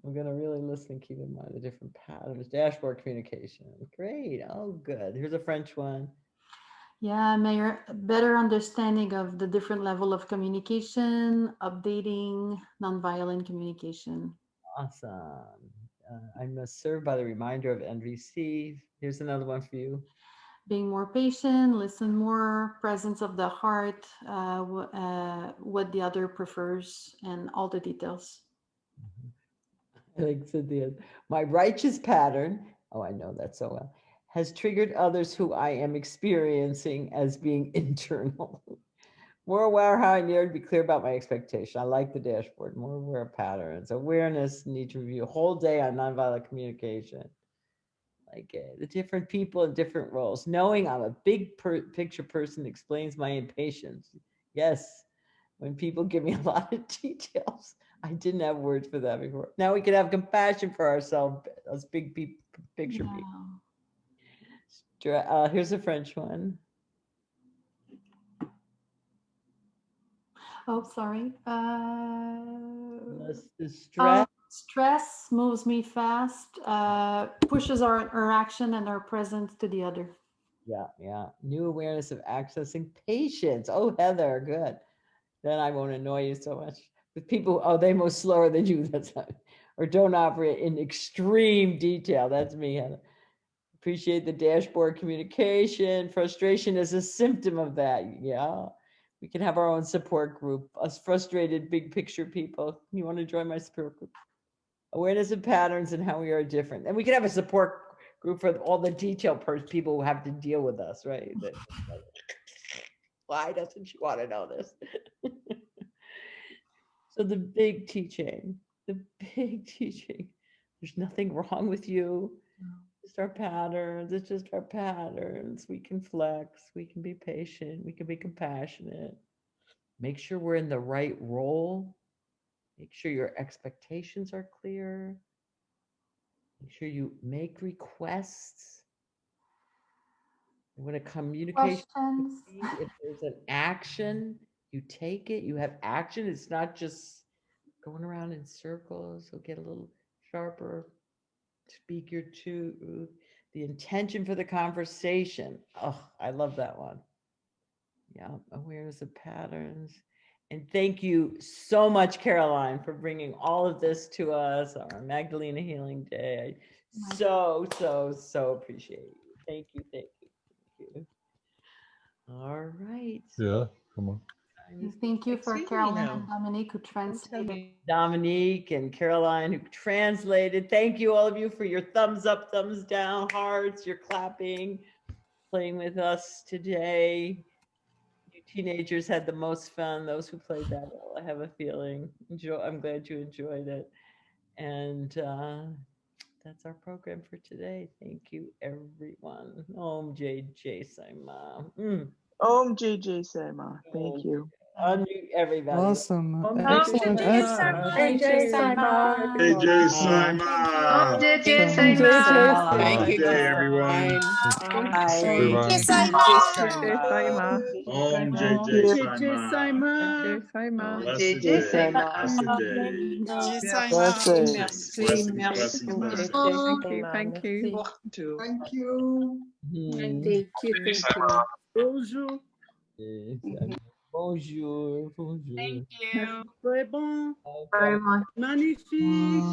I'm going to really listen and keep in mind the different patterns. Dashboard communication. Great. Oh, good. Here's a French one. Yeah, Mayor, better understanding of the different level of communication, updating, nonviolent communication. Awesome. I must serve by the reminder of NVC. Here's another one for you. Being more patient, listen more, presence of the heart, what the other prefers, and all the details. Like Cynthia, my righteous pattern, oh, I know that so well, has triggered others who I am experiencing as being internal. More aware how I need to be clear about my expectation. I like the dashboard. More aware of patterns. Awareness, need to review a whole day on nonviolent communication. Like the different people in different roles. Knowing I'm a big picture person explains my impatience. Yes, when people give me a lot of details, I didn't have words for that before. Now we can have compassion for ourselves, us big picture people. Here's a French one. Oh, sorry. The stress. Stress moves me fast, pushes our action and our presence to the other. Yeah. New awareness of accessing patience. Oh, Heather, good. Then I won't annoy you so much with people. Oh, they move slower than you. That's not, or don't operate in extreme detail. That's me, Heather. Appreciate the dashboard communication. Frustration is a symptom of that. Yeah. We can have our own support group. Us frustrated big picture people. You want to join my support group? Awareness of patterns and how we are different. And we can have a support group for all the detailed people who have to deal with us, right? Like, why doesn't she want to know this? So the big teaching, there's nothing wrong with you. Just our patterns. It's just our patterns. We can flex. We can be patient. We can be compassionate. Make sure we're in the right role. Make sure your expectations are clear. Make sure you make requests. When a communication, Questions? if there's an action, you take it, you have action. It's not just going around in circles. So get a little sharper. Speak your truth. The intention for the conversation. Oh, I love that one. Yeah, awareness of patterns. And thank you so much, Caroline, for bringing all of this to us on our Magdalena Healing Day. I so appreciate you. Thank you, thank you, thank you. All right. Yeah, come on. Thank you for Excuse me Caroline now. and Dominique who translated. Dominique and Caroline who translated. Thank you, all of you, for your thumbs up, thumbs down, hearts, your clapping, playing with us today. You teenagers had the most fun. Those who played that, I have a feeling. I'm glad you enjoyed it. And that's our program for today. Thank you, everyone. Om JJ Saima. Om JJ Sema. Thank you. Unmute everybody. Awesome. Om Excellent. JJ Excellent. AJ Simon. AJ Simon. JJ Thank you. Simon. Thank you, Good day, everyone. Bye. Bye-bye. Om Thank JJ you. Simon. Blessed day. Blessed day. Blessed. Blessings. Thank you. Thank you. Mhm. Bonjour. Bonjour. Bonjour. Thank you. Très bon. Bye. Magnifique.